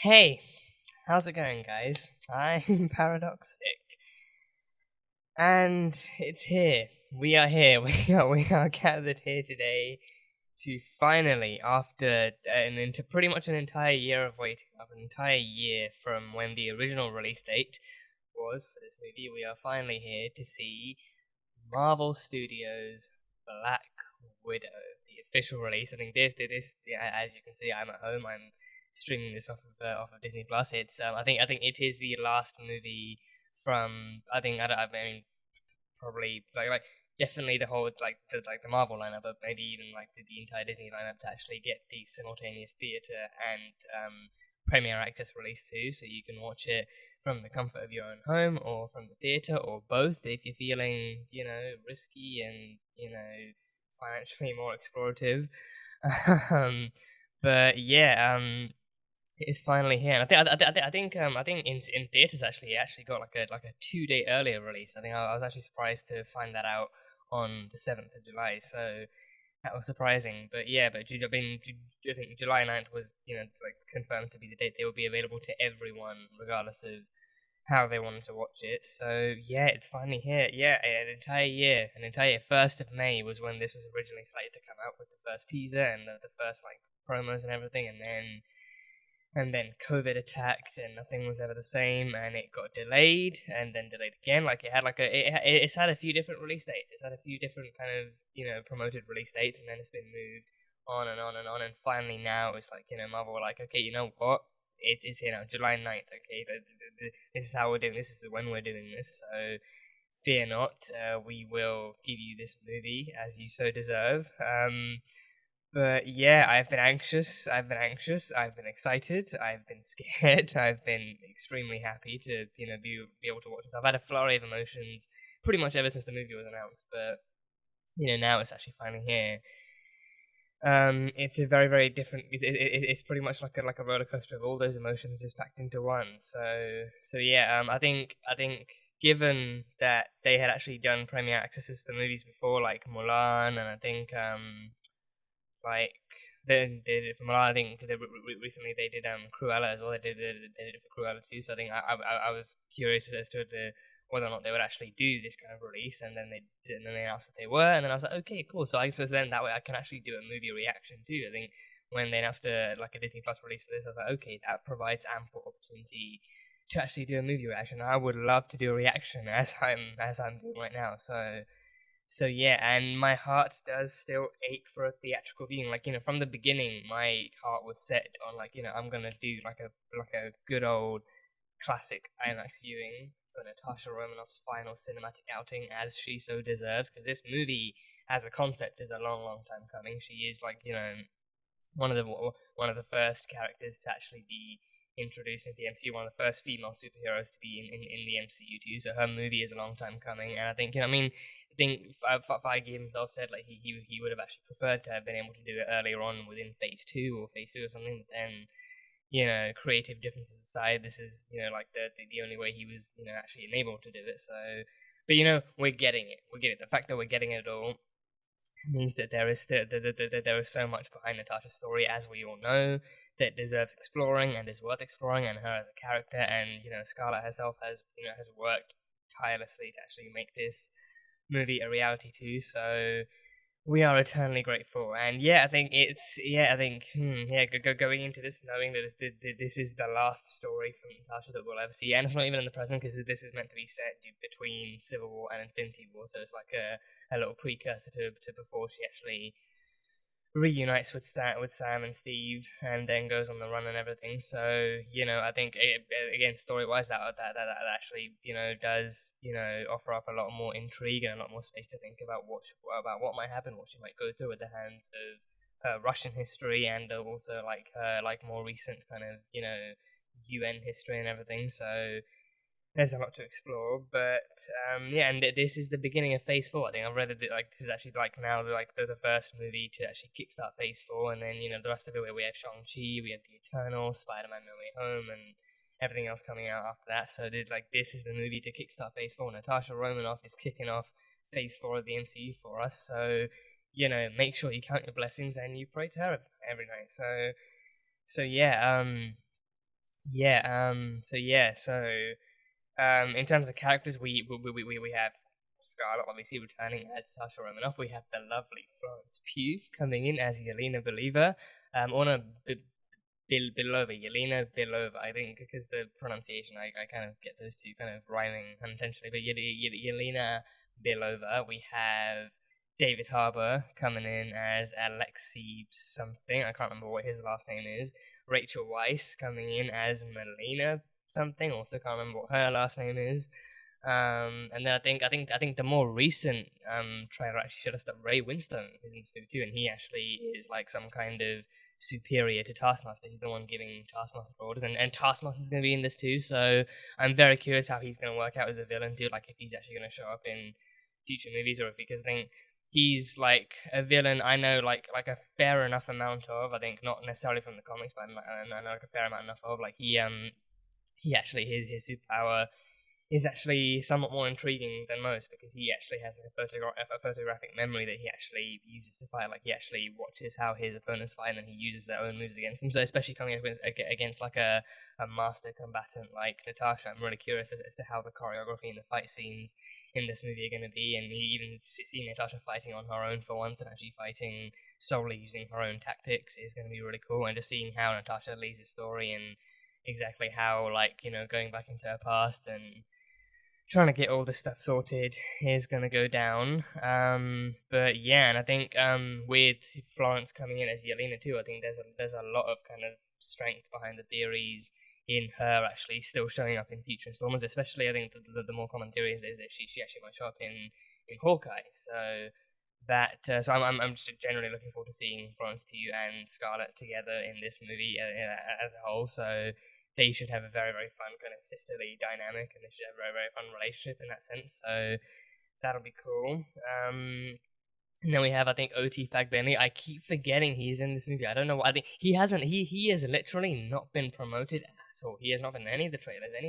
Hey, how's it going, guys? I'm Paradoxic, and it's here. We are here. We are gathered here today to finally, after into pretty much an entire year of waiting, after an entire year from when the original release date was for this movie, we are finally here to see Marvel Studios' Black Widow, the official release. I think this, yeah, as you can see, I'm at home. I'm streaming this off of Disney Plus. I think it is the last movie from. I mean, probably like definitely the whole like the Marvel lineup, but maybe even like the entire Disney lineup to actually get the simultaneous theater and premiere access release too, so you can watch it from the comfort of your own home or from the theater or both if you're feeling risky and financially more explorative. um, but yeah, it's finally here. And I think in theaters actually got like a 2 day earlier release. I was actually surprised to find that out on the 7th of July. So that was surprising. But yeah, I think July 9th was like confirmed to be the date they will be available to everyone, regardless of how they wanted to watch it. So yeah, it's finally here. Yeah, an entire year. 1st of May was when this was originally slated to come out with the first teaser and the first like promos and everything, and then COVID attacked, and nothing was ever the same, and it got delayed, and then delayed again. Like it had it's had a few different release dates. It's had a few different kind of promoted release dates, and then it's been moved on and on and on, and finally now it's like Marvel were like, okay, you know what? It's July 9th. Okay, this is how we're doing. This is when we're doing this. So fear not, we will give you this movie as you so deserve. But yeah, I've been anxious. I've been excited. I've been scared. I've been extremely happy to be able to watch this. I've had a flurry of emotions pretty much ever since the movie was announced. But now it's actually finally here. It's a very very different. It's pretty much like a roller coaster of all those emotions just packed into one. So yeah. I think given that they had actually done premiere accesses for movies before, like Mulan, and I think like they did from I think recently they did Cruella as well. They did it for Cruella too. So I think I was curious as to whether or not they would actually do this kind of release, and then they announced that they were, and then I was like, okay, cool. So then that way I can actually do a movie reaction too. I think when they announced a Disney Plus release for this, I was like, okay, that provides ample opportunity to actually do a movie reaction. I would love to do a reaction as I'm doing right now. So yeah, and my heart does still ache for a theatrical viewing. Like from the beginning, my heart was set on I'm gonna do like a good old classic IMAX viewing for Natasha Romanoff's final cinematic outing, as she so deserves. Because this movie, as a concept, is a long, long time coming. She is one of the first characters to actually be introduced into the MCU, one of the first female superheroes to be in the MCU too. So her movie is a long time coming, and I think I think Feige himself said like he would have actually preferred to have been able to do it earlier on within Phase 2 or something. But then creative differences aside, this is like the only way he was actually enabled to do it. So, but we're getting it. We're getting it. The fact that we're getting it all means that there is so much behind Natasha's story, as we all know, that deserves exploring and is worth exploring, and her as a character, and Scarlett herself has worked tirelessly to actually make this movie a reality too. So we are eternally grateful, and going into this knowing that this is the last story from Natasha that we'll ever see, and it's not even in the present because this is meant to be set between Civil War and Infinity War, so it's like a little precursor to before she actually reunites with Sam and Steve, and then goes on the run and everything. So I think again, story wise, that actually does offer up a lot more intrigue and a lot more space to think about what might happen, what she might go through at the hands of her Russian history, and also like her more recent kind of UN history and everything. So there's a lot to explore, but yeah, and this is the beginning of Phase 4. I think I've read that this is actually now the first movie to actually kickstart Phase 4, and then the rest of it where we have Shang-Chi, we have the Eternal, Spider-Man: No Way Home, and everything else coming out after that. So this is the movie to kickstart Phase 4. Natasha Romanoff is kicking off Phase 4 of the MCU for us. So make sure you count your blessings and you pray to her every night. So yeah. In terms of characters, we have Scarlet obviously returning as Natasha Romanoff. We have the lovely Florence Pugh coming in as Yelena Belova. Or no, Belova, Yelena Belova. I think because the pronunciation, I kind of get those two kind of rhyming unintentionally. But Yelena Belova. We have David Harbour coming in as Alexei something. I can't remember what his last name is. Rachel Weisz coming in as Melina something. Also can't remember what her last name is. And then I think the more recent trailer actually showed us that Ray Winstone is in this movie too, and he actually is like some kind of superior to Taskmaster. He's the one giving Taskmaster orders, and Taskmaster's going to be in this too. So I'm very curious how he's going to work out as a villain too. Like if he's actually going to show up in future movies, or if because I think he's like a villain I know like a fair enough amount of. I think not necessarily from the comics, but I know like a fair amount enough of. Like he actually his superpower is actually somewhat more intriguing than most because he actually has a photographic memory that he actually uses to fight. Like he actually watches how his opponents fight and then he uses their own moves against them. So especially coming up against like a master combatant like Natasha, I'm really curious as to how the choreography and the fight scenes in this movie are going to be. And even seeing Natasha fighting on her own for once and actually fighting solely using her own tactics is going to be really cool. And just seeing how Natasha leads the story and exactly how, like, going back into her past and trying to get all this stuff sorted is going to go down. But yeah, and I think with Florence coming in as Yelena too, I think there's a lot of kind of strength behind the theories in her actually still showing up in future installments. Especially, I think the more common theory is that she actually might show up in Hawkeye. So I'm just generally looking forward to seeing Florence Pugh and Scarlet together in this movie as a whole. So they should have a very, very fun kind of sisterly dynamic, and they should have a very, very fun relationship in that sense. So that'll be cool. And then we have, I think, O.T. Fagbenley. I keep forgetting he's in this movie. I don't know why. I think he hasn't. He has literally not been promoted at all. He has not been in any of the trailers. I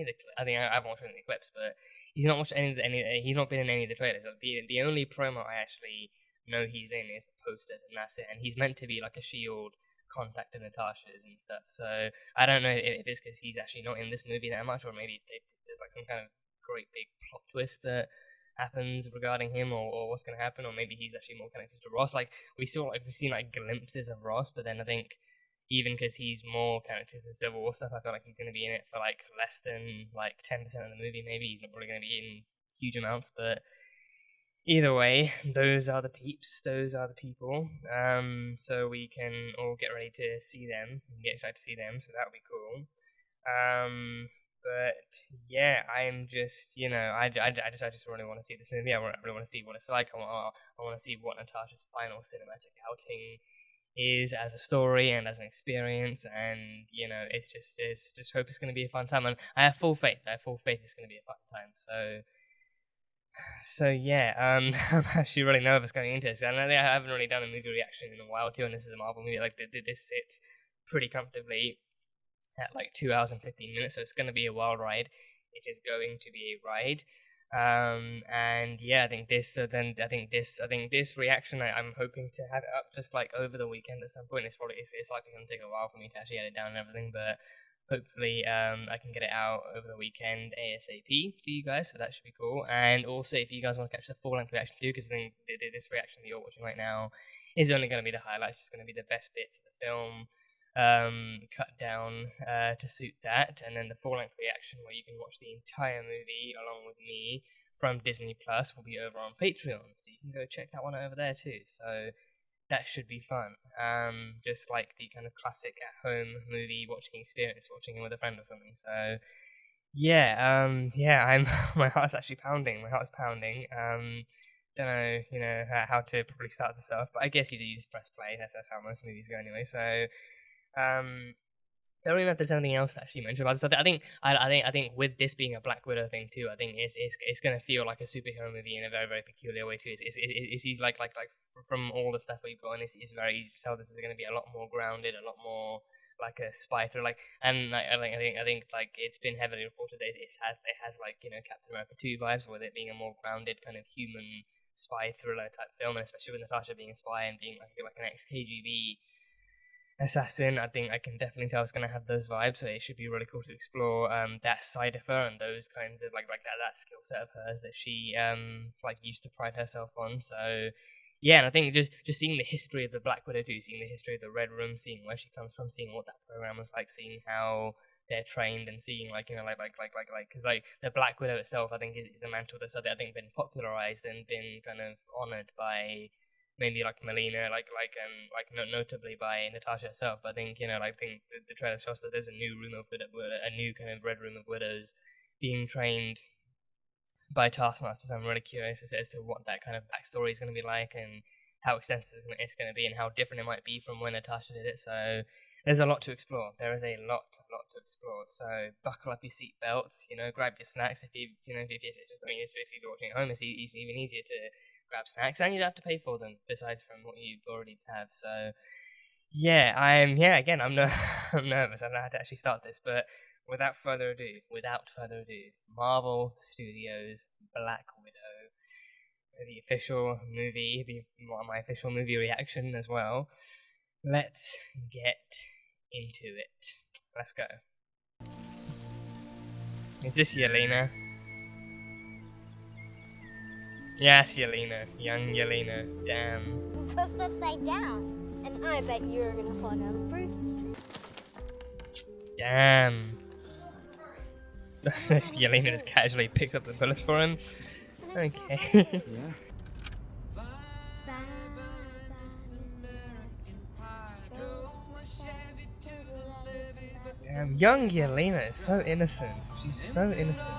think I haven't watched any of the clips, but he's not watched any. He's not been in any of the trailers. The only promo I actually know he's in is the posters, and that's it. And he's meant to be like a Shield contact to Natasha's and stuff. So I don't know if it's because he's actually not in this movie that much, or maybe there's like some kind of great big plot twist that happens regarding him, or what's going to happen, or maybe he's actually more connected to Ross. Like we've seen like glimpses of Ross, but then I think even because he's more connected to the Civil War stuff, I feel like he's going to be in it for like less than like 10% of the movie. Maybe he's not really going to be in huge amounts, but either way, those are the peeps, those are the people. So we can all get ready to see them and get excited to see them. So that'll be cool. But yeah, I'm just I just really want to see this movie. I really want to see what it's like. I want to see what Natasha's final cinematic outing is as a story and as an experience, and it's just hope it's going to be a fun time, and I have full faith. It's going to be a fun time. So yeah, I'm actually really nervous going into this, and I haven't really done a movie reaction in a while too, and this is a Marvel movie. Like this sits pretty comfortably at like 2 hours and 15 minutes, so it's going to be a wild ride. It is going to be a ride. And yeah, I think this reaction, I'm hoping to have it up just like over the weekend at some point. It's likely going to take a while for me to actually edit down and everything, but hopefully I can get it out over the weekend ASAP for you guys, so that should be cool. And also, if you guys want to catch the full length reaction too, because I think this reaction that you're watching right now is only going to be the highlights, just going to be the best bits of the film cut down to suit that, and then the full length reaction where you can watch the entire movie along with me from Disney Plus will be over on Patreon, so you can go check that one over there too. So that should be fun. Just like the kind of classic at-home movie watching experience, watching it with a friend or something. So yeah, I'm my heart's actually pounding. My heart's pounding. Don't know, how to probably start this off, but I guess you just press play. That's how most movies go anyway. So don't really know if there's anything else to actually mention about this. I think with this being a Black Widow thing too, I think it's gonna feel like a superhero movie in a very, very peculiar way too. It's easy, like from all the stuff we've got, and it's very easy to tell this is gonna be a lot more grounded, a lot more like a spy thriller. I think like it's been heavily reported that it has like Captain America 2 vibes, with it being a more grounded kind of human spy thriller type film, and especially with Natasha being a spy and being like an ex KGB assassin. I think I can definitely tell it's going to have those vibes, so it should be really cool to explore that side of her and those kinds of like that skill set of hers that she like used to pride herself on. So yeah, and I think just seeing the history of the Black Widow too, seeing the history of the Red Room, seeing where she comes from, seeing what that program was like, seeing how they're trained, and seeing like, you know, like because like the Black Widow itself, I think is a mantle that's I think been popularized and been kind of honored by mainly like Melina, notably by Natasha herself. I think, you know, like, I think the trailer shows that there's a new a new kind of Red Room of Widows being trained by Taskmaster. So I'm really curious as to what that kind of backstory is going to be like, and how extensive it's going to be, and how different it might be from when Natasha did it. So there's a lot to explore. There is a lot to explore. So buckle up your seatbelts. You know, grab your snacks if if you're watching at home. It's even easier to grab snacks, and you don't have to pay for them besides from what you already have. So yeah, I'm nervous. I don't know how to actually start this, but without further ado, Marvel Studios Black Widow, the official movie, my official movie reaction as well. Let's get into it. Let's go. Is this Yelena? Yes, Yelena. Young Yelena. Damn. But upside down. And I bet you're gonna fall down first. Damn. Yelena just casually picked up the bullets for him. Okay. Yeah. Damn, young Yelena is so innocent. She's so innocent.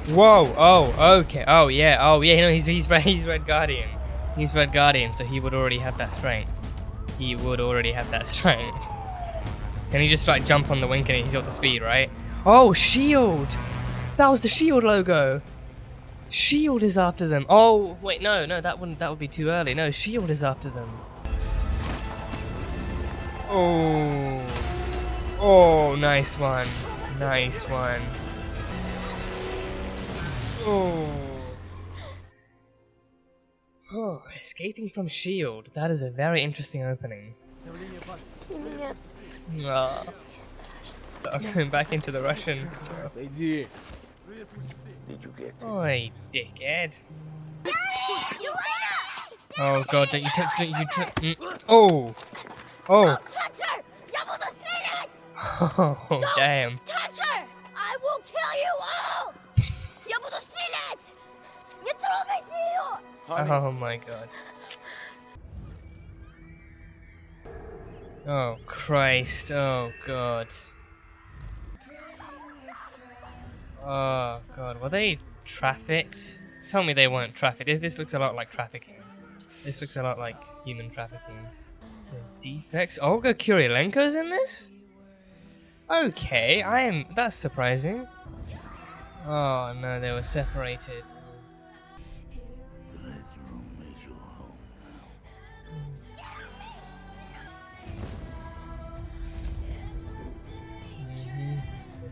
Whoa! Oh, okay. Oh yeah. You know, he's Red Guardian. He's Red Guardian, so he would already have that strength. Can he just like jump on the wing and he's got the speed, right? Oh, Shield! That was the Shield logo. Shield is after them. Oh wait, no, that would be too early. No, Shield is after them. Oh, nice one. Oh, escaping from Shield. That is a very interesting opening. Oh. Going back into the Russian. Oi, dickhead. Oh god, don't you touch. Oh! Don't touch her! Я буду стрелять! Oh, damn. Touch her! I will kill you all! Я буду стрелять! Не трогайте ее! Oh my god. Oh Christ, oh god. Oh god, were they trafficked? Tell me they weren't trafficked. This looks a lot like trafficking. This looks a lot like human trafficking. The defects? Olga Kurylenko's in this? Okay, that's surprising. Oh no, they were separated.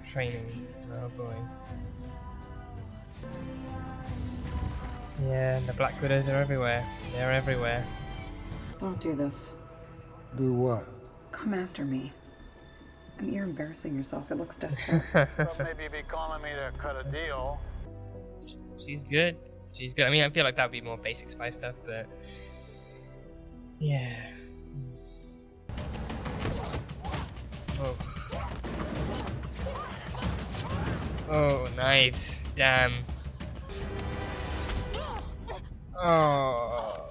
Training. Oh boy. Yeah, and the Black Widows are everywhere. They're everywhere. Don't do this. Do what? Come after me. I mean, you're embarrassing yourself. It looks desperate. Well, maybe you'd be calling me to cut a deal. She's good. I mean, I feel like that would be more basic spy stuff, but yeah. Oh. Oh, knives. Damn. Oh.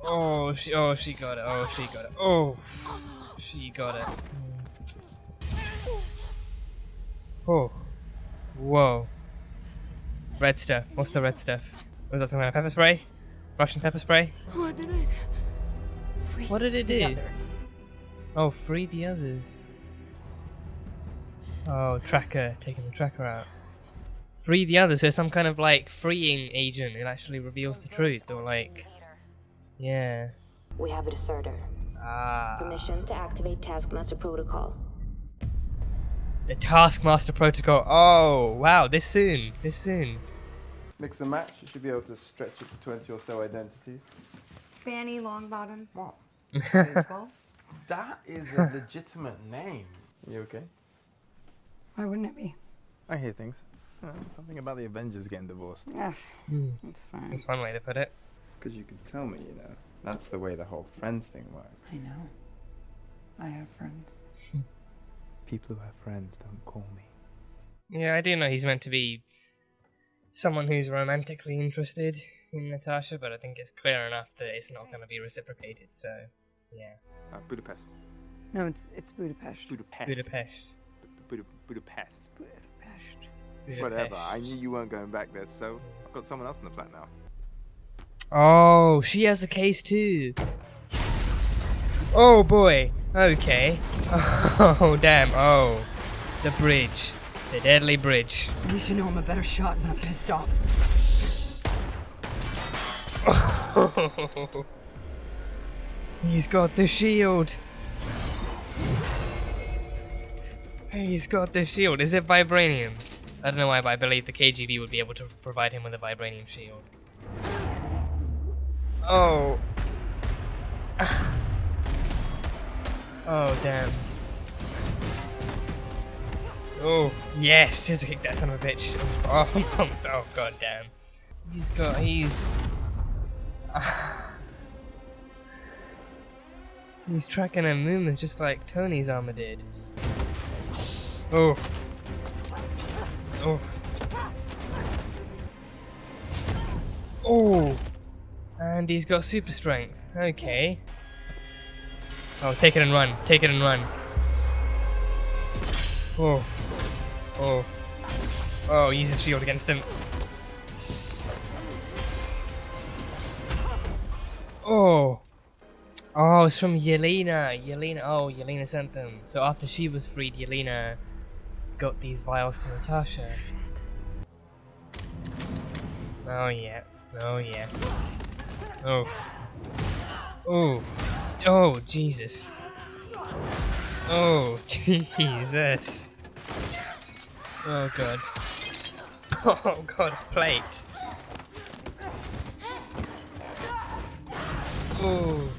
Oh, she got it. Oh, she got it. Oh, she got it. Oh. Whoa. Red stuff. What's the red stuff? Was that some kind of pepper spray? Russian pepper spray? What did it? What did it do? Oh, free the others. Oh, tracker. Taking the tracker out. Free the others. So some kind of like freeing agent. It actually reveals the truth. Or like... Yeah. We have a deserter. Ah. Permission to activate Taskmaster Protocol. The Taskmaster Protocol. Oh, wow. This soon. Mix and match, you should be able to stretch it to 20 or so identities. Fanny Longbottom. What? That is a legitimate name. You okay? Why wouldn't it be? I hear things. Something about the Avengers getting divorced. It's fine. That's one way to put it. Because you could tell me, that's the way the whole friends thing works. I know. I have friends. People who have friends don't call me. Yeah, I do know he's meant to be someone who's romantically interested in Natasha, but I think it's clear enough that it's not going to be reciprocated, so, yeah. Budapest. No, it's Budapest. Budapest. Budapest. Budapest. Budapest. Whatever, I knew you weren't going back there, so I've got someone else in the flat now. Oh, she has a case too. Oh boy. Okay. Oh damn. Oh, the bridge, the deadly bridge. You should know I'm a better shot than I'm pissed off. He's got the shield. He's got the shield. Is it vibranium? I don't know why, but I believe the KGB would be able to provide him with a vibranium shield. Oh. Oh, damn. Oh, yes! Scissor kick that son of a bitch. Oh, god damn. He's tracking her movement just like Tony's armor did. Oh. Oh. Oh. And he's got super strength. Okay. Oh, take it and run. Take it and run. Oh. Oh. Oh, use his shield against him. Oh. Oh, it's from Yelena. Oh, Yelena sent them. So after she was freed, Yelena got these vials to Natasha. Oh yeah. Oh yeah. Oof. Oof. Oh, Jesus. Oh, Jesus. Oh, God. Oh, God, plate. Oh.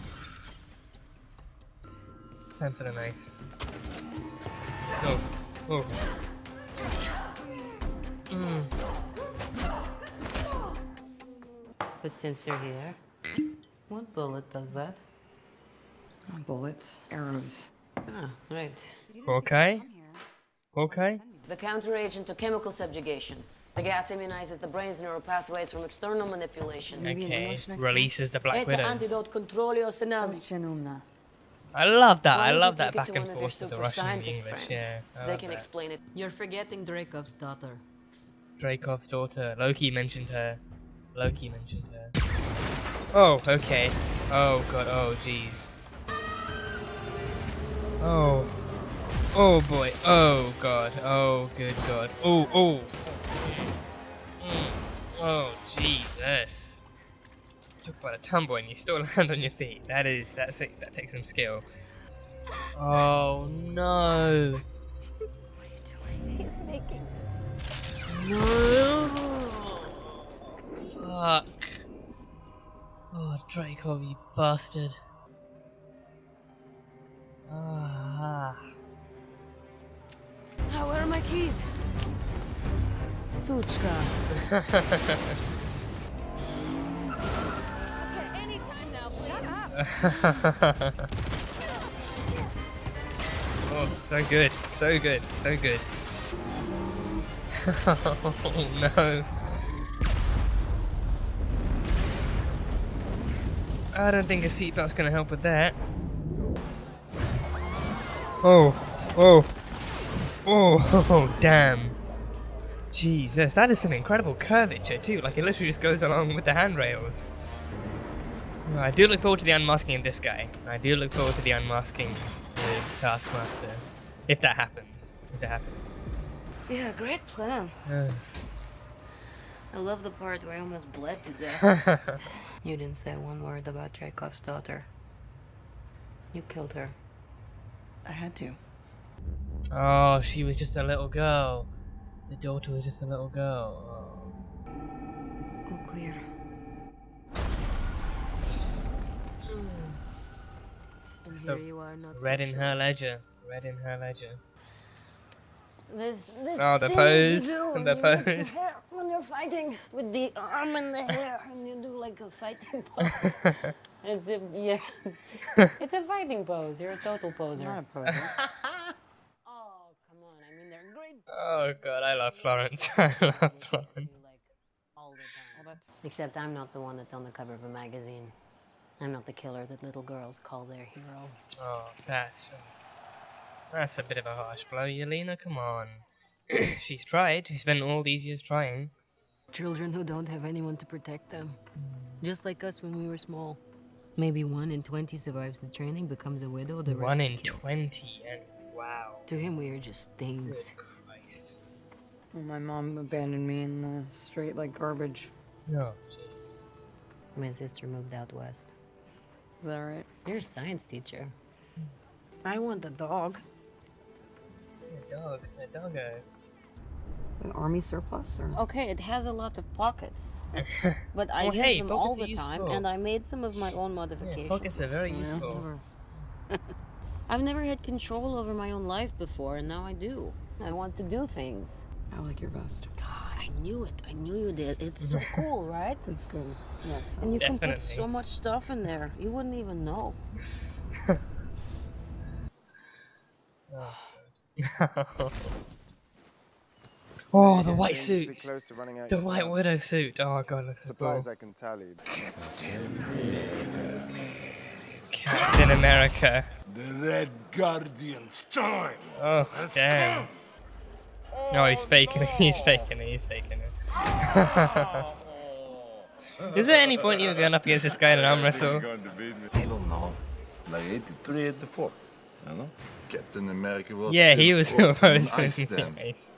Time for the knife. Oh. Oh. But since you're here, what bullet does that? Not bullets, arrows. Ah, right. Okay. Okay. The counteragent to chemical subjugation. The gas immunizes the brain's neural pathways from external manipulation. Okay. Releases the Black Widows. Antidote controlio senaz. I love that. I Why love don't that you back take it to and one of their forth with the super Russian and the scientist English. friends? Yeah. I They love can that. explain it. You're forgetting Dreykov's daughter. Dreykov's daughter. Loki mentioned her. Loki mentioned her. Oh, okay. Oh, God. Oh, jeez. Oh. Oh, boy. Oh, God. Oh, good God. Oh, oh. Oh, Jesus. Talk about a tumble and you still land on your feet. That's it. That takes some skill. Oh, no. He's making. No. Fuck. Oh, Dreykov, you bastard. Ah. Where are my keys? Suchka. Anytime now, please. Shut up. Oh, so good. So good. So good. Oh, no. I don't think a seatbelt's gonna help with that. Oh, oh, oh, damn. Jesus, that is some incredible curvature too. Like, it literally just goes along with the handrails. Oh, I do look forward to the unmasking of this guy. I do look forward to the unmasking of Taskmaster. If that happens. If it happens. Yeah, great plan. Uh. I love the part where I almost bled to death. You didn't say one word about Dreykov's daughter. You killed her. I had to. Oh, she was just a little girl. The daughter was just a little girl. All clear. And It's here the you are, not red so in sure. her ledger. Red in her ledger. This Oh, the thing pose. you do when The you whip your pose. hair when you're fighting with the arm and the hair, and you do like a fighting pose. It's a it's a fighting pose. You're a total poser. Not a poser. Oh, come on. I mean, they're great. Oh god, I love Florence. I love Florence. Like all the time. Except I'm not the one that's on the cover of a magazine. I'm not the killer that little girls call their hero. Oh, that's a bit of a harsh blow, Yelena. Come on. She's tried. She spent all these years trying. Children who don't have anyone to protect them. Just like us when we were small. Maybe 1 in 20 survives the training, becomes a widow, the rest 1 are in kills. 20, and wow. To him, we are just things. Christ. Well, my mom abandoned me in the street like garbage. No, jeez. My sister moved out west. Is that right? You're a science teacher. I want a dog. A doggo. An army surplus or? Okay, it has a lot of pockets. But I Well, use hey, them all pockets are the time, useful. and I made some of my own modifications. Yeah, pockets are very useful. I've never had control over my own life before, and now I do. I want to do things. I like your vest. I knew it. I knew you did. It's so cool, right? It's good. Yes. And you can put Definitely. so much stuff in there. You wouldn't even know. Oh, the white Dangerously suit. close to running out The of White time. Widow suit. Oh god, that's so cool. Supplies I can tally. Captain America. The Red Guardian's time. Oh, damn. No, he's faking it. He's faking it. He's faking it. Is there any point you were going up against this guy in an arm wrestle? I don't know. Like 83, 84. You know? Captain America was Yeah, still he was still frozen frozen. in ice then. Nice.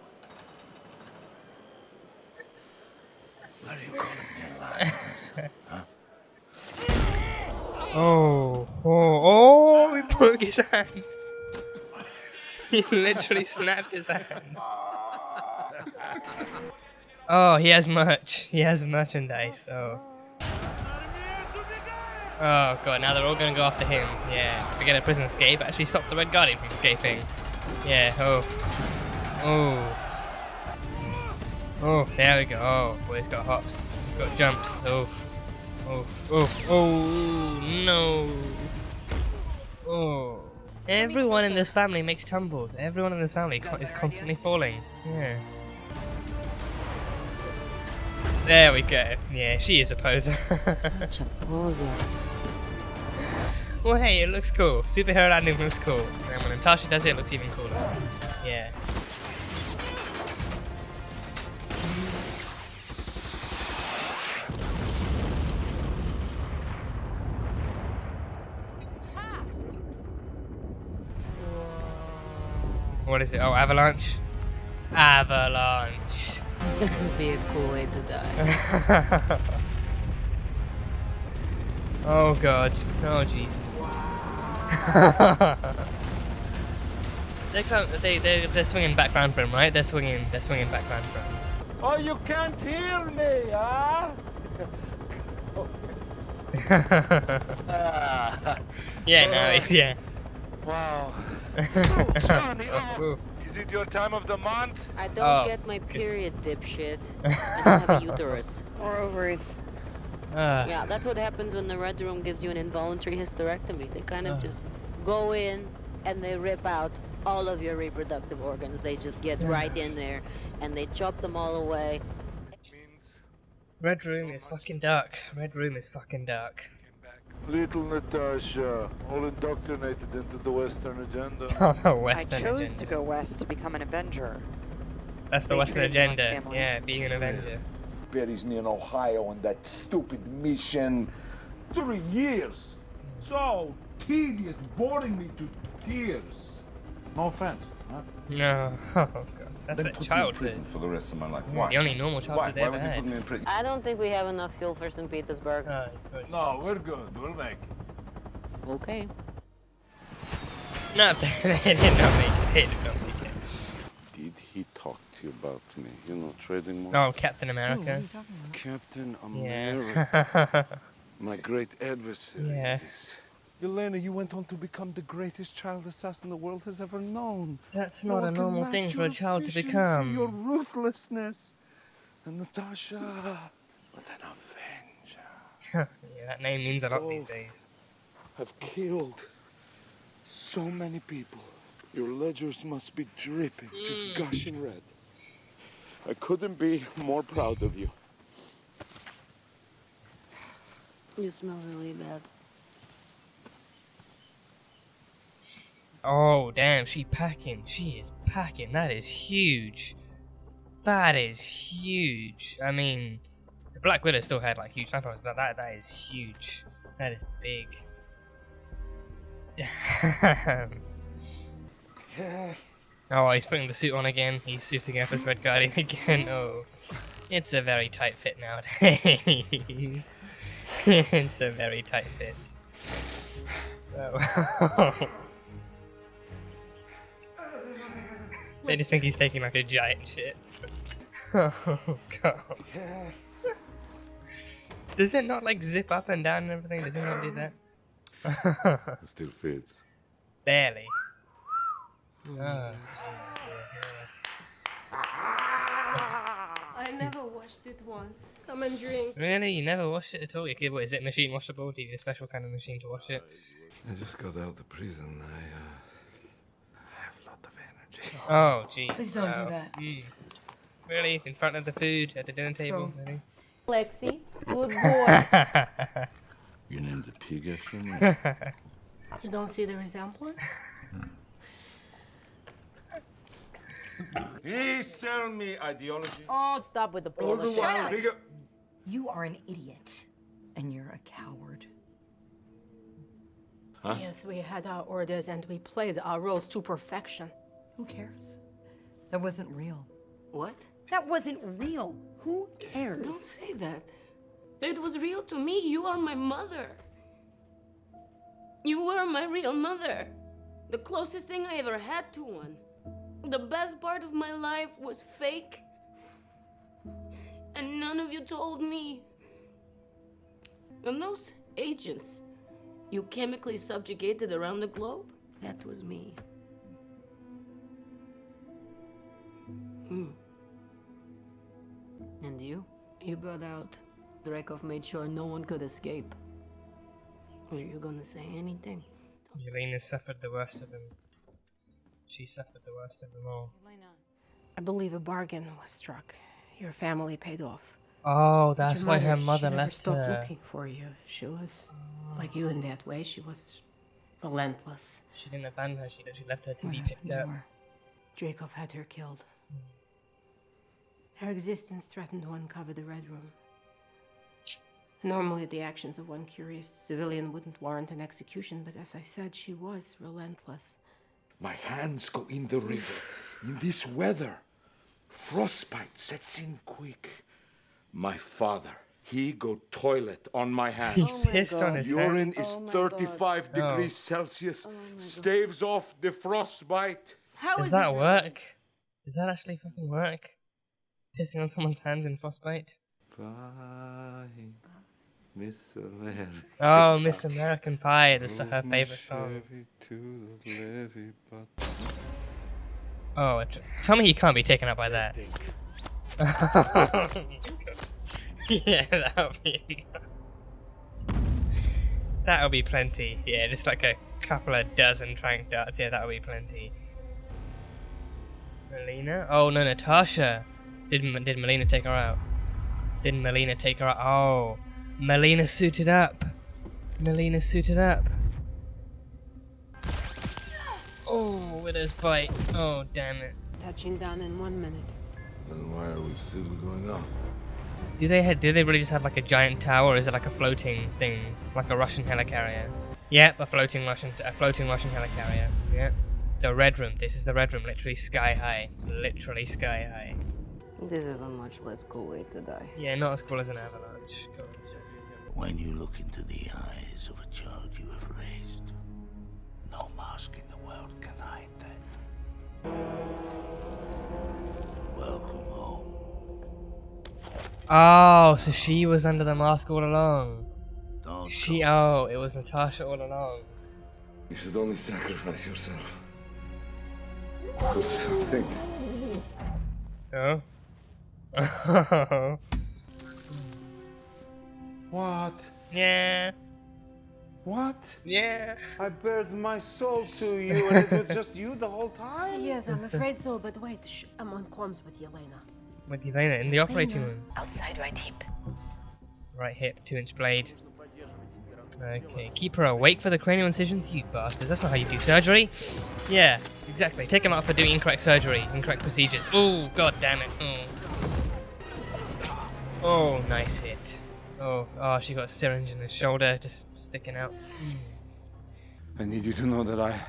What are you calling me liars? Huh? Oh, he broke his hand. He literally snapped his hand. Oh, he has merch. He has merchandise, oh. Oh god, now they're all gonna go after him. Yeah, forget a prison escape. Actually stop the Red Guardian from escaping. Yeah, oh. Oh, there we go. Oh, boy, he's got hops. He's got jumps. Oh, no. Oh. Everyone in this family makes tumbles. Everyone in this family is constantly falling. Yeah. There we go. Yeah, she is a poser. Such a poser. Well, hey, it looks cool. Superhero landing looks cool. And when Natasha does it, it looks even cooler. Yeah. What is it? Oh, avalanche? Avalanche. This would be a cool way to die. Oh god. Oh Jesus. They're swinging background for him, right? They're swinging background for him. Oh, you can't hear me, huh? Yeah, no, it's yeah. Wow. Johnny, oh. Is it your time of the month? I don't Oh. get my period, dipshit. I don't have a uterus. Or ovaries. Yeah, that's what happens when the Red Room gives you an involuntary hysterectomy. They kind of just go in and they rip out all of your reproductive organs. They just get right in there and they chop them all away. Means Red Room is fucking dark. Red Room is fucking dark. little Natasha, all indoctrinated into the Western agenda. Oh, the I Western chose agenda. to go west to become an Avenger. That's the They Western treated me like agenda. family. Yeah, being an Avenger. Buries me in Ohio on that stupid mission. 3 years. So tedious, boring me to tears. No offense, huh? No. Oh god. That's Then a put me in childhood. prison for the rest of my life. Yeah, Why? the only normal Why? childhood they Why ever would you had. put me in prison? I don't think we have enough fuel for St. Petersburg. Good. No, we're good. We'll make it. Okay. No, they did not make it. They did not make it. Did he talk to you about me? You know, trading more? Oh, Captain America. Captain Yeah. America. My great adversary Yeah. is Elena, you went on to become the greatest child assassin the world has ever known. That's No not a one can normal match thing for your a child to efficiency, become. Your ruthlessness. And Natasha, with an avenger. Yeah, that name means a lot these days. Have killed so many people. Your ledgers must be dripping, just gushing red. I couldn't be more proud of you. You smell really bad. Oh, damn, she packing. She is packing. That is huge. That is huge. I mean, the Black Widow still had like huge sniper rifles, but that is huge. That is big. Damn. Yeah. Oh, he's putting the suit on again. He's suiting up as Red Guardian again. Oh, it's a very tight fit nowadays. It's a very tight fit. Oh. They just think he's taking like a giant shit. Oh god. Does it not like zip up and down and everything? Does it not do that? It still fits. Barely. I never washed it once. Come and drink. Really? You never washed it at all? Okay, what, is it machine washable? Do you need a special kind of machine to wash it? I just got out of prison. I have a lot of energy. Oh, jeez. Please don't do that. Really? In front of the food at the dinner table? Really? Lexi, good boy. You named the pig after me? You don't see the resemblance? He sell me ideology. Oh, stop with the All the bullshit. while, bigger. You are an idiot. And you're a coward. Huh? Yes, we had our orders and we played our roles to perfection. Who cares? That wasn't real. What? That wasn't real. Who cares? Don't say that. It was real to me. You are my mother. You were my real mother. The closest thing I ever had to one. The best part of my life was fake. And none of you told me. And those agents you chemically subjugated around the globe, that was me. And you? You got out. Drakov made sure no one could escape. Are you gonna say anything? Yelena suffered the worst of them. She suffered the worst of them all. I believe a bargain was struck. Your family paid off. Oh, But that's your why her she mother never left stopped her. looking for you. She was like you in that way. She was relentless. She didn't abandon her, she left her to be picked up. Drakov had her killed. Her existence threatened to uncover the Red Room. Normally, the actions of one curious civilian wouldn't warrant an execution, but as I said, she was relentless. My hands go in the river. In this weather, frostbite sets in quick. My father, he go toilet on my hands. He's pissed on his Urine hands. is 35 degrees Celsius. Staves off the frostbite. Does that work? Does that actually fucking work? Pissing on someone's hands in frostbite? Bye, Miss America. Oh, Miss American Pie, that's her favourite song. Oh, tell me he can't be taken up by that. Yeah, that'll be plenty. Yeah, just like a couple of dozen trank darts. Yeah, that'll be plenty. Melina? Oh no, Natasha. Did Melina take her out? Didn't Melina take her out? Oh, Melina suited up. Melina suited up. Oh, with his bite. Oh, damn it. Touching down in 1 minute. Then why are we still going on? Do they really just have like a giant tower, or is it like a floating thing, like a Russian helicarrier? Yep, a floating Russian helicarrier. Yeah, the Red Room. This is the Red Room, literally sky high, literally sky high. This is a much less cool way to die. Yeah, not as cool as an avalanche. God. When you look into the eyes of a child you have raised, no mask in the world can hide that. Welcome home. Oh, so she was under the mask all along. Oh, it was Natasha all along. You should only sacrifice yourself. For something. Oh. What? Yeah. What? Yeah. I bared my soul to you, and it was just you the whole time? Yes, I'm afraid so, but wait, I'm on comms with Yelena. With Elena in the operating room. Outside right hip. Right hip, 2-inch blade. Okay, keep her awake for the cranial incisions, you bastards. That's not how you do surgery. Yeah, exactly. Take him out for doing incorrect surgery, incorrect procedures. Oh, god damn it. Oh, nice hit. Oh, she got a syringe in her shoulder, just sticking out. I need you to know that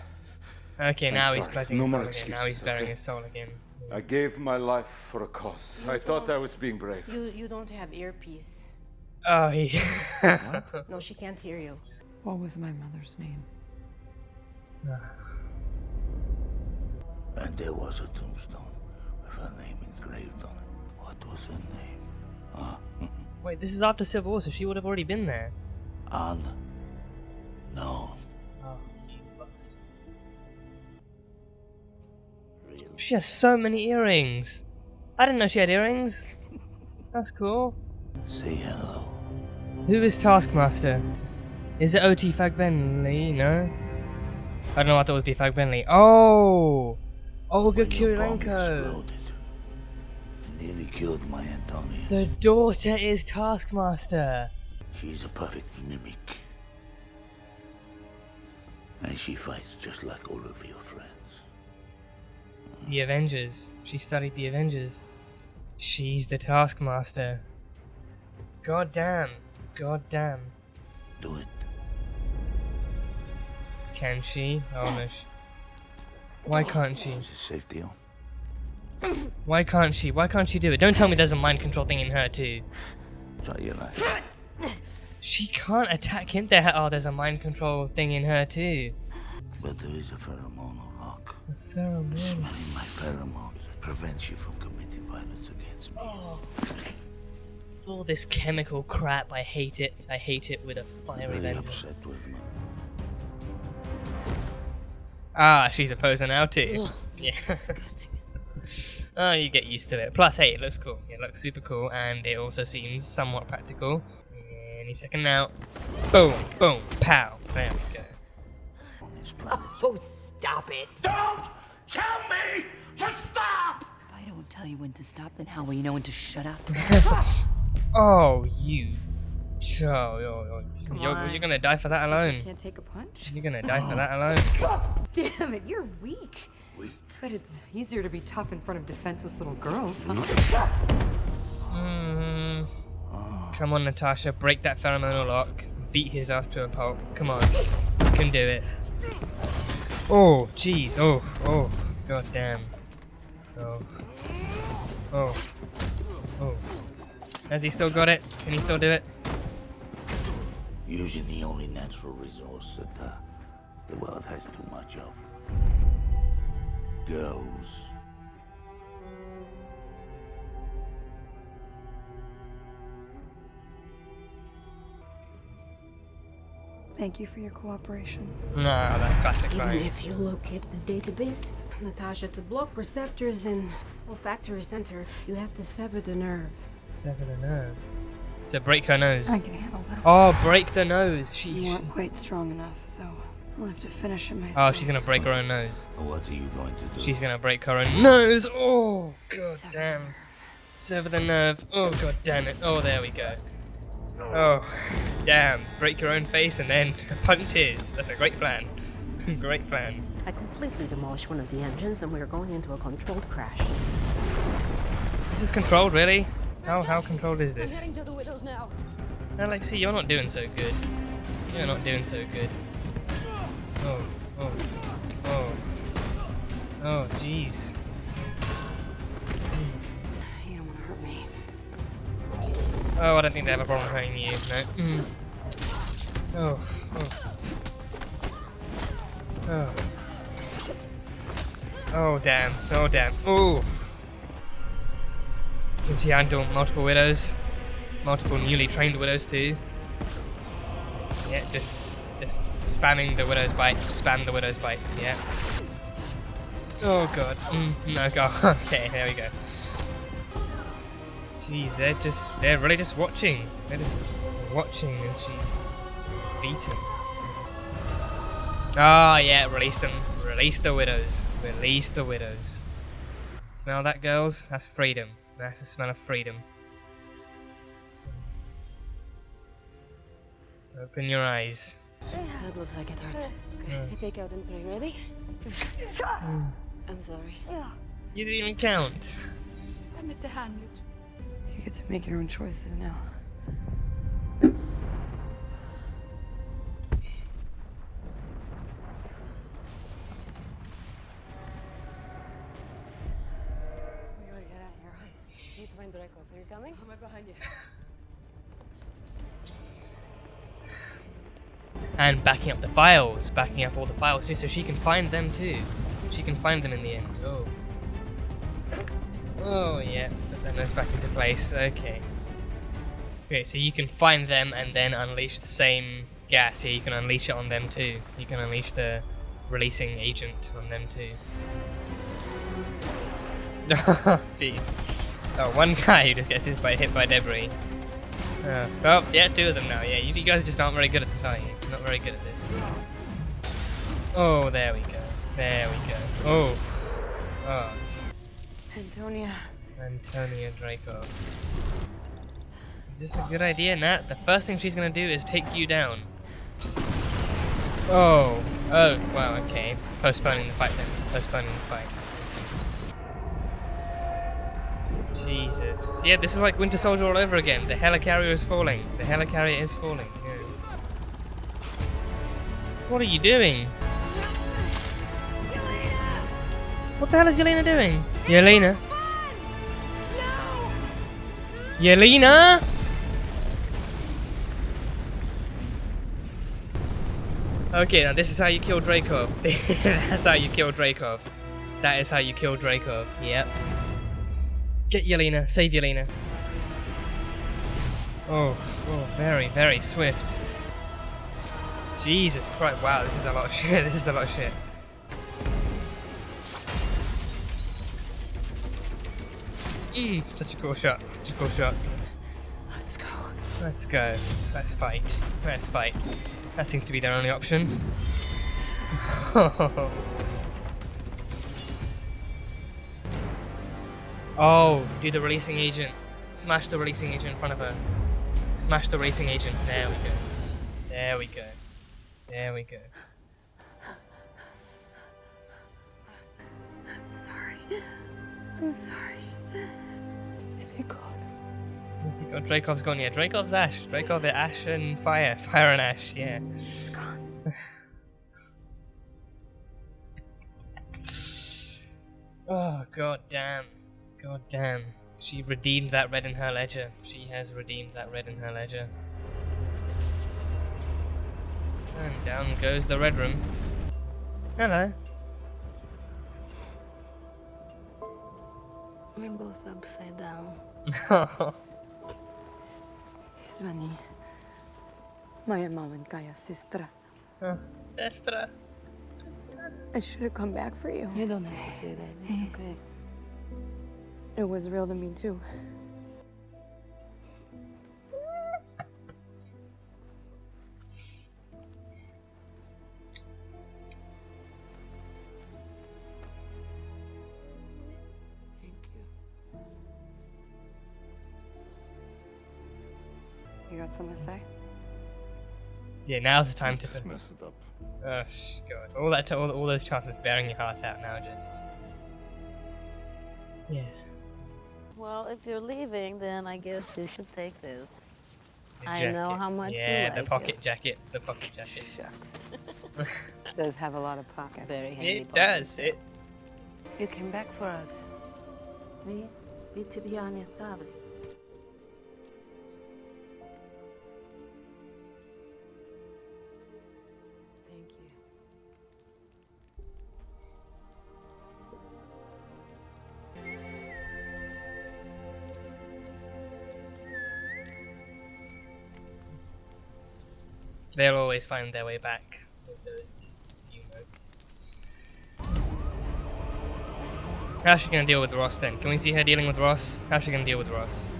Okay, now he's sorry. pledging No his soul more again. Now excuses, he's bearing okay? his soul again. I gave my life for a cause. I thought I was being brave. You don't have earpiece. Oh, he... No, she can't hear you. What was my mother's name? And there was a tombstone with her name engraved on it. What was her name? Wait, this is after Civil War, so she would have already been there. Unknown. Oh, you bastard. She has so many earrings. I didn't know she had earrings. That's cool. Say hello. Who is Taskmaster? Is it O.T. Fagbenley? No? I don't know, I thought it would be Fagbenley. Oh! Olga When your bomb Kurylenko. exploded, nearly killed my Antonia. The daughter is Taskmaster. She's a perfect mimic. And she fights just like all of your friends. The Avengers. She studied the Avengers. She's the Taskmaster. God damn. God damn. Do it. Can she? Oh no. Why can't she? Is it safe deal? Why can't she? Why can't she do it? Don't tell me there's a mind control thing in her too. Try your life. She can't attack him. There's a mind control thing in her too. But there is a pheromonal lock. A pheromone. Smelling my pheromones prevents you from committing violence against me. Oh. All this chemical crap. I hate it. I hate it with a fiery Really vengeance. upset with me. Ah, she's a poser now too. Yeah. Oh, you get used to it. Plus, hey, it looks cool. It looks super cool, and it also seems somewhat practical. Any second now. Boom, boom, pow. There we go. On this planet. Oh, stop it! Don't tell me to stop! If I don't tell you when to stop, then how will you know when to shut up? Oh, you. You're gonna die for that alone. Can't take a punch? You're gonna die for that alone. Damn it, you're weak. Weak? But it's easier to be tough in front of defenseless little girls, huh? Come on, Natasha, break that pheromonal lock. Beat his ass to a pulp. Come on. You can do it. Oh, jeez. Oh, god damn. Oh. Has he still got it? Can he still do it? Using the only natural resource that the world has too much of. Girls. Thank you for your cooperation. No, that classic Even line. if you look at the database, Natasha, to block receptors in olfactory center, you have to sever the nerve. Sever the nerve. So break her nose. I can handle that. Oh, break the nose. You weren't quite strong enough, so I'll have to finish it myself. Oh, she's gonna break her own nose. What are you going to do? She's gonna break her own nose. Oh, god damn. Sever the nerve. Oh, god damn it. Oh, there we go. Oh, damn. Break your own face and then punch his. That's a great plan. Great plan. I completely demolished one of the engines and we are going into a controlled crash. This is controlled, really? How controlled is this? Heading to the Widows now. Alexi, you're not doing so good. You're not doing so good. Oh, jeez. You don't want to hurt me. Oh, I don't think they have a problem hurting you. No. Oh, damn. Oh, damn. Oof. Can she handle multiple widows? Multiple newly trained widows, too? Yeah, just spamming the widow's bites. Spam the widow's bites. Yeah. Oh god. No god. Okay, there we go. Jeez, they're really just watching. They're just watching as she's beaten. Ah, yeah, release them. Release the widows. Release the widows. Smell that, girls? That's freedom. That's the smell of freedom. Open your eyes. That looks like it hurts. Okay, I take out in 3. Ready? I'm sorry. You didn't even count. You get to make your own choices now. We gotta get out of here. I need to find Draco. Are you coming? I'm right behind you. And backing up the files, backing up all the files too, so she can find them too. She can find them in the end. Oh. Oh yeah, put that nose back into place. Okay. Okay, so you can find them and then unleash the same gas. Yeah, you can unleash it on them too. You can unleash the releasing agent on them too. Jeez. Oh, one guy who just gets hit by debris. Oh, yeah, 2 of them now. Yeah, you guys just aren't very good at this, are you? You're not very good at this. Oh, there we go. There we go. Oh. Oh. Antonia Draco. Is this a good idea, Nat? The first thing she's gonna do is take you down. Oh. Oh, wow, okay. Postponing the fight then. Postponing the fight. Jesus. Yeah, this is like Winter Soldier all over again. The helicarrier is falling. The helicarrier is falling. Yeah. What are you doing? What the hell is Yelena doing? Yelena? Yelena? Okay, now this is how you kill Draco. That's how you kill Draco. That is how you kill Draco. Yep. Get Yelena. Save Yelena. Oh, very, very swift. Jesus Christ. Wow, this is a lot of shit. This is a lot of shit. Such a cool shot. Such a cool shot. Let's go. Let's go. Let's fight. Let's fight. That seems to be their only option. Oh, do the releasing agent. Smash the releasing agent in front of her. Smash the releasing agent. There we go. There we go. There we go. I'm sorry. I'm sorry. Is he gone? Is he gone? Dracov's gone, yeah. Dracov's ash. Dracov is ash and fire. Fire and ash, yeah. He's gone. Oh, god damn. God damn. She redeemed that red in her ledger. She has redeemed that red in her ledger. And down goes the red room. Hello. We're both upside down. Zvani. Moja malenkaya sestra. Sestra. I should have come back for you. You don't have to say that. It's okay. It was real to me too. Thank you. You got something to say? Yeah, now's the time to Just mess it up. Oh god. All those chances bearing your heart out now just. Yeah. Well, if you're leaving, then I guess you should take this. The I know jacket. how much Yeah, you the like pocket it. jacket. The pocket jacket. It does have a lot of pockets. Very handy. It does. It. You came back for us. Me? To be honest, Thank you. They'll always find their way back with those few notes. How's she gonna deal with Ross then? Can we see her dealing with Ross? How's she gonna deal with Ross?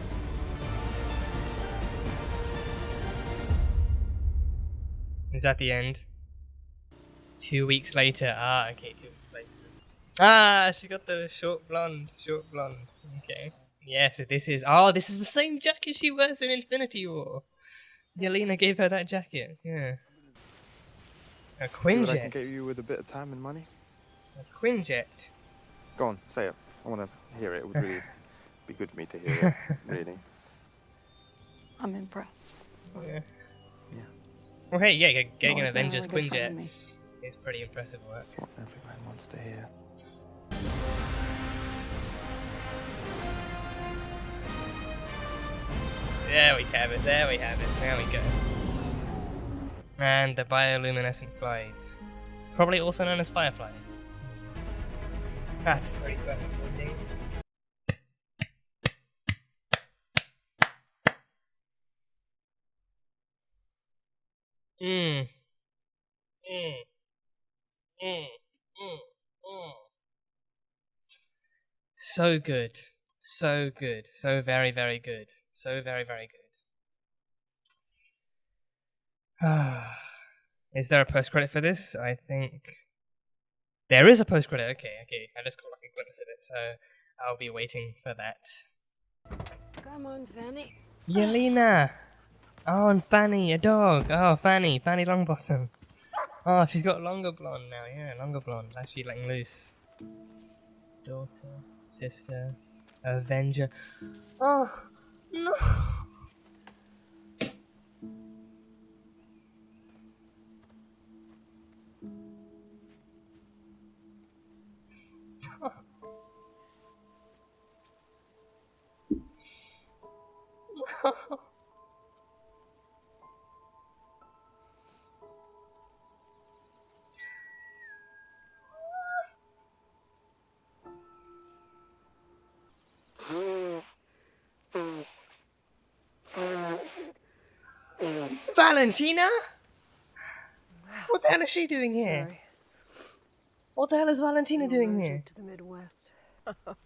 Is that the end? 2 weeks later. Ah, okay, 2 weeks later. Ah, she got the short blonde. Okay. Yeah, so this is the same jacket she wears in Infinity War. Yelena gave her that jacket. Yeah. A Quinjet. See what I can get you with a bit of time and money? A Quinjet. Go on, say it. I want to hear it. It would really be good for me to hear it. Really. I'm impressed. Yeah. Well, hey, yeah, getting an Avengers Quinjet is pretty impressive work. That's what everyone wants to hear. There we have it, there we go. And the bioluminescent flies. Probably also known as fireflies. That's pretty clever indeed. So good. So good. So very, very good. So very, very good. Is there a post-credit for this? I think... There is a post-credit. Okay. I just got like a glimpse of it, so I'll be waiting for that. Come on, Fanny. Yelena! Oh, and Fanny, a dog. Oh, Fanny Longbottom. Oh, she's got longer blonde now. Yeah, longer blonde. Actually letting loose. Daughter, sister, Avenger. Oh, no! Valentina? What the hell is she doing here? Sorry. What the hell is Valentina doing Allergic here? to the Midwest.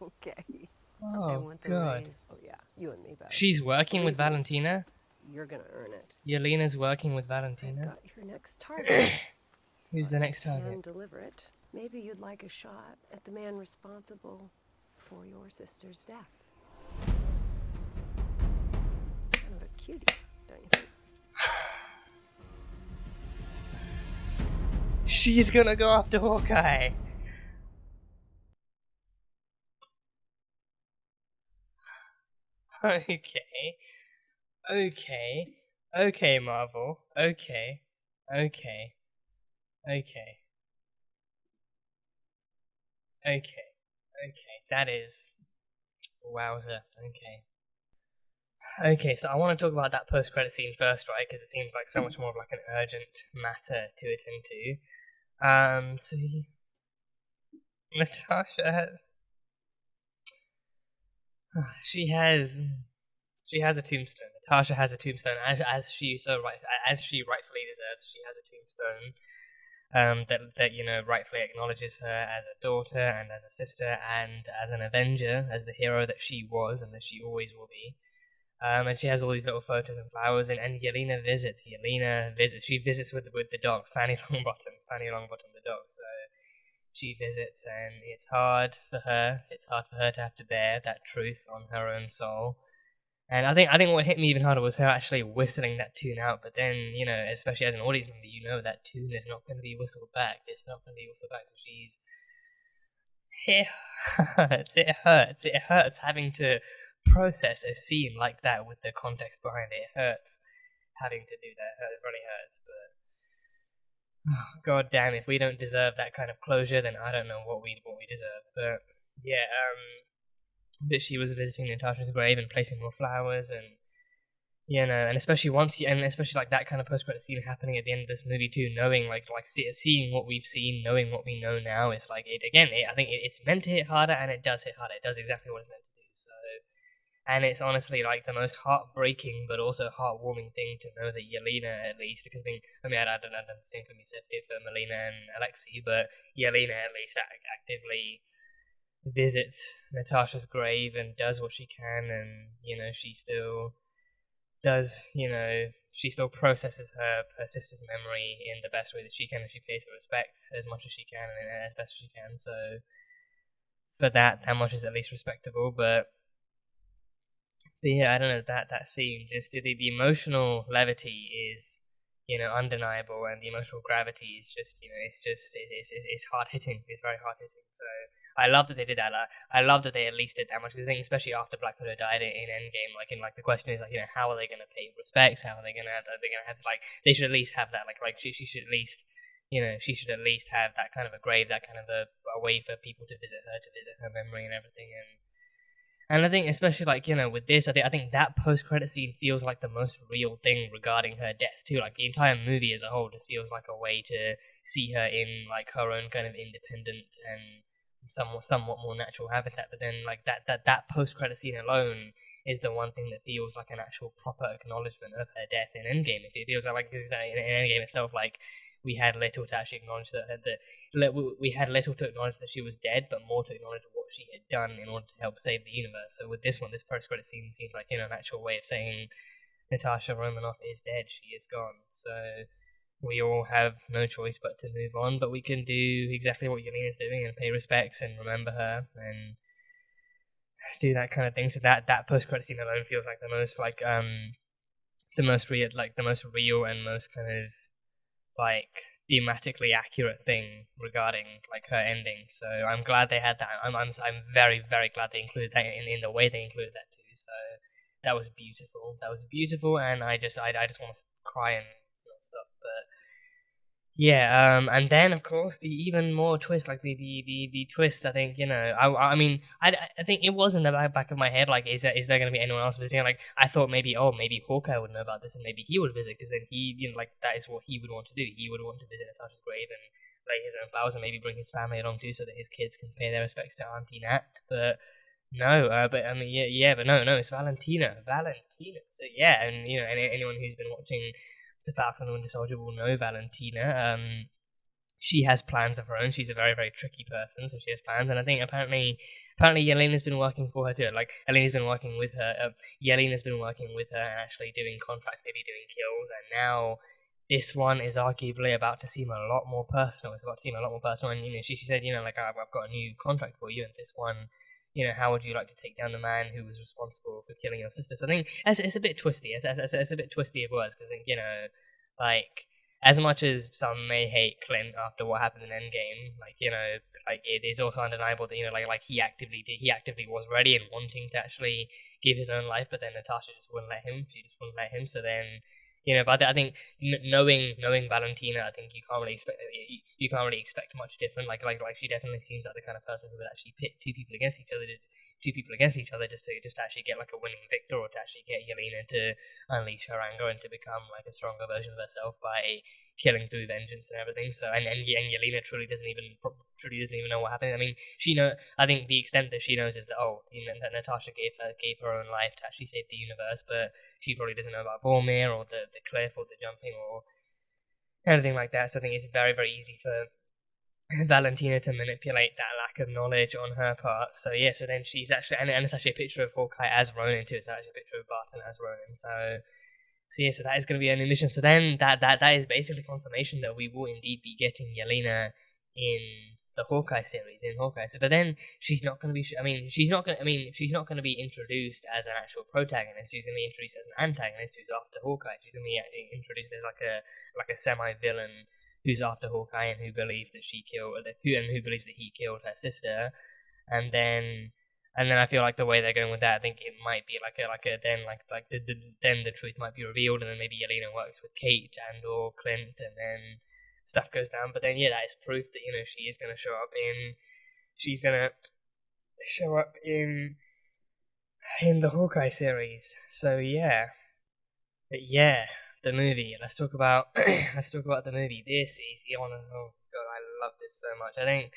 Okay. I Oh, want the God. raise. Oh yeah, you and me, better. She's working with Valentina? You're gonna earn it. Yelena's working with I've Valentina? got your next target. Who's the next And target? deliver it. Maybe you'd like a shot at the man responsible for your sister's death. Kind of a cutie, don't you think? She's gonna go after Hawkeye. Okay, Marvel. Okay. That is... Wowza. Okay, so I want to talk about that post-credit scene first, right? Because it seems like so much more of like an urgent matter to attend to. So Natasha... She has a tombstone. Natasha has a tombstone, as she rightfully deserves. She has a tombstone that rightfully acknowledges her as a daughter and as a sister and as an Avenger, as the hero that she was and that she always will be. And she has all these little photos and flowers, and Yelena visits. She visits with the dog, Fanny Longbottom the dog. So she visits, and it's hard for her to have to bear that truth on her own soul. And I think what hit me even harder was her actually whistling that tune out. But then, especially as an audience member, that tune is not going to be whistled back. It's not going to be whistled back. So it hurts. It hurts having to process a scene like that with the context behind it. It hurts having to do that. It really hurts. But god damn, if we don't deserve that kind of closure, then I don't know what we deserve. But yeah, that she was visiting Natasha's grave and placing more flowers, and and especially like that kind of post-credit scene happening at the end of this movie too, knowing seeing what we've seen, knowing what we know now, it's like I think it's meant to hit harder, and it does hit harder. It does exactly what it's meant to do. So And it's honestly like the most heartbreaking but also heartwarming thing to know that Yelena, at least, because I don't know the same for me for Melina and Alexei, but Yelena at least actively visits Natasha's grave and does what she can, and she still does, she still processes her sister's memory in the best way that she can, and she pays her respect as much as she can and as best as she can. So for that much is at least respectable. But yeah, I don't know, that scene, just the emotional levity is undeniable, and the emotional gravity is just it's hard hitting. It's very hard hitting. So I love that they did that. I love that they at least did that much, because I think especially after Black Widow died in Endgame, the question is how are they going to pay respects? How are they going to have they should at least have that she should at least she should at least have that kind of a grave, that kind of a way for people to visit her memory and everything. And I think, especially with this, I think that post-credit scene feels like the most real thing regarding her death too. Like the entire movie as a whole just feels like a way to see her in her own kind of independent and somewhat more natural habitat. But then that post-credit scene alone is the one thing that feels like an actual proper acknowledgement of her death in Endgame. It feels like in Endgame itself, we had little to actually acknowledge we had little to acknowledge that she was dead, but more to acknowledge what she had done in order to help save the universe. So with this one, this post-credit scene seems like an actual way of saying Natasha Romanoff is dead. She is gone. So we all have no choice but to move on, but we can do exactly what Yelena's doing and pay respects and remember her and do that kind of thing. So that post-credit scene alone feels like the most real and most kind of thematically accurate thing regarding her ending. So I'm glad they had that. I'm very, very glad they included that in the way they included that too. So that was beautiful. And I just want to cry and stuff. But yeah, and then of course the even more twist, the twist. I think I think it was in the back of my head. Is there going to be anyone else visiting? I thought maybe Hawkeye would know about this and maybe he would visit, because then he that is what he would want to do. He would want to visit Natasha's grave and lay his own flowers and maybe bring his family along too, so that his kids can pay their respects to Auntie Nat. But no, but no, it's Valentina. So yeah, and anyone who's been watching The Falcon and the Winter Soldier will know Valentina. She has plans of her own. She's a very, very tricky person, so she has plans. And I think apparently Yelena's been working for her too. Yelena's been working with her and actually doing contracts, maybe doing kills. And now this one is arguably about to seem a lot more personal. It's about to seem a lot more personal. And she said, I've got a new contract for you, and this one, how would you like to take down the man who was responsible for killing your sister? So I think it's a bit twisty. It's a bit twisty of words, because I think, as much as some may hate Clint after what happened in Endgame, it is also undeniable that, he actively was ready and wanting to actually give his own life, but then Natasha just wouldn't let him. She just wouldn't let him. So then, but I think knowing Valentina, I think you can't really expect much different. She definitely seems like the kind of person who would actually pit two people against each other just to actually get a winning victor, or to actually get Yelena to unleash her anger and to become a stronger version of herself by killing through vengeance and everything. So and Yelena truly doesn't even know what happened. I mean, I think the extent that she knows is that that Natasha gave her own life to actually save the universe, but she probably doesn't know about Vormir or the cliff or the jumping or anything like that. So I think it's very, very easy for Valentina to manipulate that lack of knowledge on her part. So yeah, so then she's actually, and it's actually a picture of Hawkeye as Ronin too. It's actually a picture of Barton as Ronin. So yeah, so that is going to be a new mission. So then that is basically confirmation that we will indeed be getting Yelena in the Hawkeye series in Hawkeye. So, but then she's not going to be. She's not going to be introduced as an actual protagonist. She's going to be introduced as an antagonist who's after Hawkeye. She's going to be introduced as like a semi-villain who's after Hawkeye and who believes that he killed her sister. And then I feel like the way they're going with that, I think it might be then the truth might be revealed, and then maybe Yelena works with Kate and or Clint, and then stuff goes down. But then that is proof that she is going to show up in the Hawkeye series. So yeah. But yeah, the movie. Let's talk about the movie. This is oh god, I love this so much. I think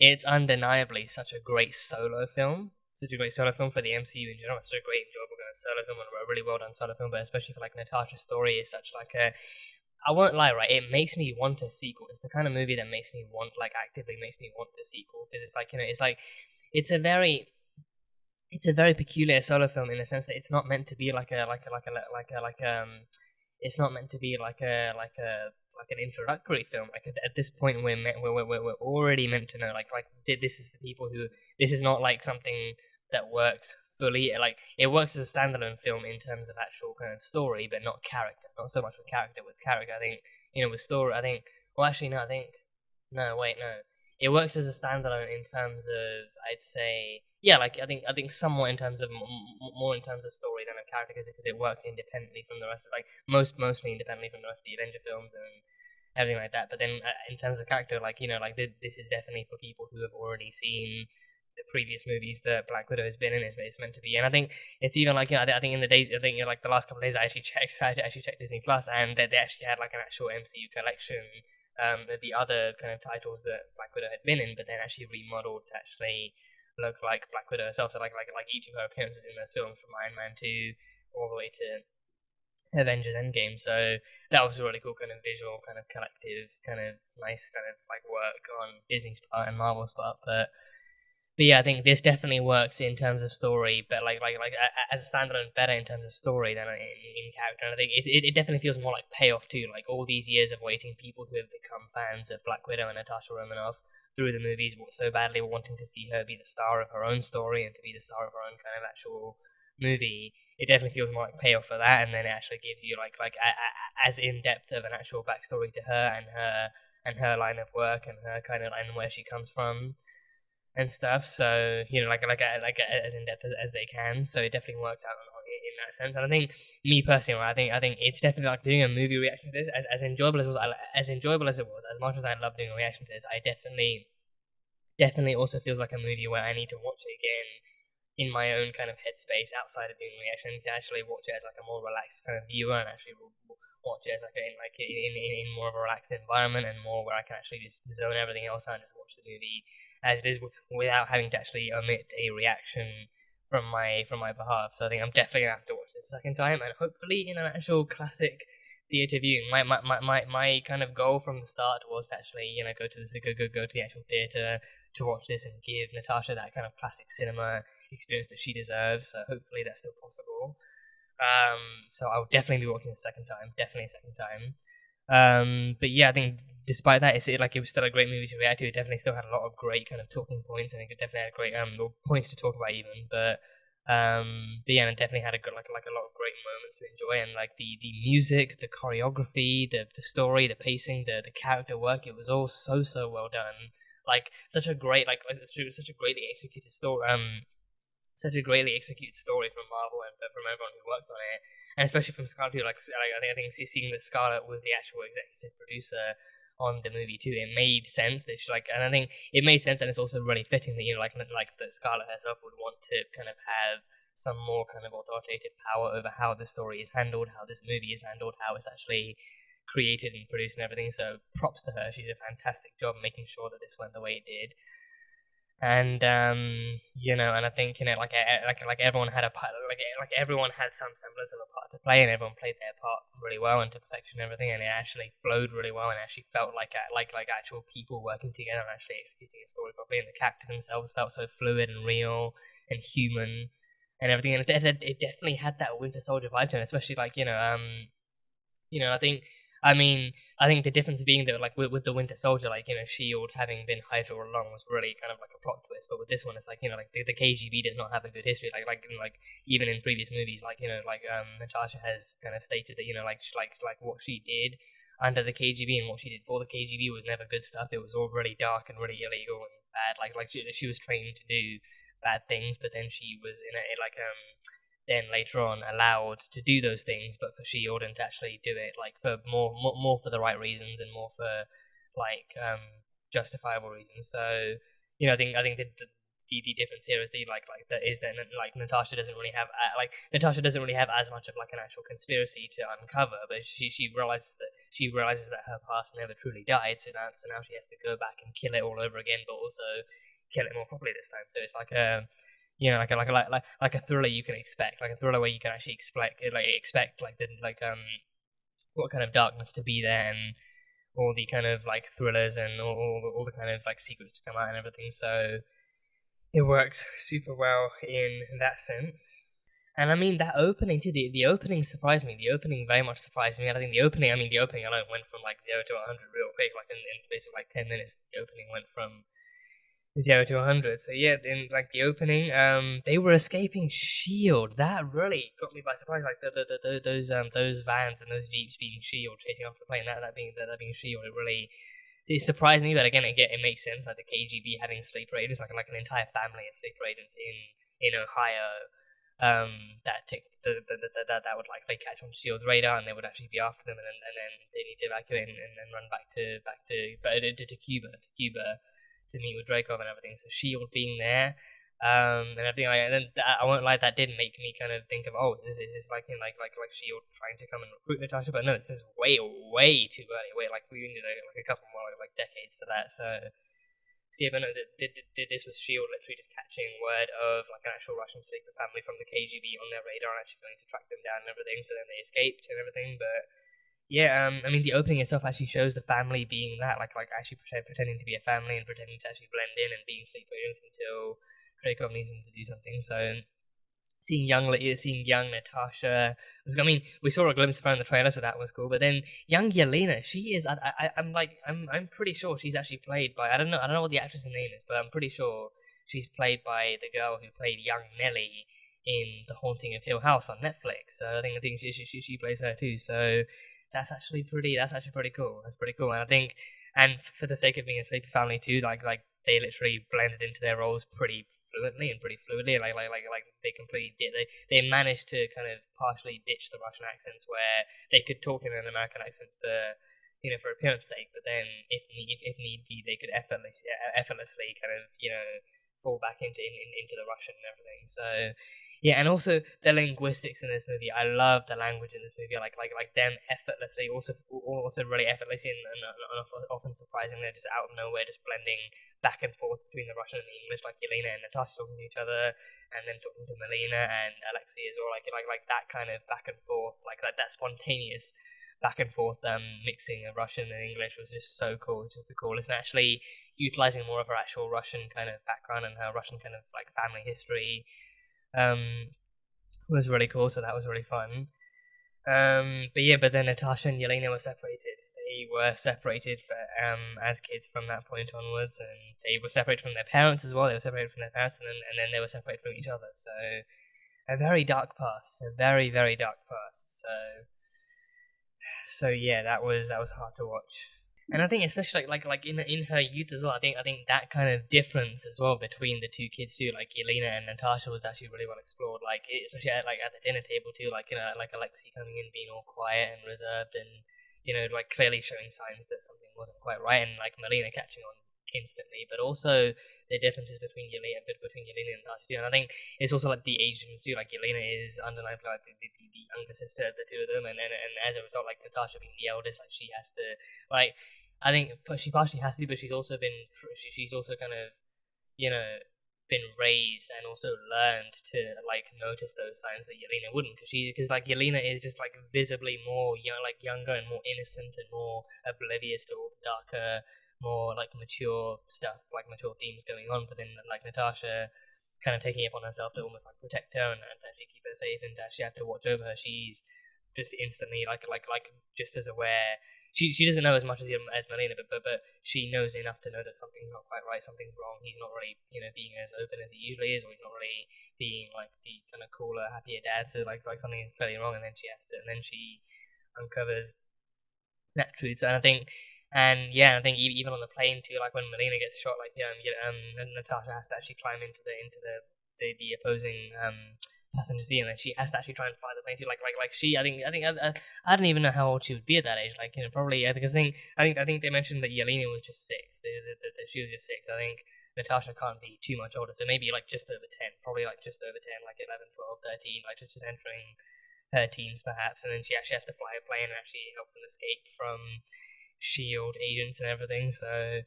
it's undeniably such a great solo film. Such a great solo film for the MCU in general. It's such a great, enjoyable kind of solo film, and a really well done solo film. But especially for like Natasha's story, is such like a. I won't lie, right? It makes me want a sequel. It's the kind of movie that makes me want, like, actively makes me want the sequel, because it's like, you know, it's like, it's a very peculiar solo film in the sense that it's not meant to be it's not meant to be like an introductory film. Like at this point, we're already meant to know like this is the people who, this is not like something that works fully. Like it works as a standalone film in terms of actual kind of story, but not character. Not so much with character. With character, I think, you know, with story, I think. Well, actually, no. I think no. Wait, no. It works as a standalone in terms of, I'd say, yeah, like I think somewhat in terms of more in terms of story than of character, because it works independently from the rest of, like, mostly independently from the rest of the Avenger films and everything like that. But then in terms of character, like, you know, like this is definitely for people who have already seen the previous movies that Black Widow has been in. It's meant to be, and I think it's even like, you know, I think in the days, I think, you know, like the last couple of days, I actually checked Disney Plus, and they actually had like an actual MCU collection. The other kind of titles that Black Widow had been in, but then actually remodeled to actually look like Black Widow herself. So like each of her appearances in those films, from Iron Man 2 all the way to Avengers Endgame. So that was a really cool kind of visual, kind of collective, kind of nice kind of like work on Disney's part and Marvel's part. But yeah, I think this definitely works in terms of story, but like as a standalone, better in terms of story than in character. And I think it definitely feels more like payoff too. Like all these years of waiting, people who have become fans of Black Widow and Natasha Romanoff through the movies, so badly wanting to see her be the star of her own story and to be the star of her own kind of actual movie. It definitely feels more like payoff for that, and then it actually gives you like as in depth of an actual backstory to her and her line of work and her kind of and where she comes from and stuff. So, you know, like as in depth as they can. So it definitely works out in that sense. And I think, me personally, I think it's definitely like doing a movie reaction to this, as enjoyable as it was, as much as I love doing a reaction to this, I definitely also feels like a movie where I need to watch it again in my own kind of headspace outside of doing a reaction, to actually watch it as like a more relaxed kind of viewer, and actually watch it as in more of a relaxed environment, and more where I can actually just zone everything else out and just watch the movie as it is, without having to actually omit a reaction from my behalf. So I think I'm definitely gonna have to watch this a second time, and hopefully in an actual classic theatre viewing. My kind of goal from the start was to actually, you know, go to the actual theatre to watch this and give Natasha that kind of classic cinema experience that she deserves. So hopefully that's still possible. So I'll definitely be watching it a second time. But yeah, I think despite that, it was still a great movie to react to. It definitely still had a lot of great kind of talking points. I think it definitely had great points to talk about even. But yeah, and it definitely had a lot of great moments to enjoy, and like the music, the choreography, the story, the pacing, the character work. It was all so well done. Like such a greatly executed story. Such a greatly executed story from Marvel and from everyone who worked on it, and especially from Scarlett. I think seeing that Scarlett was the actual executive producer on the movie too, it made sense that and I think it made sense, and it's also really fitting that, you know, like that Scarlett herself would want to kind of have some more kind of authoritative power over how the story is handled, how this movie is handled, how it's actually created and produced and everything. So props to her. She did a fantastic job making sure that this went the way it did. And you know, and I think, you know, like everyone had a part, like everyone had some semblance of a part to play, and everyone played their part really well and to perfection and everything, and it actually flowed really well, and actually felt like actual people working together and actually executing a story properly, and the characters themselves felt so fluid and real and human and everything, and it definitely had that Winter Soldier vibe to it, especially like, you know, I think the difference being that, like, with the Winter Soldier, like, you know, S.H.I.E.L.D. having been Hydra all along was really kind of like a plot twist, but with this one, it's like, you know, like, the KGB does not have a good history, like even in previous movies, like, you know, like, Natasha has kind of stated that, you know, like what she did under the KGB and what she did for the KGB was never good stuff. It was all really dark and really illegal and bad, like she was trained to do bad things, but then she was then later on allowed to do those things, but for S.H.I.E.L.D. and to actually do it, like, for more for the right reasons and more for, like, justifiable reasons. So, you know, I think the difference here is that Natasha doesn't really have as much of like an actual conspiracy to uncover, but she realizes that her past never truly died, so now she has to go back and kill it all over again, but also kill it more properly this time. So it's like a like a thriller you can expect, like a thriller where you can actually expect what kind of darkness to be there, and all the kind of like thrillers and all the kind of like secrets to come out and everything. So it works super well in that sense. And I mean, that opening too, the opening surprised me. The opening very much surprised me. I think the opening alone went from like 0 to 100 real quick, like in the space of like 10 minutes. The opening went from 0 to 100. So yeah, in like the opening, they were escaping Shield. That really got me by surprise. Like those vans and those jeeps being Shield, chasing off the plane. That being Shield. It surprised me, but again, it makes sense. Like the KGB having sleeper agents, like an entire family of sleeper agents in Ohio. That would likely catch on Shield's radar, and they would actually be after them, and then they need to evacuate and then run back to Cuba to meet with Dreykov and everything. So Shield being there, and everything like that. And then I won't lie, that did make me kind of think of, is this like Shield trying to come and recruit Natasha? But no, this is way too early. We need a couple more like decades for that. So yeah, but no, this was Shield literally just catching word of like an actual Russian sleeper family from the KGB on their radar, and actually going to track them down and everything. So then they escaped and everything, but. Yeah, I mean, the opening itself actually shows the family being that, like actually pretending to be a family and pretending to actually blend in and being sleeper agents until Dreykov needs them to do something. So seeing young Natasha, we saw a glimpse of her in the trailer, so that was cool. But then young Yelena, she is, I'm pretty sure she's actually played by, I don't know what the actress's name is, but I'm pretty sure she's played by the girl who played young Nellie in The Haunting of Hill House on Netflix. So I think she plays her too. So. That's actually pretty cool. That's pretty cool, and I think, and for the sake of being a sleeper family too, like they literally blended into their roles pretty fluently. Like they completely did. They managed to kind of partially ditch the Russian accents, where they could talk in an American accent for appearance sake, but then if need be, they could effortlessly kind of fall back into the Russian and everything. So. Yeah, and also the linguistics in this movie. I love the language in this movie. Like them effortlessly, also really effortlessly, and often surprisingly, just out of nowhere, just blending back and forth between the Russian and the English. Like Yelena and Natasha talking to each other, and then talking to Melina and Alexei as well. Like that kind of back and forth, like that spontaneous back and forth mixing of Russian and English was just so cool. Just the coolest, and actually utilizing more of her actual Russian kind of background and her Russian kind of like family history. Was really cool, so that was really fun. But then Natasha and Yelena were separated. They were separated as kids from that point onwards, and they were separated from their parents as well. They were separated from their parents, and then they were separated from each other. So a very dark past, a very, very dark past. So yeah, that was hard to watch. And I think especially like in her youth as well, I think that kind of difference as well between the two kids too, like Yelena and Natasha, was actually really well explored. Like especially at the dinner table too, like like Alexei coming in being all quiet and reserved, and like clearly showing signs that something wasn't quite right, and like Melina catching on instantly, but also the differences between Yelena and Natasha too. And I think it's also like the age difference too. Like Yelena is undeniably like the younger sister of the two of them, and as a result, like Natasha being the eldest, like she has to like. I think she partially has to, but she's also kind of been raised and also learned to like notice those signs that Yelena wouldn't, because like Yelena is just like visibly more younger and more innocent and more oblivious to all the darker, more like mature stuff, like mature themes going on. But then like Natasha kind of taking it upon herself to almost like protect her and actually keep her safe, and actually have to watch over her. She's just instantly like just as aware. She doesn't know as much as Melina, but she knows enough to know that something's not quite right, something's wrong. He's not really being as open as he usually is, or he's not really being like the kind of cooler, happier dad. So like something is clearly wrong, and then she uncovers that truth. So I think even on the plane too, like when Melina gets shot, like Natasha has to actually climb into the opposing passenger seat, and then she has to actually try and fly the plane too. I don't even know how old she would be at that age. Like probably because I think they mentioned that Yelena was just 6. That she was just 6. I think Natasha can't be too much older, so maybe like just over 10, probably like just over 10, like 11, 12, 13, like just entering her teens perhaps, and then she actually has to fly a plane and actually help them escape from Shield agents and everything. So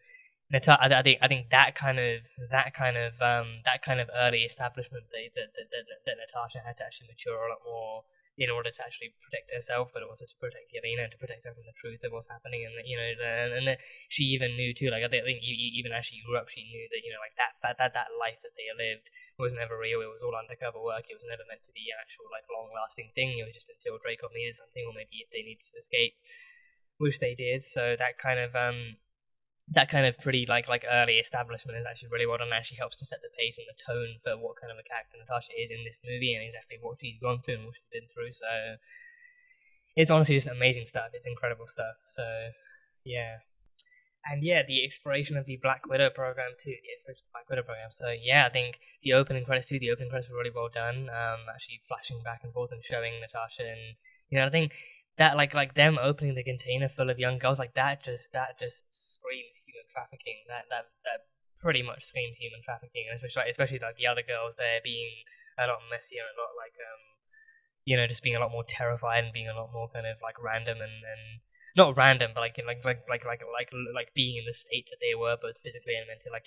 I think that kind of early establishment that Natasha had to actually mature a lot more in order to actually protect herself, but also to protect Yelena and to protect her from the truth of what's happening, and and that she even knew too. Like I think even as she grew up, she knew that like that life that they lived was never real. It was all undercover work. It was never meant to be an actual like long lasting thing. It was just until Dreykov needed something, or maybe if they needed to escape, which they did. So that kind of pretty like early establishment is actually really well done. It actually helps to set the pace and the tone for what kind of a character Natasha is in this movie and exactly what she's gone through and what she's been through. So it's honestly just amazing stuff. It's incredible stuff. So yeah. And yeah, the exploration of the Black Widow program too. So yeah, I think the opening credits were really well done. Actually flashing back and forth and showing Natasha, and I think that like them opening the container full of young girls, like that just screams human trafficking. That pretty much screams human trafficking, especially like the other girls there being a lot messier, a lot like just being a lot more terrified and being a lot more kind of like random and not random, but like being in the state that they were, both physically and mentally.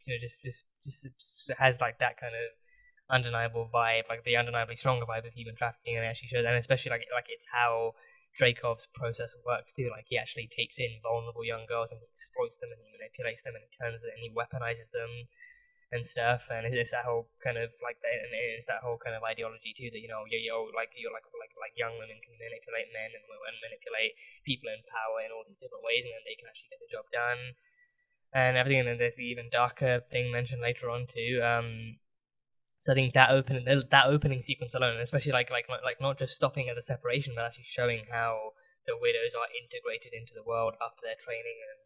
It just has like that kind of undeniable vibe, like the undeniably stronger vibe of human trafficking, and it actually shows, and especially like it's how Dreykov's process works too. Like he actually takes in vulnerable young girls and he exploits them and he manipulates them and he turns them and he weaponizes them and stuff, and it's that whole kind of like and it's that whole kind of ideology too that like young women can manipulate men and manipulate people in power in all these different ways, and then they can actually get the job done and everything. And then there's the even darker thing mentioned later on too. So I think that opening sequence alone, especially like not just stopping at the separation, but actually showing how the widows are integrated into the world after their training and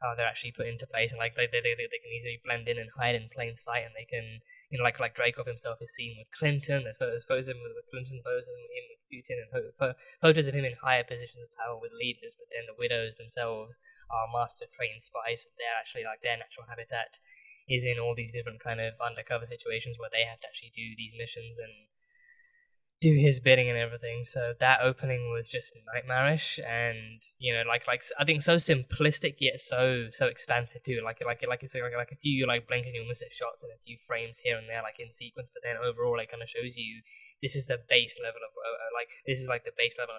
how they're actually put into place, and like they can easily blend in and hide in plain sight, and they can like Dreykov himself is seen with Clinton. There's photos of him with Clinton, photos of him with Putin, and photos of him in higher positions of power with leaders. But then the widows themselves are master trained spies. So they're actually like their natural habitat is in all these different kind of undercover situations where they have to actually do these missions and do his bidding and everything. So that opening was just nightmarish, and like I think so simplistic yet so expansive too. Like it's like a few like blink and you'll miss it shots and a few frames here and there like in sequence, but then overall it kind of shows you this is the base level of this is like the base level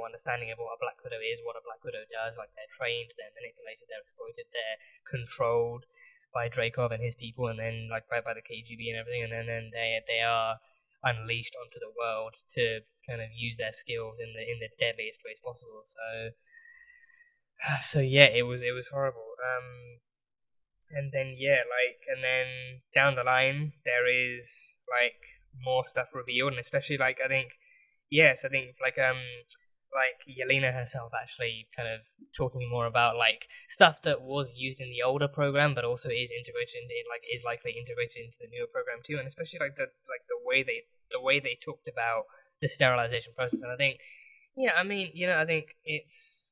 understanding of what a Black Widow is, what a Black Widow does. Like they're trained, they're manipulated, they're exploited, they're controlled by Dreykov and his people, and then like by the KGB and everything, and then they are unleashed onto the world to kind of use their skills in the deadliest ways possible. So yeah, it was horrible. And then down the line there is like more stuff revealed, and especially like I think like Yelena herself actually kind of talking more about like stuff that was used in the older program, but also is likely integrated into the newer program too, and especially like the way they talked about the sterilization process. And I think, I think it's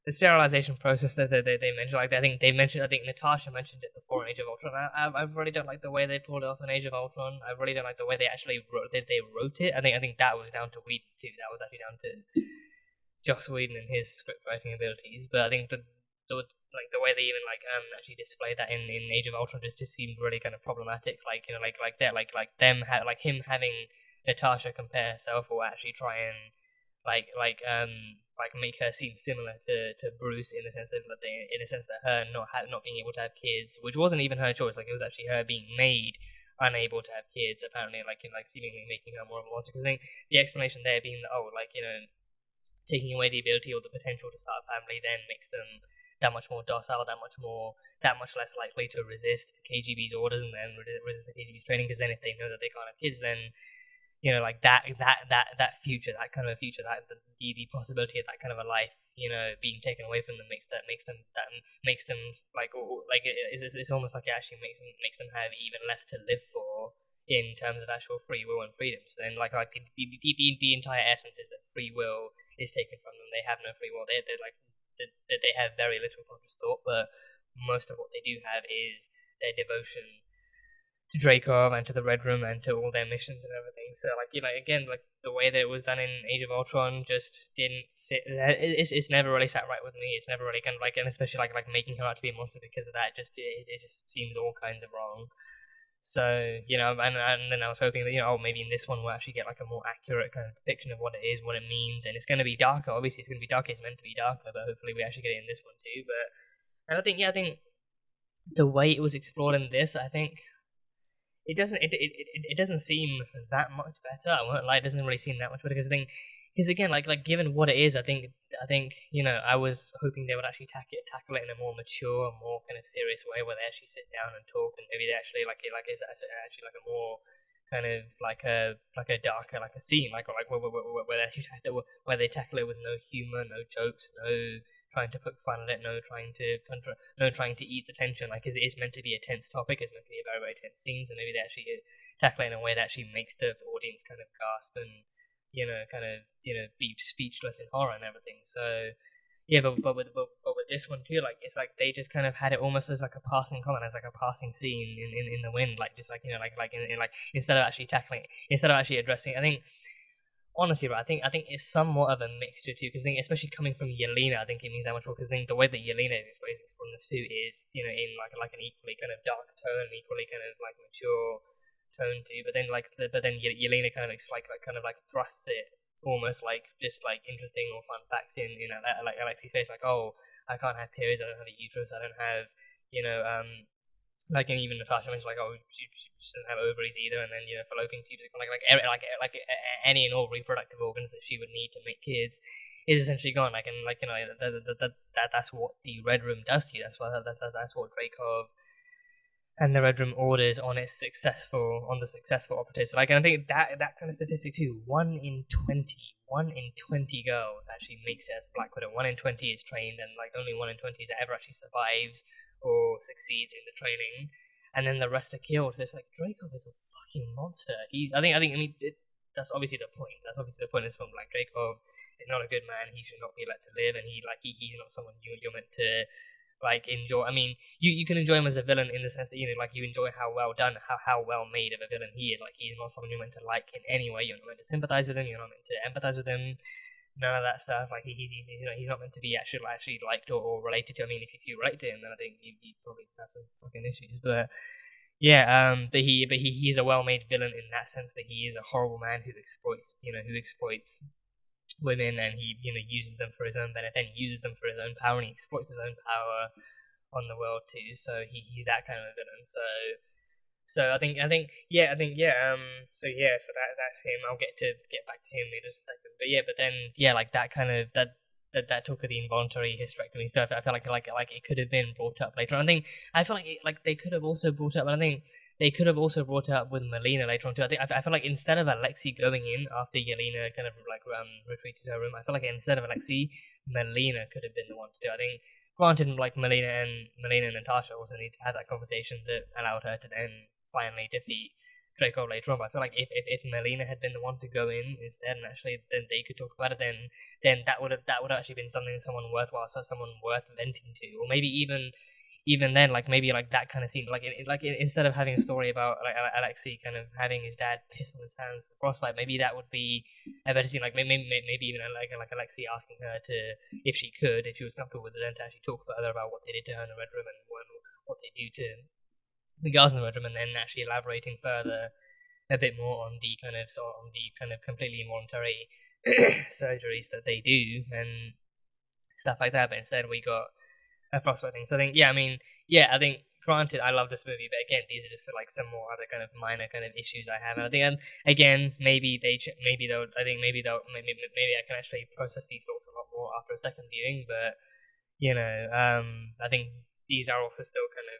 the sterilization process that they mentioned. Like I think Natasha mentioned it before in Age of Ultron. I really don't like the way they pulled it off in Age of Ultron. I really don't like the way they actually wrote it. I think that was down to Whedon too. That was actually down to Joss Whedon and his script writing abilities. But I think the way they even actually displayed that in Age of Ultron just seemed really kind of problematic. Him having Natasha compare herself or actually try and make her seem similar to Bruce in the sense that her not being able to have kids, which wasn't even her choice. Like it was actually her being made unable to have kids. Apparently, seemingly making her more of a monster. Because I think the explanation there being that taking away the ability or the potential to start a family then makes them that much more docile, that much less likely to resist the KGB's orders and then resist the KGB's training. Because then if they know that they can't have kids, then that future, that kind of a future, that the possibility of that kind of a life, being taken away from them makes them it's almost like it actually makes them have even less to live for in terms of actual free will and freedom. So then the entire essence is that free will is taken from them. They have no free will. They have very little conscious thought, but most of what they do have is their devotion to Dreykov and to the Red Room and to all their missions and everything. So like, you know, again, like the way that it was done in Age of Ultron just didn't sit. It's never really sat right with me. It's never really kind of like, and especially like making her out to be a monster because of that. It just seems all kinds of wrong. So, you know, and then I was hoping that, you know, maybe in this one we'll actually get like a more accurate kind of depiction of what it is, what it means, and it's going to be darker. Obviously, it's going to be darker. It's meant to be darker, but hopefully we actually get it in this one too. But and I think the way it was explored in this, I think it doesn't seem that much better. I won't lie, it doesn't really seem that much better because again, like given what it is, I think you know, I was hoping they would actually tackle it in a more mature, more kind of serious way, where they actually sit down and talk, and maybe they actually it's actually like a more kind of like a darker, like a scene, like where they actually where they tackle it with no humor, no jokes, no trying to poke fun at it, no trying to ease the tension. Like it's meant to be a tense topic, it's meant to be a very, very tense scene, so maybe they actually tackle it in a way that actually makes the audience kind of gasp and, you know, kind of, you know, be speechless in horror and everything. So yeah, but with this one too, like it's like they just kind of had it almost as like a passing comment, as like a passing scene in the wind, like just like, you know, like instead of actually addressing. I think honestly, right, I think it's somewhat of a mixture too, because I think especially coming from Yelena, I think it means that much more. Because I think the way that Yelena is exploring this too is, you know, in like an equally kind of dark tone, equally kind of like mature tone too. But then Yelena kind of thrusts it almost like just like interesting or fun facts in, you know, like Alexi's face, like, oh, I can't have periods, I don't have a uterus, I don't have, you know, like, and even Natasha mentioned, like, oh, she doesn't have ovaries either, and then, you know, fallopian tubes, like any and all reproductive organs that she would need to make kids is essentially gone. Like, and like, you know, that's what the Red Room does to you. That's what Dreykov and the Red Room orders on the successful operatives. Like, and I think that kind of statistic too. 1 in 20 girls actually makes it as Black Widow. 1 in 20 is trained, and like only 1 in 20 is ever actually survives or succeeds in the training, and then the rest are killed. So it's like Dreykov is a fucking monster. That's obviously the point. That's obviously the point of this film. Like, Dreykov is not a good man. He should not be let to live, and he's not someone you're meant to like enjoy. I mean, you can enjoy him as a villain in the sense that, you know, like you enjoy how well done, how well made of a villain he is. Like, he's not someone you're meant to like in any way. You're not meant to sympathize with him. You're not meant to empathize with him. None of that stuff. Like, he's you know, he's not meant to be actually liked or related to. I mean, if you relate to him, then I think you probably have some fucking issues. But yeah, but he's a well-made villain in that sense, that he is a horrible man who exploits women, and he, you know, uses them for his own benefit, and he uses them for his own power, and he exploits his own power on the world too. So he's that kind of a villain. So I think yeah. So that's him. I'll get back to him in just a second. But then like that kind of that talk of the involuntary hysterectomy stuff. I feel like it could have been brought up later on. I feel like they could have also brought up. And I think they could have also brought it up with Melina later on too. I feel like instead of Alexei going in after Yelena kind of like retreated to her room, I feel like instead of Alexei, Melina could have been the one to do. I think, granted, like Melina and Natasha also need to have that conversation that allowed her to then finally defeat Dreykov later on. But I feel like if Melina had been the one to go in instead, and actually then they could talk about it, then that would have actually been someone worthwhile, someone worth venting to, or maybe even then, like maybe like that kind of scene, instead of having a story about like Alexei kind of having his dad piss on his hands for frostbite, maybe that would be a better scene. Like maybe even like Alexei asking her to, if she was comfortable with it, then to actually talk further about what they did to her in the Red Room and what they do to the girls in the Red Room, and then actually elaborating further a bit more on the kind of completely involuntary surgeries that they do and stuff like that. But instead we got a frostbite thing. So I think granted, I love this movie, but again, these are just like some more other kind of minor kind of issues I have. And I think, again, maybe I can actually process these thoughts a lot more after a second viewing. But I think these are also still kind of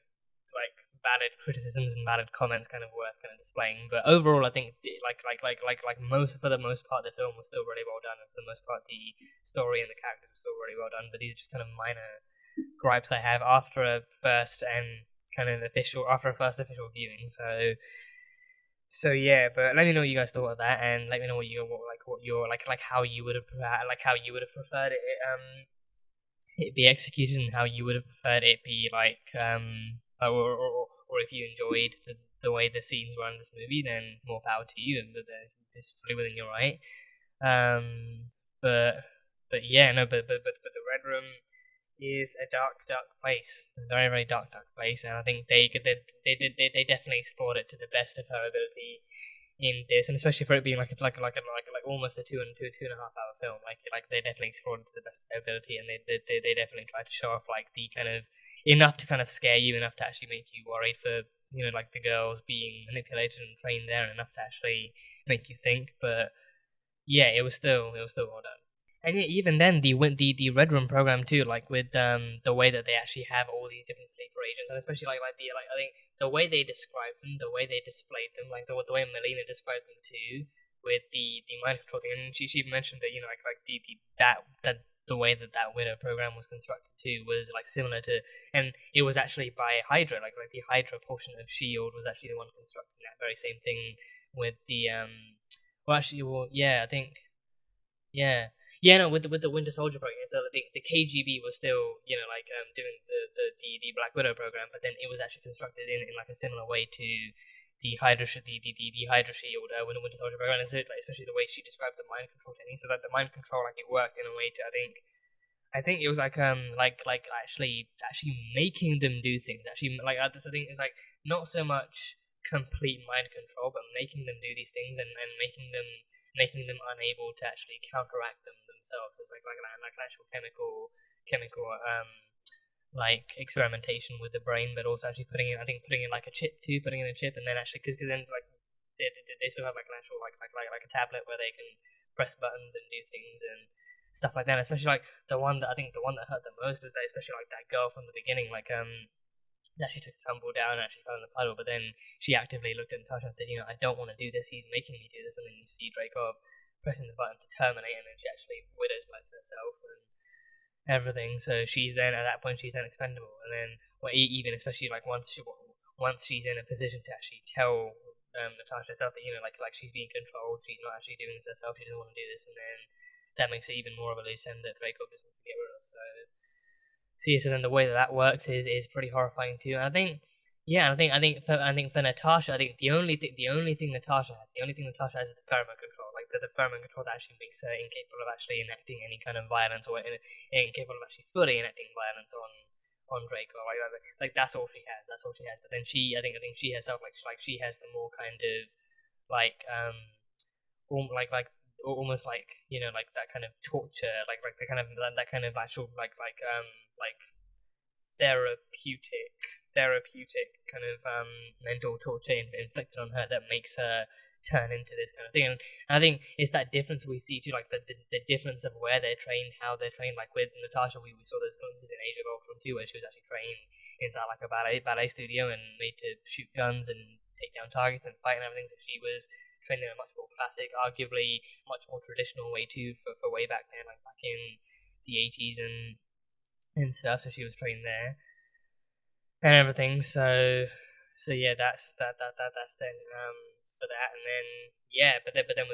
like valid criticisms and valid comments, kind of worth kind of displaying. But overall, I think for the most part, the film was still really well done, and for the most part, the story and the characters were still really well done. But these are just kind of minor gripes I have after a first official viewing. So yeah, but let me know what you guys thought of that, and let me know how you would have preferred it it be executed and how you would have preferred it be, like, or if you enjoyed the way the scenes were in this movie, then more power to you, and it's fully within your right. But yeah, no, but the Red Room is a dark place, a very very dark place, and I think they definitely explored it to the best of her ability in this, and especially for it being like almost a 2.5 hour film, like they definitely explored it to the best of their ability, and they definitely tried to show off like the kind of enough to kind of scare you, enough to actually make you worried for like the girls being manipulated and trained there, enough to actually make you think. But yeah, it was still well done. And yeah, even then, the Red Room program too, like with the way that they actually have all these different sleeper agents, and especially like I think the way they described them, the way they displayed them, like the way Melina described them too, with the mind control thing, and she mentioned that the way that Widow program was constructed too was like similar to, and it was actually by Hydra, like the Hydra portion of Shield was actually the one constructing that very same thing with the I think. Yeah, no, with the Winter Soldier program. So the KGB was still, doing the Black Widow program, but then it was actually constructed in like a similar way to the Hydra the Hydra Shield Winter Soldier program, and so especially the way she described the mind control technique. So that the mind control, like, it worked in a way to, I think it was like actually making them do things. Actually, like, I think it's like not so much complete mind control, but making them do these things and making them unable to actually counteract them themselves. It's like an actual chemical like experimentation with the brain, but also actually putting in like a chip too, putting in a chip, and then actually because then like they still have like an actual like a tablet where they can press buttons and do things and stuff like that. And especially like the one that hurt the most was that, especially like that girl from the beginning, like that she took a tumble down and actually fell in the puddle, but then she actively looked at Natasha and said, I don't want to do this, he's making me do this, and then you see Dreykov pressing the button to terminate, and then she actually widows bites herself and everything, so she's then, at that point, she's then expendable, and then, even especially, like, once she's in a position to actually tell Natasha herself that, like she's being controlled, she's not actually doing this herself, she doesn't want to do this, and then that makes it even more of a loose end that Dreykov just wants to get rid of, so then the way that works is pretty horrifying too. And I think for Natasha, I think the only thing Natasha has is the pheromone control, like the pheromone control that actually makes her incapable of actually enacting any kind of violence, or incapable of actually fully enacting violence on Draco. Like that's all she has. But then I think she herself, like she has the more kind of almost like like that kind of torture, like the kind of that kind of actual like therapeutic kind of mental torture inflicted on her that makes her turn into this kind of thing. And I think it's that difference we see too, like the difference of where they're trained, how they're trained. Like with Natasha, we saw those glimpses in Age of Ultron too, where she was actually trained inside like a ballet studio and made to shoot guns and take down targets and fight and everything. So she was trained in a much more classic, arguably much more traditional way too, for way back then, like back in the 80s and stuff. So she was trained there and everything. So yeah, that's then for that. And then but then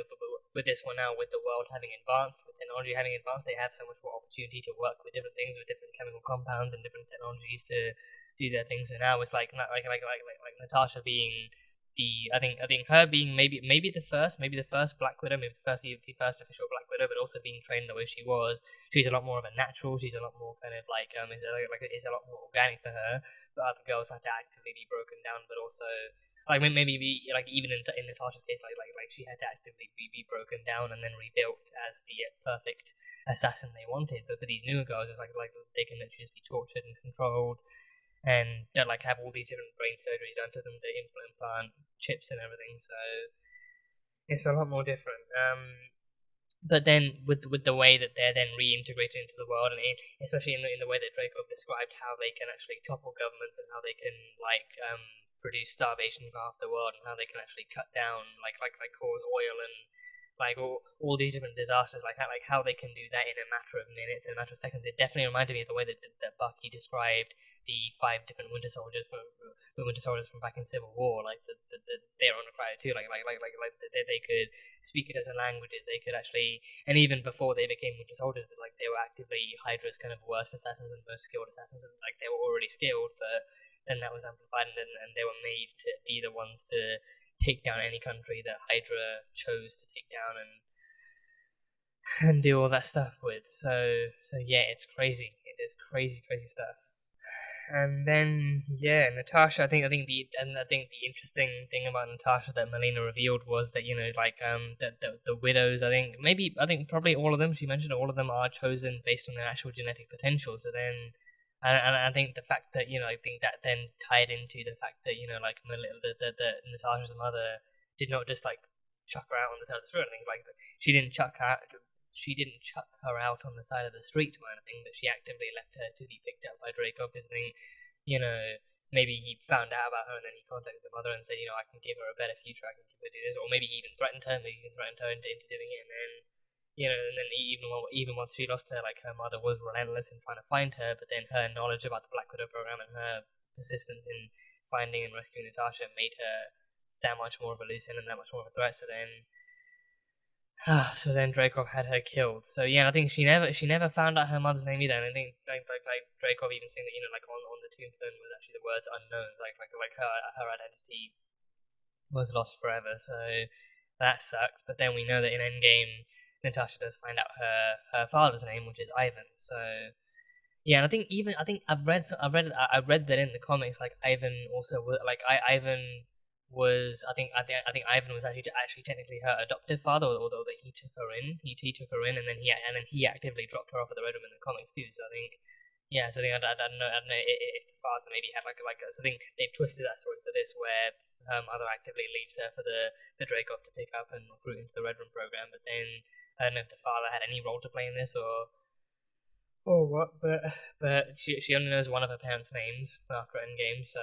with this one now, with the world having advanced, with technology having advanced, they have so much more opportunity to work with different things, with different chemical compounds and different technologies to do their things. So now it's like Natasha being I think her being maybe the first Black Widow, maybe the first official Black Widow, but also being trained the way she was. She's a lot more of a natural. She's a lot more kind of it's a lot more organic for her. But other girls have to actively be broken down, but also maybe even in Natasha's case, like she had to actively be broken down and then rebuilt as the perfect assassin they wanted. But for these newer girls, it's like they can literally just be tortured and controlled, and like have all these different brain surgeries done to them to implant chips and everything. So it's a lot more different. But then with the way that they're then reintegrated into the world, and especially in the way that Dreykov described how they can actually topple governments and how they can produce starvation for half the world, and how they can actually cut down cause oil and all these different disasters, how they can do that in a matter of minutes, in a matter of seconds. It definitely reminded me of the way that Bucky described the 5 different Winter Soldiers from back in Civil War, like the they're on a credit too. They could speak it as a languages. They could actually, and even before they became Winter Soldiers, like they were actively Hydra's kind of worst assassins and most skilled assassins. And like they were already skilled, but then that was amplified, and they were made to be the ones to take down any country that Hydra chose to take down and do all that stuff with. So yeah, it's crazy. It is crazy stuff. And then Natasha. I think the interesting thing about Natasha that Melina revealed was that the widows. I think probably all of them. She mentioned all of them are chosen based on their actual genetic potential. So then, and I think the fact that I think that then tied into the fact that Natasha's mother did not just like chuck her out on the side of the street. I think she didn't chuck her out. She didn't chuck her out on the side of the street or anything, but she actively left her to be picked up by Draco because maybe he found out about her and then he contacted the mother and said, I can give her a better future, I can give her this, or maybe he even threatened her, into doing it, and then, and then even once she lost her, like her mother was relentless in trying to find her, but then her knowledge about the Black Widow program and her persistence in finding and rescuing Natasha made her that much more of a loose end and that much more of a threat. So then Dreykov had her killed. So yeah, I think she never found out her mother's name either. And I think like Dreykov even saying that on the tombstone was actually the words unknown. Like her identity was lost forever. So that sucked. But then we know that in Endgame, Natasha does find out her father's name, which is Ivan. So yeah, and I think I've read that in the comics. Like Ivan also Ivan was I think Ivan was actually technically her adoptive father, although that he took her in, and then he actively dropped her off at the Red Room in the comics too. So I think I don't know if the father maybe had so I think they've twisted that story for this where her mother actively leaves her for the Dreykov to pick up and recruit into the Red Room program, but then I don't know if the father had any role to play in this or what, but she only knows one of her parents' names after Endgame, so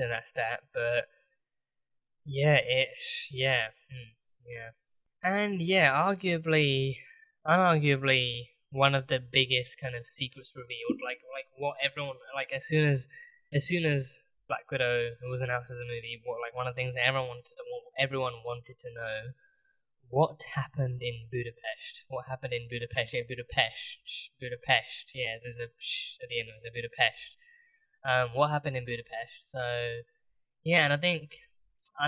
that's that. But and unarguably one of the biggest kind of secrets revealed, like what everyone as soon as Black Widow was announced as a movie, one of the things that everyone wanted to know. What happened in Budapest? Yeah, Budapest. Yeah, there's a psh at the end of it, Budapest. What happened in Budapest? So, yeah, and I think, I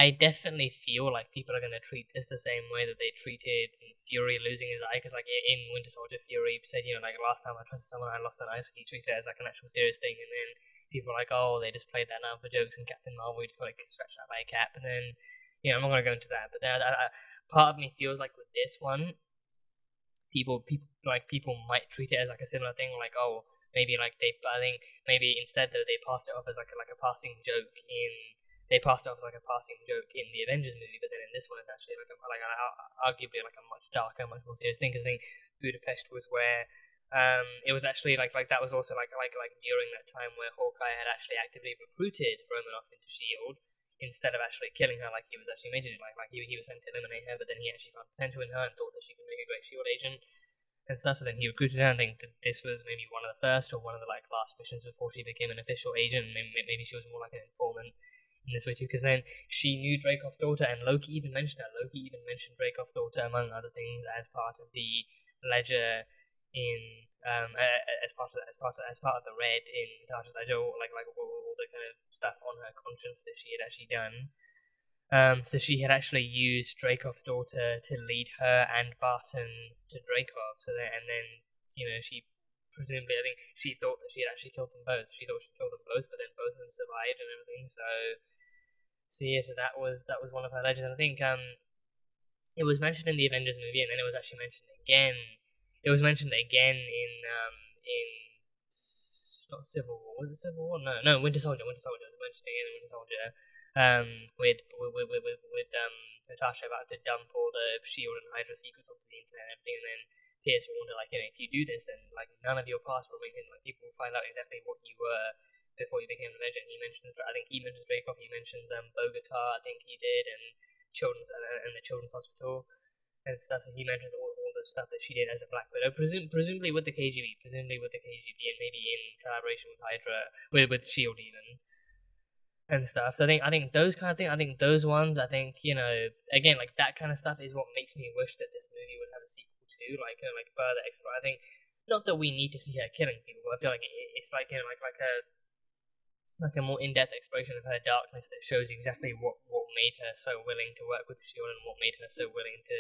definitely feel like people are gonna treat this the same way that they treated Fury losing his eye, because in Winter Soldier, Fury said, last time I trusted someone, I lost an eye, so he treated it as an actual serious thing, and then people are like, oh, they just played that now for jokes, and Captain Marvel just got scratched out by a cap, and then. I'm not going to go into that, but then part of me feels like with this one, people might treat it as a similar thing, maybe I think maybe instead though they passed it off as a passing joke in the Avengers movie, but then in this one it's actually arguably a much darker, much more serious thing, because I think Budapest was where it was actually that was also during that time where Hawkeye had actually actively recruited Romanoff into S.H.I.E.L.D. instead of actually killing her like he was actually made to do. He was sent to eliminate her, but then he actually found potential in her and thought that she could make a great S.H.I.E.L.D. agent and stuff, so then he recruited her. And I think that this was maybe one of the first or one of the last missions before she became an official agent. Maybe she was more like an informant in this way too, because then she knew Dreykov's daughter, and Loki even mentioned her. Loki even mentioned Dreykov's daughter, among other things, as part of the ledger in as part of the red in Natasha's ledger, all the kind of stuff on her conscience that she had actually done. So she had actually used Dreykov's daughter to lead her and Barton to Dreykov. So then, she presumably, I think she thought that she had actually killed them both. She thought she killed them both, but then both of them survived and everything. So that was one of her legends. And I think it was mentioned in the Avengers movie, and then it was actually mentioned again. It was mentioned again in not Civil War. Was it Civil War? No, Winter Soldier. It was mentioned again in Winter Soldier. With Natasha about to dump all the S.H.I.E.L.D. and Hydra secrets onto the internet and everything, and then Pierce warned her, if you do this, then none of your past will remain hidden. People will find out exactly what you were before you became a legend. I think he mentions Dreykov. He mentions Bogota. I think he did, and the Children's Hospital and stuff. So he mentions all the stuff that she did as a Black Widow, presumably with the KGB, and maybe in collaboration with Hydra, with S.H.I.E.L.D. even. and stuff. So I think those kind of things, I think those ones, I think, you know, again, like that kind of stuff is what makes me wish that this movie would have a sequel too, like, you know, like further explore. I think not that we need to see her killing people. I feel like it's like, you know, like a more in-depth exploration of her darkness that shows exactly what made her so willing to work with Shield and what made her so willing to.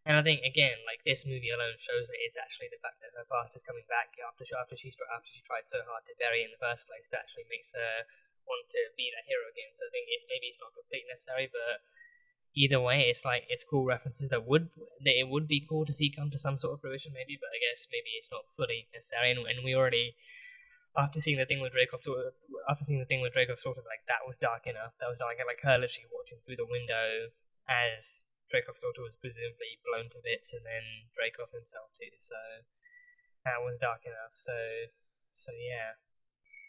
And I think again, like this movie alone shows that it's actually the fact that her past is coming back after she tried so hard to bury it in the first place that actually makes her want to be that hero again. So I think maybe it's not completely necessary, but either way, it's like it's cool references that it would be cool to see come to some sort of fruition, maybe. But I guess maybe it's not fully necessary, and we already. After seeing the thing with Dracoff, sort of like that was dark enough. That was dark, like her literally watching through the window as Dracoff's daughter was presumably blown to bits, and then Dracoff himself too. So that was dark enough. So yeah.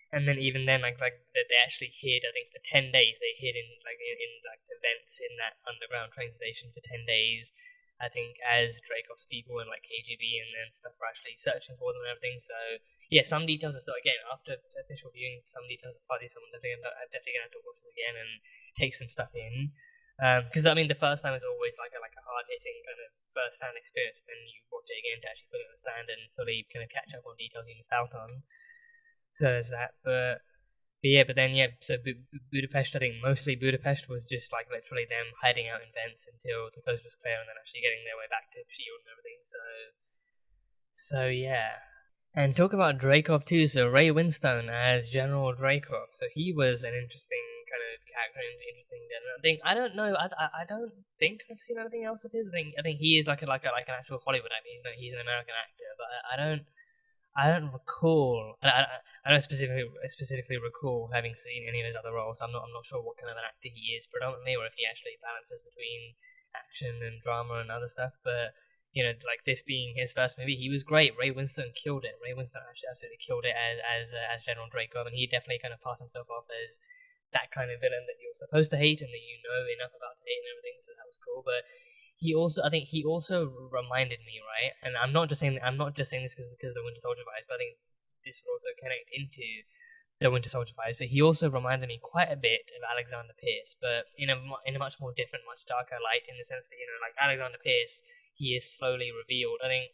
And then even then, like they actually hid. I think for 10 days they hid in like the vents in that underground train station for 10 days. I think as Dracoff's people and like KGB and stuff were actually searching for them and everything. So yeah, some details are still, again, after official viewing, some details are fuzzy, so I'm definitely gonna have to watch it again and take some stuff in. Because I mean, the first time is always like a hard hitting kind of first hand experience, and then you watch it again to actually fully understand and fully kind of catch up on details you missed out on. So there's that, but then so Budapest, I think mostly Budapest was just like literally them hiding out in vents until the coast was clear, and then actually getting their way back to Shield and everything. So yeah. And talk about Dreykov too. So Ray Winstone as General Dreykov. So he was an interesting kind of character, interesting. I don't know. I don't think I've seen anything else of his. I think he is like an actual Hollywood actor. He's an American actor, but I don't recall. I don't specifically recall having seen any of his other roles. So I'm not sure what kind of an actor he is predominantly, or if he actually balances between action and drama and other stuff. But you know, like this being his first movie, he was great. Ray Winstone killed it. Ray Winstone actually absolutely killed it as General Dreykov, and he definitely kind of passed himself off as that kind of villain that you're supposed to hate and that you know enough about to hate and everything. So that was cool. But I think he also reminded me, right? And I'm not just saying this because of the Winter Soldier vibes, but I think this would also connect into the Winter Soldier vibes. But he also reminded me quite a bit of Alexander Pierce, but in a much more different, much darker light, in the sense that, you know, like Alexander Pierce, he is slowly revealed. I think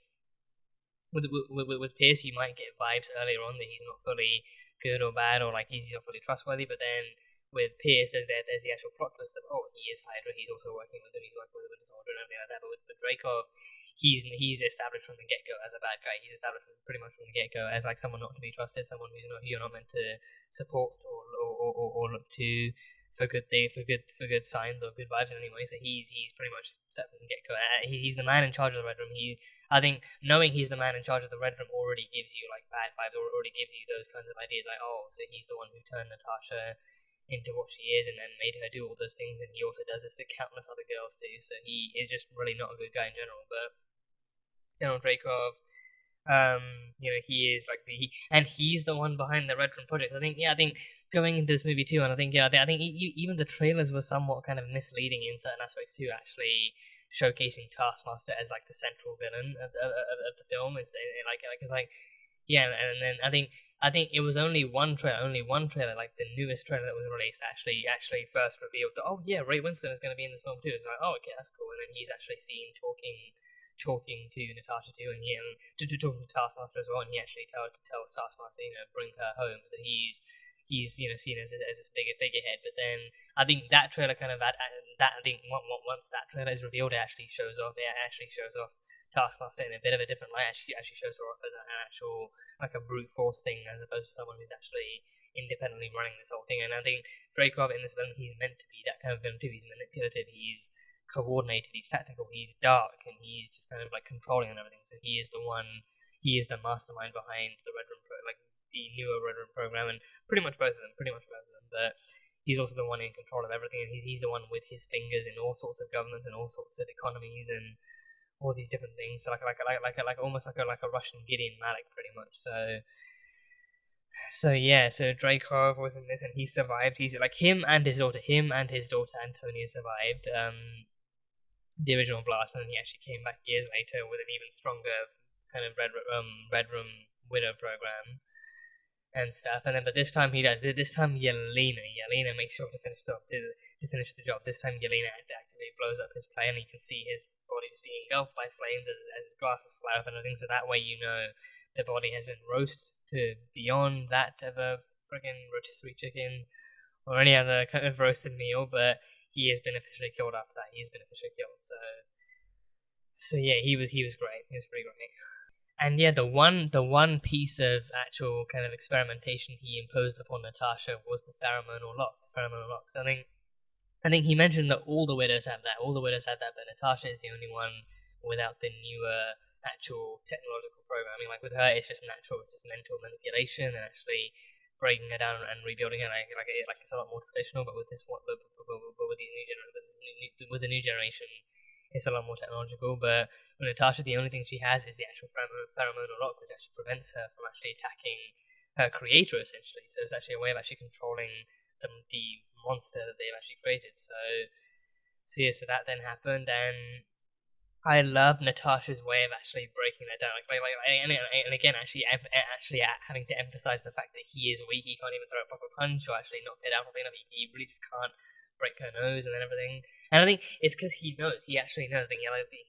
with Pierce, you might get vibes earlier on that he's not fully good or bad, or like he's not fully trustworthy. But then with Pierce, there's the actual plot twist of, oh, he is Hydra. He's also working with him. He's working with the Winter Soldier and everything like that. But with Dreykov, he's established from the get go as a bad guy. He's established pretty much from the get go as like someone not to be trusted, someone who you're not meant to support or look to for good good signs or good vibes in any way. So he's pretty much set from the get go. He's the man in charge of the Red Room. I think knowing he's the man in charge of the Red Room already gives you like bad vibes, or already gives you those kinds of ideas. Like, oh, so he's the one who turned Natasha into what she is and made her do all those things, and he also does this to countless other girls too. So he is just really not a good guy in general. But General Dreykov, you know, he is like he's the one behind the Red Room project. I think going into this movie too, and I think even the trailers were somewhat kind of misleading in certain aspects too, actually showcasing Taskmaster as like the central villain of the film. And then I think it was only one trailer, like the newest trailer that was released, actually first revealed that, oh yeah, Ray Winstone is going to be in this film too. It's like, oh okay, that's cool. And then he's actually seen talking to Natasha too, and talking to Taskmaster as well, and he actually tells Taskmaster, you know, bring her home. So he's you know, seen as this bigger figurehead. But then I think that trailer kind of that I think once that trailer is revealed, it actually shows off Taskmaster in a bit of a different light. Actually shows her off as an actual like a brute force thing, as opposed to someone who's actually independently running this whole thing. And I think Dreykov in this film, he's meant to be that kind of villain too. He's manipulative. He's coordinated, he's tactical, he's dark, and he's just kind of like controlling and everything. So he is the mastermind behind the Red Room the newer Red Room program, and pretty much both of them. But he's also the one in control of everything, and he's the one with his fingers in all sorts of governments and all sorts of economies and all these different things. So almost like a Russian Gideon Malik, pretty much. So Dreykov was in this, and he survived. He's like him and his daughter Antonia survived the original blast, and he actually came back years later with an even stronger kind of Red Room Widow program. and stuff. And then, but this time he does. This time Yelena makes sure to finish the job. This time Yelena actively blows up his plane, and you can see his body just being engulfed by flames as his glasses fly off and everything. So that way you know the body has been roasted to beyond that of a friggin' rotisserie chicken or any other kind of roasted meal, but he has been officially killed after that. He has been officially killed. So yeah, he was great. He was pretty great. And yeah, the one piece of actual kind of experimentation he imposed upon Natasha was the pheromonal lock. So I think he mentioned that all the widows have that. All the widows have that, but Natasha is the only one without the newer actual technological programming. Like with her, it's just natural, it's just mental manipulation and actually breaking her down and rebuilding her. Like it's a lot more traditional. But with this one, but with the new generation, it's a lot more technological. But with Natasha, the only thing she has is the actual pheromonal lock, which actually prevents her from actually attacking her creator, essentially. So it's actually a way of actually controlling the monster that they've actually created. So that then happened, and I love Natasha's way of actually breaking that down. And again, actually having to emphasize the fact that he is weak. He can't even throw a proper punch or actually knock it out properly enough. He really just can't break her nose and then everything. And I think it's because he knows. He actually knows.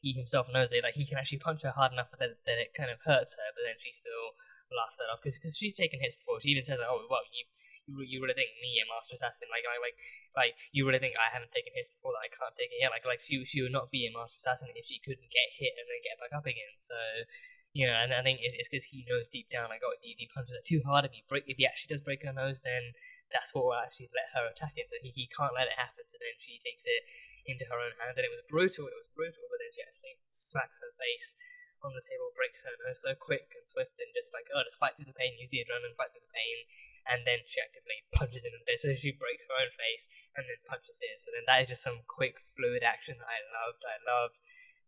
He himself knows that he can actually punch her hard enough that it kind of hurts her, but then she still laughs that off because she's taken hits before. She even says, "Oh, well, you really think me, a master assassin? Like you really think I haven't taken hits before that I can't take it? Yeah, she would not be a master assassin if she couldn't get hit and then get back up again. So, and I think it's because he knows deep down, if he punches her too hard, if he actually does break her nose, then that's what will actually let her attack him. So he can't let it happen. So then she takes it into her own hands, and it was brutal. But then she actually smacks her face on the table, breaks her nose so quick and swift, and just just fight through the pain, use the adrenaline, fight through the pain. And then she actively punches him in the face, so she breaks her own face and then punches his. So then that is just some quick, fluid action that I loved. I loved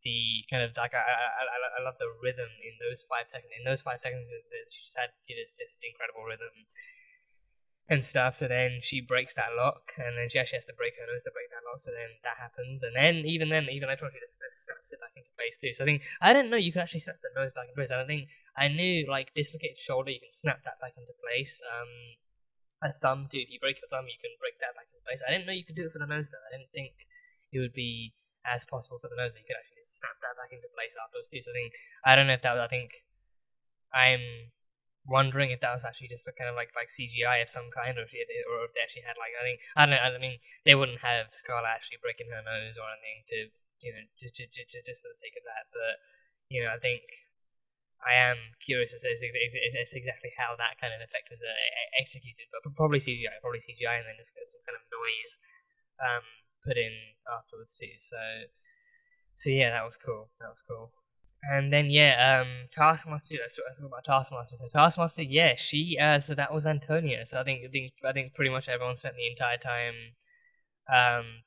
the kind of I love the rhythm in those 5 seconds. In those 5 seconds, she just had this incredible rhythm and stuff. So then she breaks that lock, and then she actually has to break her nose to break that lock. So then that happens, and then even later on, she just snaps it back into place too. So I didn't know you could actually snap the nose back into place. I knew dislocated shoulder, you can snap that back into place. A thumb too. If you break your thumb, you can break that back into place. I didn't know you could do it for the nose though. I didn't think it would be as possible for the nose that you could actually just snap that back into place afterwards too. So I don't know if that was. I'm wondering if that was actually just a kind of like CGI of some kind, or if they actually had I don't know. They wouldn't have Scarlet actually breaking her nose or anything to just for the sake of that. But I think I am curious to see exactly how that kind of effect was executed, but probably CGI, and then just get some kind of noise put in afterwards too. So yeah, that was cool. And then Taskmaster. Let's talk about Taskmaster. So Taskmaster, she so that was Antonia. So I think pretty much everyone spent the entire time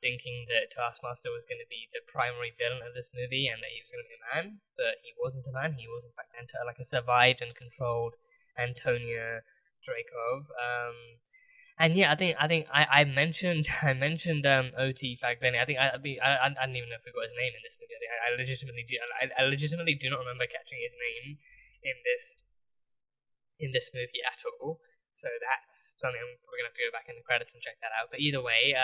thinking that Taskmaster was going to be the primary villain of this movie and that he was going to be a man, but he wasn't a man. He was in fact a survived and controlled Antonia Dreykov. And yeah, I mentioned OT Fagbeni. I didn't even know if we got his name in this movie. I legitimately do not remember catching his name in this movie at all. So that's something we're gonna have to go back in the credits and check that out. But either way,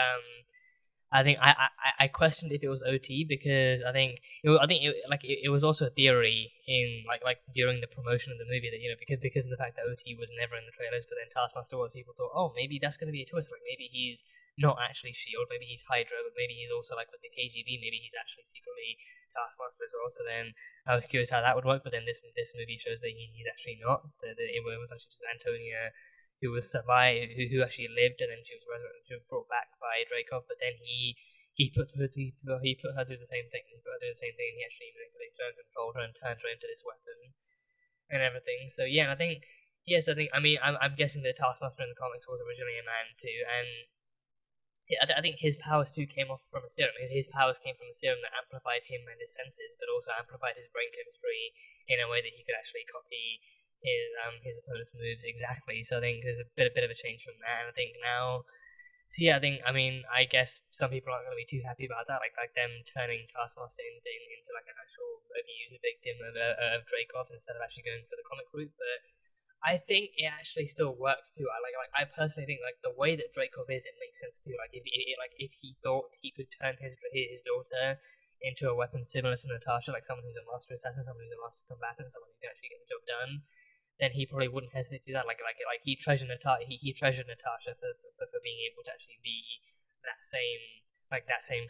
I think I questioned if it was OT because I think it was also a theory in during the promotion of the movie that because of the fact that OT was never in the trailers, but then Taskmaster was. People thought, oh, maybe that's gonna be a twist. Maybe he's not actually Shield. Maybe he's Hydra, but maybe he's also with the KGB. Maybe he's actually secretly Taskmaster as well. So then I was curious how that would work. But then this movie shows that he's actually not. That it was actually just Antonia who was survived, who actually lived, and then she was brought back by Dreykov. But then he put her through the same thing. He actually manipulated her, controlled her, and turned her into this weapon and everything. So yeah, and I think I'm guessing that Taskmaster in the comics was originally a man too, and I think his powers too came off from a serum. His powers came from a serum that amplified him and his senses, but also amplified his brain chemistry in a way that he could actually copy his opponent's moves exactly. So I think there's a bit of a change from that, and I think now. So yeah, I guess some people aren't going to be too happy about that, like them turning Taskmaster into an actual abuser victim of Dreykov instead of actually going for the comic route. But I think it actually still works too. I personally think like the way that Dreykov is, it makes sense too. Like if he thought he could turn his daughter into a weapon similar to Natasha, like someone who's a master assassin, someone who's a master combatant, someone who can actually get the job done, then he probably wouldn't hesitate to do that. Like he treasured Natasha. He treasured Natasha for being able to actually be that same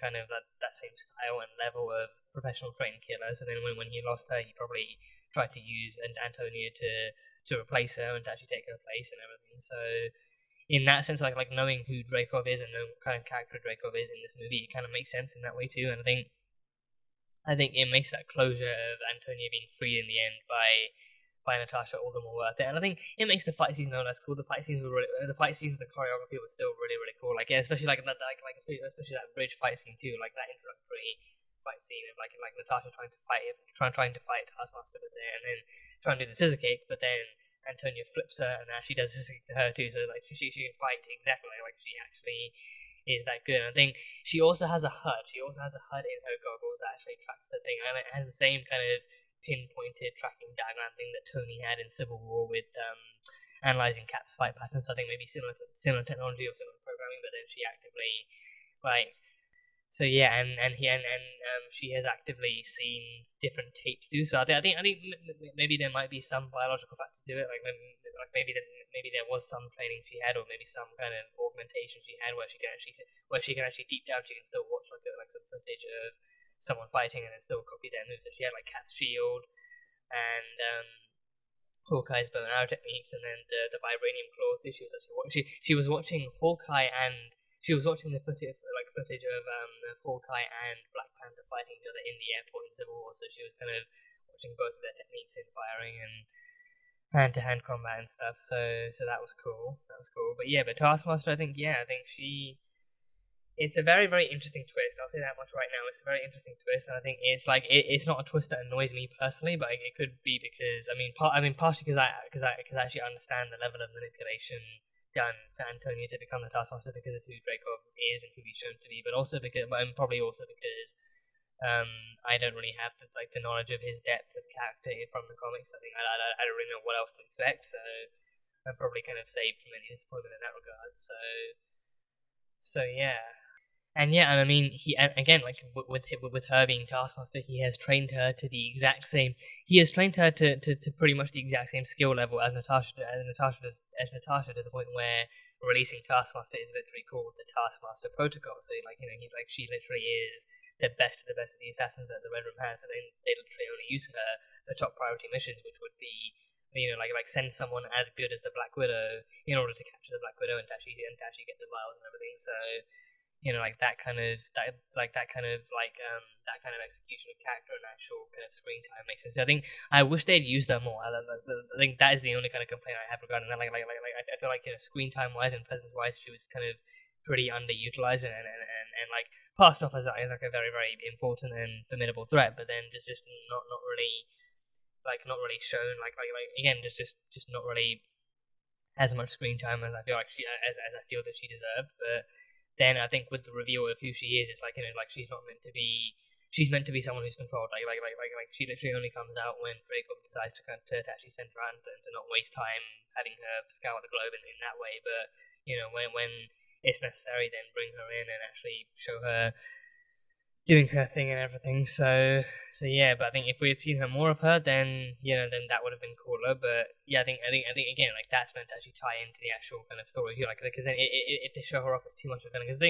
kind of that same style and level of professional trained killer. So then when he lost her, he probably tried to use Antonia to replace her and to actually take her place and everything. So in that sense, like knowing who Dreykov is and knowing what kind of character Dreykov is in this movie, it kind of makes sense in that way too. And I think it makes that closure of Antonia being freed in the end by Natasha all the more worth it. And I think it makes the fight scenes no less cool. The fight scenes, the choreography was still really, really cool. Like, yeah, especially especially that bridge fight scene too. Like that introductory fight scene of like Natasha trying to fight Taskmaster, and then trying to do the scissor kick, but then Antonia flips her, and now she does the scissor kick to her too. So like she can fight exactly like she actually is that good. And I think she also has a HUD. She also has a HUD in her goggles that actually tracks the thing, and it has the same kind of pinpointed tracking diagram thing that Tony had in Civil War with analyzing Cap's fight patterns. So I think maybe similar technology or similar programming, but then she actively like. So yeah, and she has actively seen different tapes too. So I think maybe there might be some biological factor to it. Like maybe there was some training she had, or maybe some kind of augmentation she had where she can actually deep down she can still watch like some footage of someone fighting and then still copy their moves. So she had like Cat's shield and Hawkeye's bow and arrow techniques, and then the vibranium claws too. She was watching Hawkeye and. She was watching the footage of Hawkeye and Black Panther fighting each other in the airport in Civil War, so she was kind of watching both of their techniques in firing and hand-to-hand combat and stuff. So that was cool. But yeah, Taskmaster, I think it's a very, very interesting twist. I'll say that much right now. It's a very interesting twist, and I think it's like it's not a twist that annoys me personally, but it could be because partially because I actually understand the level of manipulation done to Antonio to become the Taskmaster because of who Dreykov is and who he's shown to be, but probably also because I don't really have the knowledge of his depth of character from the comics. I think I don't really know what else to expect, so I'm probably kind of saved from any disappointment in that regard. So yeah. And I mean, again, like with her being Taskmaster, he has trained her to the exact same. He has trained her to pretty much the exact same skill level as Natasha to the point where releasing Taskmaster is literally called the Taskmaster Protocol. So she literally is the best of the assassins that the Red Room has. So they literally only use her for top priority missions, which would be like send someone as good as the Black Widow in order to capture the Black Widow and to actually get the vials and everything. So. That kind of execution of character and actual kind of screen time makes sense. I think I wish they'd used that more. I think that is the only kind of complaint I have regarding that. I feel like screen time wise and presence wise, she was kind of pretty underutilized and like passed off as like a very, very important and formidable threat, but then just not really shown again just not really as much screen time as I feel like I feel that she deserved, but. Then I think with the reveal of who she is, it's like she's not meant to be. She's meant to be someone who's controlled. Like she literally only comes out when Dreykov decides to actually send her out and to not waste time having her scour the globe in that way. But when it's necessary, then bring her in and actually show her doing her thing and everything. So yeah. But I think if we had seen more of her, then then that would have been cooler. But yeah, I think again that's meant to actually tie into the actual kind of story here. Because then if they show her off, it's too much of a thing. Because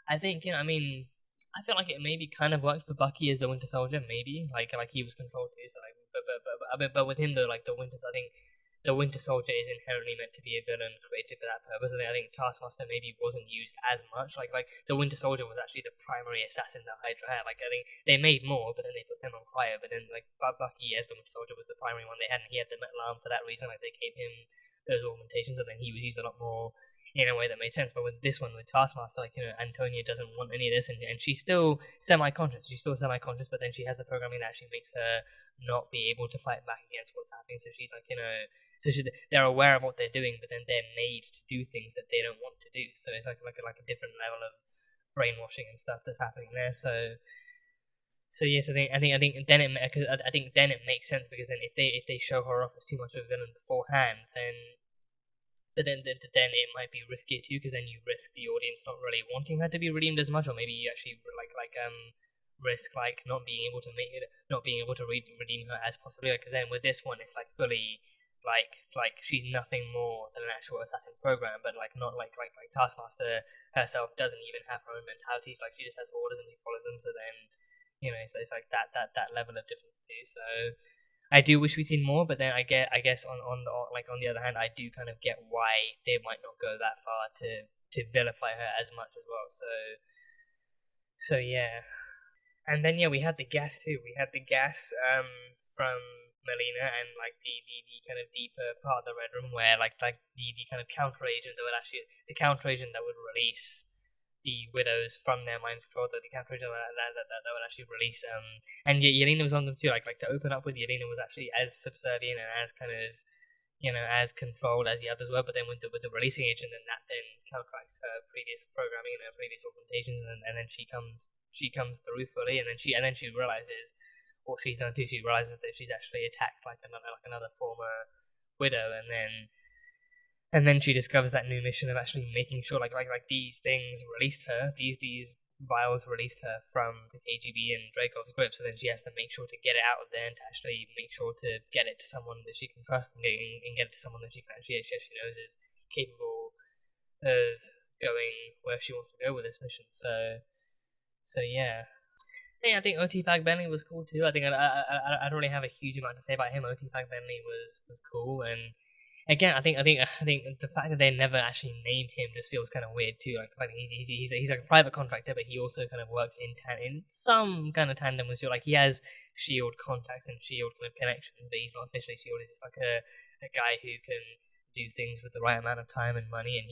I think I feel like it maybe kind of worked for Bucky as the Winter Soldier, maybe like he was controlled too. So but with him though, I think the Winter Soldier is inherently meant to be a villain created for that purpose. I think Taskmaster maybe wasn't used as much. Like the Winter Soldier was actually the primary assassin that Hydra had. I think they made more, but then they put them on cryo. But then Bucky as the Winter Soldier was the primary one they had, and he had the metal arm for that reason. They gave him those augmentations, and then he was used a lot more in a way that made sense. But with this one, with Taskmaster, Antonia doesn't want any of this, and she's still semi-conscious. But then she has the programming that actually makes her not be able to fight back against what's happening. So she's they're aware of what they're doing, but then they're made to do things that they don't want to do. So it's like a different level of brainwashing and stuff that's happening there. So So yes, I think then I think then it makes sense, because then if they show her off as too much of a villain beforehand, then it might be riskier too, because then you risk the audience not really wanting her to be redeemed as much, or maybe you actually risk like not being able to redeem her as possibly, because then with this one it's like fully like she's nothing more than an actual assassin program, but like not like Taskmaster herself doesn't even have her own mentality, like she just has orders and she follows them. So then it's like that level of difference too. So I do wish we'd seen more, but then I guess on the other hand, I do kind of get why they might not go that far to vilify her as much as well. So yeah, and then yeah, we had the gas too. We had the gas from Melina, and like the kind of deeper part of the Red Room, where like the kind of counter agent that would release the widows from their mind control, the counter agent that would actually release and Yelena was on them too, like to open up with Yelena was actually as subservient and as kind of as controlled as the others were, but then with the releasing agent, then that then counteracts her previous programming and her previous augmentations, and then she comes through fully, and then she realizes what she's done too. She realizes that she's actually attacked like another former widow, and then she discovers that new mission of actually making sure like these things released her, these vials released her from the KGB and Dracov's grip, so then she has to make sure to get it out of there and to actually make sure to get it to someone that she can trust, and get it to someone that she knows is capable of going where she wants to go with this mission. So yeah. I think OT Fag Bentley was cool too. I think I don't really have a huge amount to say about him. OT Fag Bentley was cool, and again, I think the fact that they never actually named him just feels kind of weird too. Like he's like a private contractor, but he also kind of works in some kind of tandem with Shield. Like he has Shield contacts and Shield kind of connections, but he's not officially Shield. He's just like a guy who can do things with the right amount of time and money. And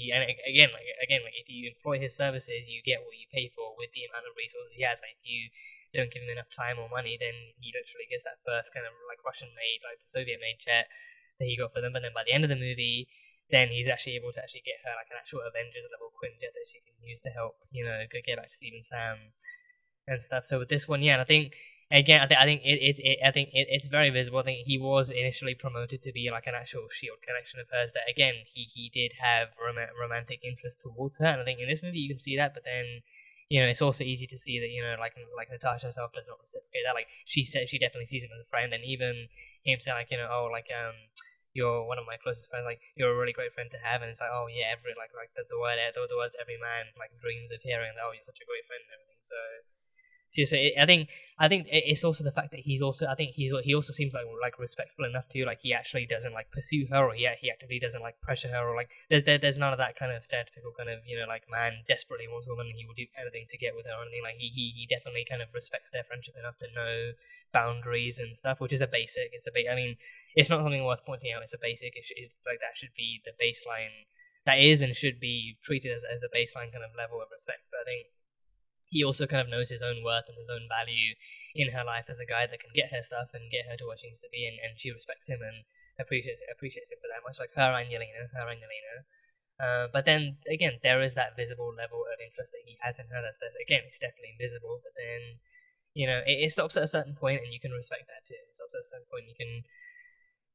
again, if you employ his services, you get what you pay for with the amount of resources he has. Like if you don't give him enough time or money, then he literally gets that first kind of like Russian made, like the Soviet made jet that he got for them. But then by the end of the movie, then he's actually able to actually get her like an actual Avengers level Quinjet that she can use to help get back to Steve and Sam and stuff. So with this one, yeah, and I think again, I think it's very visible. I think he was initially promoted to be like an actual Shield connection of hers. That again, he did have romantic interest towards her, and I think in this movie you can see that. But then it's also easy to see that like Natasha herself does not reciprocate that. Like she said, she definitely sees him as a friend, and even him saying like you're one of my closest friends, like you're a really great friend to have, and it's like oh yeah, every like the words every man like dreams of hearing. That, oh, you're such a great friend and everything. So I think it's also the fact that he also seems like respectful enough too. Like he actually doesn't like pursue her, or he actively doesn't like pressure her, or like there's none of that kind of stereotypical kind of like man desperately wants a woman and he will do anything to get with her or anything. Like he definitely kind of respects their friendship enough to know boundaries and stuff, which is a basic. I mean, it's not something worth pointing out. It's a basic. Like that should be the baseline. That is and should be treated as the baseline kind of level of respect. But I think he also kind of knows his own worth and his own value in her life as a guy that can get her stuff and get her to where she needs to be, and she respects him and appreciates him for that, much like her and Yelena. But then again, there is that visible level of interest that he has in her. That's again, it's definitely invisible. But then it stops at a certain point, and you can respect that too. It stops at a certain point, you can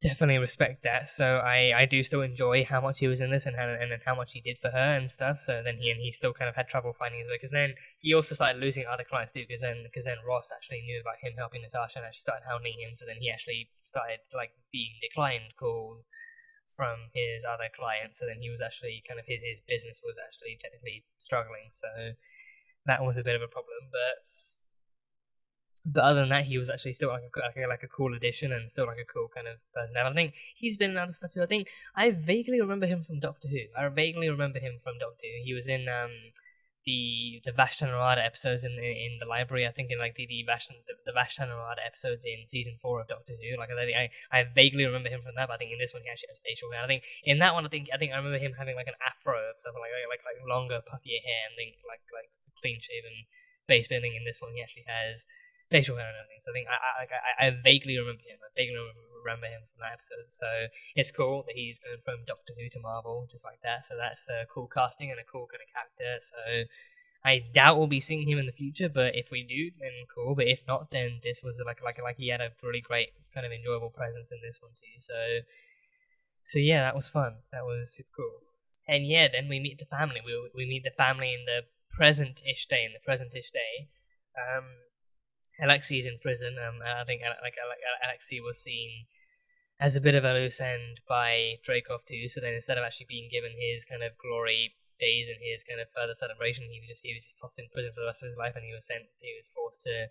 definitely respect that. So I do still enjoy how much he was in this and how much he did for her and stuff. So then he still kind of had trouble finding his way, because then he also started losing other clients too, because then Ross actually knew about him helping Natasha and actually started hounding him. So then he actually started like being declined calls from his other clients. So then he was actually kind of his business was actually technically struggling. So that was a bit of a problem, but other than that, he was actually still like a cool addition and still like a cool kind of person. I think he's been in other stuff too. I think I vaguely remember him from Doctor Who. He was in the Vashtanarada episodes in the library. I think in like the Vashtanarada episodes in season 4 of Doctor Who. Like I vaguely remember him from that. But I think in this one he actually has facial hair. I think in that one I think I remember him having like an afro or something like longer puffier hair, and think like clean shaven face. But I think in this one he actually has facial hair and everything. So I think I vaguely remember him. I vaguely remember him from that episode. So it's cool that he's going from Doctor Who to Marvel just like that. So that's a cool casting and a cool kind of character. So I doubt we'll be seeing him in the future, but if we do, then cool. But if not, then this was like he had a really great kind of enjoyable presence in this one too. So yeah, that was fun. That was super cool. And yeah, then we meet the family. We meet the family in the present-ish day. Alexi's in prison. And I think Alexei was seen as a bit of a loose end by Dreykov too. So then instead of actually being given his kind of glory days and his kind of further celebration, he was just tossed in prison for the rest of his life, and he was forced to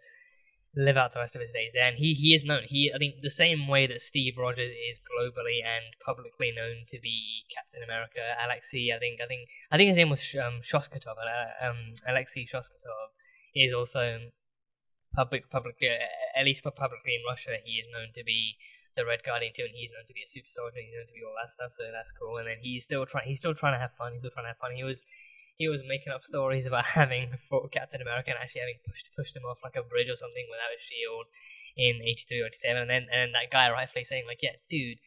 live out the rest of his days there. And he is known. I think the same way that Steve Rogers is globally and publicly known to be Captain America, Alexei, I think his name was Shoskatov. Alexei Shoskatov is also publicly, at least publicly in Russia, he is known to be the Red Guardian too, and he's known to be a super soldier. He's known to be all that stuff, so that's cool. And then he's still trying to have fun. He was making up stories about having fought Captain America and actually having pushed him off like a bridge or something without a shield in 83 or 87, and then that guy rightfully saying like, yeah, dude,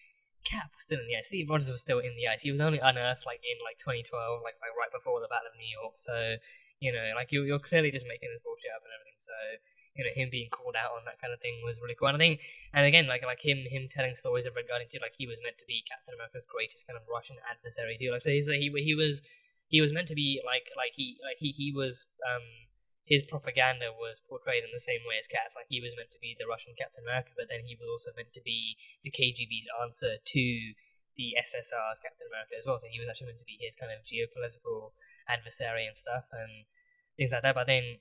Cap was still in the ice. Steve Rogers was still in the ice. He was only unearthed like in 2012, like right before the Battle of New York. So like you're clearly just making this bullshit up and everything. So him being called out on that kind of thing was really cool. And I think, and again, like him telling stories of Red Guardian too, like he was meant to be Captain America's greatest kind of Russian adversary too. Like so he was meant to be he was his propaganda was portrayed in the same way as Cap's. Like he was meant to be the Russian Captain America, but then he was also meant to be the KGB's answer to the SSR's Captain America as well. So he was actually meant to be his kind of geopolitical adversary and stuff and things like that. But then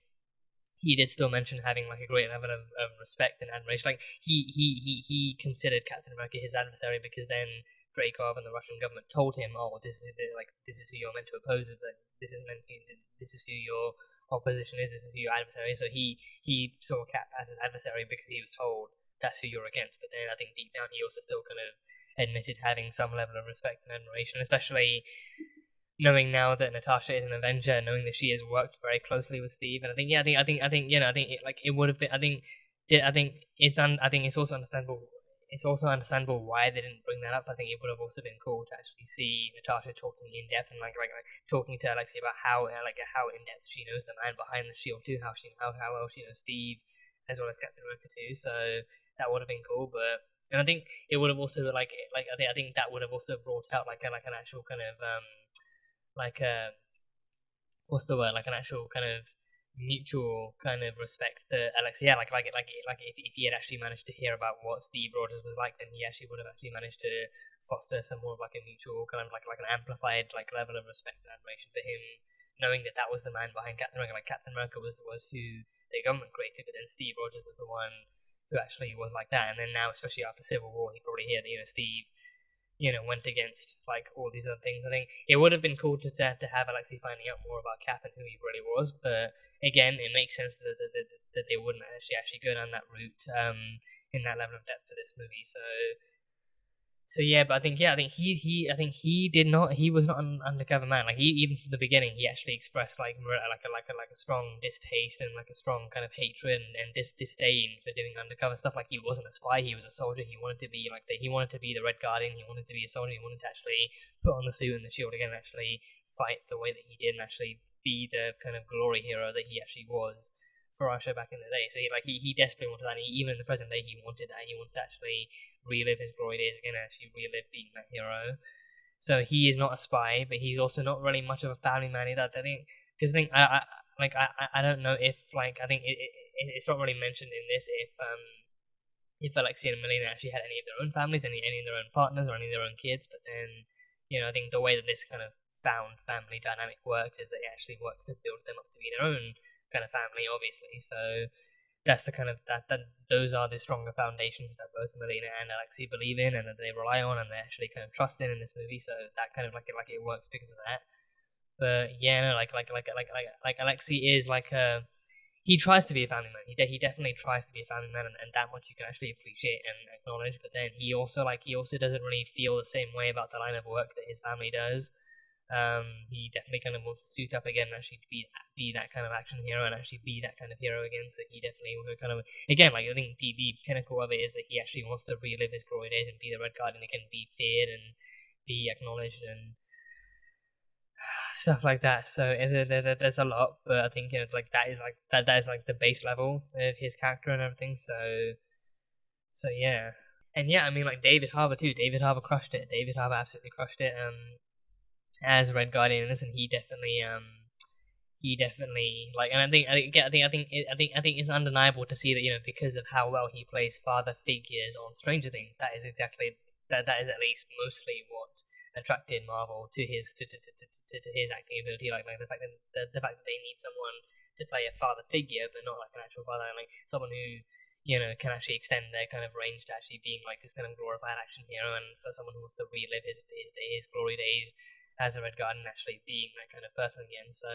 he did still mention having like a great level of respect and admiration. Like he considered Captain America his adversary because then Dreykov and the Russian government told him, "Oh, this is who you're meant to oppose. This is who your opposition is. This is who your adversary is." So he saw Cap as his adversary because he was told that's who you're against. But then I think deep down he also still kind of admitted having some level of respect and admiration, especially knowing now that Natasha is an Avenger, knowing that she has worked very closely with Steve. And I think it would have been. I think it's also understandable. It's also understandable why they didn't bring that up. I think it would have also been cool to actually see Natasha talking in depth and like talking to Alexei about how in depth she knows the man behind the shield too, how well she knows Steve as well as Captain America too. So that would have been cool. But and I think it would have also I think that would have also brought out like an actual kind of what's the word, like an actual kind of mutual kind of respect that Alexei had. Like if he had actually managed to hear about what Steve Rogers was like, then he actually would have actually managed to foster some more of like a mutual kind of like an amplified like level of respect and admiration for him, knowing that was the man behind Captain America. Like Captain America was who the government created, but then Steve Rogers was the one who actually was like that. And then now, especially after Civil War, he probably heard Steve went against like all these other things. I think it would have been cool to have Alexei finding out more about Cap and who he really was, but again, it makes sense that they wouldn't actually go down that route in that level of depth for this movie. So yeah, but I think he was not an undercover man. Like even from the beginning, he actually expressed like a strong distaste and like a strong kind of hatred and disdain for doing undercover stuff. Like he wasn't a spy; he was a soldier. He wanted to be he wanted to be the Red Guardian. He wanted to be a soldier. He wanted to actually put on the suit and the shield again, and actually fight the way that he did, and actually be the kind of glory hero that he actually was for Russia back in the day. So he desperately wanted that. And even in the present day, he wanted that. He wanted to actually relive his glory days again, and actually relive being that hero. So he is not a spy, but he's also not really much of a family man either. I think because I don't know if I think it's not really mentioned in this if Alexei and Melina actually had any of their own families, any of their own partners, or any of their own kids. But then I think the way that this kind of found family dynamic works is that it actually works to build them up to be their own kind of family, obviously. So that's the kind of that those are the stronger foundations that both Melina and Alexei believe in, and that they rely on, and they actually kind of trust in this movie. So that kind of it works because of that. But yeah, no, like Alexei is he tries to be a family man. He definitely tries to be a family man, and that much you can actually appreciate and acknowledge. But then he also doesn't really feel the same way about the line of work that his family does. He definitely kind of wants to suit up again and actually be that kind of action hero and actually be that kind of hero again. So he definitely will kind of, again, I think the pinnacle of it is that he actually wants to relive his glory days and be the Red Guardian again, be feared and be acknowledged. And stuff like that. So there's a lot, but I think like that is like the base level of his character and everything. So yeah, and yeah, I mean like David Harbour too. David Harbour crushed it. David Harbour absolutely crushed it. As Red Guardian, listen, he definitely like, and I think it's undeniable to see that because of how well he plays father figures on Stranger Things. That is exactly that is at least mostly what attracted Marvel to his his acting ability, like the fact that they need someone to play a father figure, but not like an actual father, and like someone who can actually extend their kind of range to actually being like this kind of glorified action hero, and so someone who wants to relive his glory days as a Red Guardian, actually being that kind of person again. So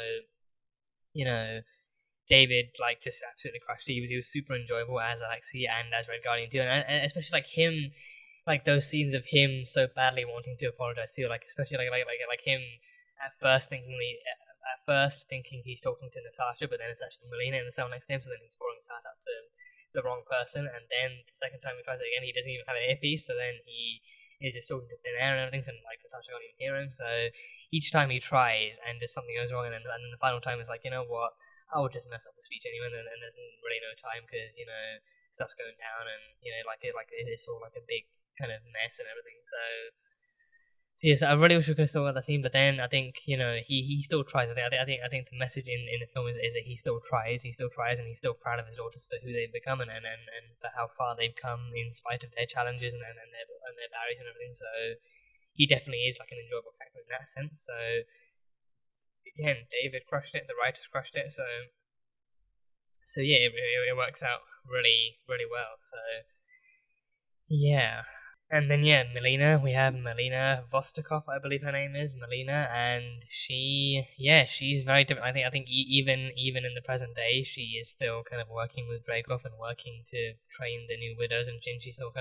David like just absolutely crushed it. He was super enjoyable as Alexei and as Red Guardian too, and especially like him. Like those scenes of him so badly wanting to apologize too, like especially like him at first thinking he's talking to Natasha, but then it's actually Melina in the cell next to him, so then he's pouring sat up to the wrong person, and then the second time he tries it again, he doesn't even have an earpiece, so then he is just talking to thin air and everything, so like Natasha can't even hear him. So each time he tries and just something goes wrong, and then the final time is like, you know what, I will just mess up the speech anyway, and there's really no time because stuff's going down, and it's all like a big kind of mess and everything. So yes, I really wish we could have still got that scene, but then I think he still tries. I think the message in the film is that he still tries, and he's still proud of his daughters for who they've become and for how far they've come in spite of their challenges and their barriers and everything. So he definitely is like an enjoyable character in that sense. So again, David crushed it, the writers crushed it. So yeah, it works out really well. So yeah. And then Melina, we have Melina Vostokov, I believe her name is Melina, and she's very different. I think even in the present day, she is still kind of working with Dreykov and working to train the new widows, and she's still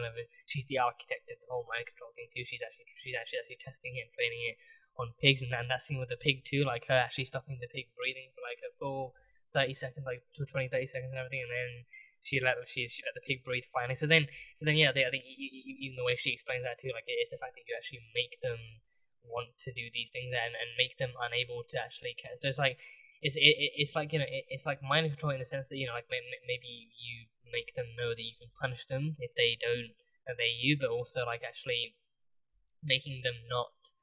she's the architect of the whole mind control thing too. She's actually testing it and training it on pigs, and that scene with the pig too, like her actually stopping the pig breathing for like a full 30 seconds, like 20, 30 seconds and everything, and then she let the pig breathe finally. So then I think even the way she explains that too, like it's the fact that you actually make them want to do these things and make them unable to actually care. So it's like it's like it's like mind control in the sense that like maybe you make them know that you can punish them if they don't obey you, but also like actually making them not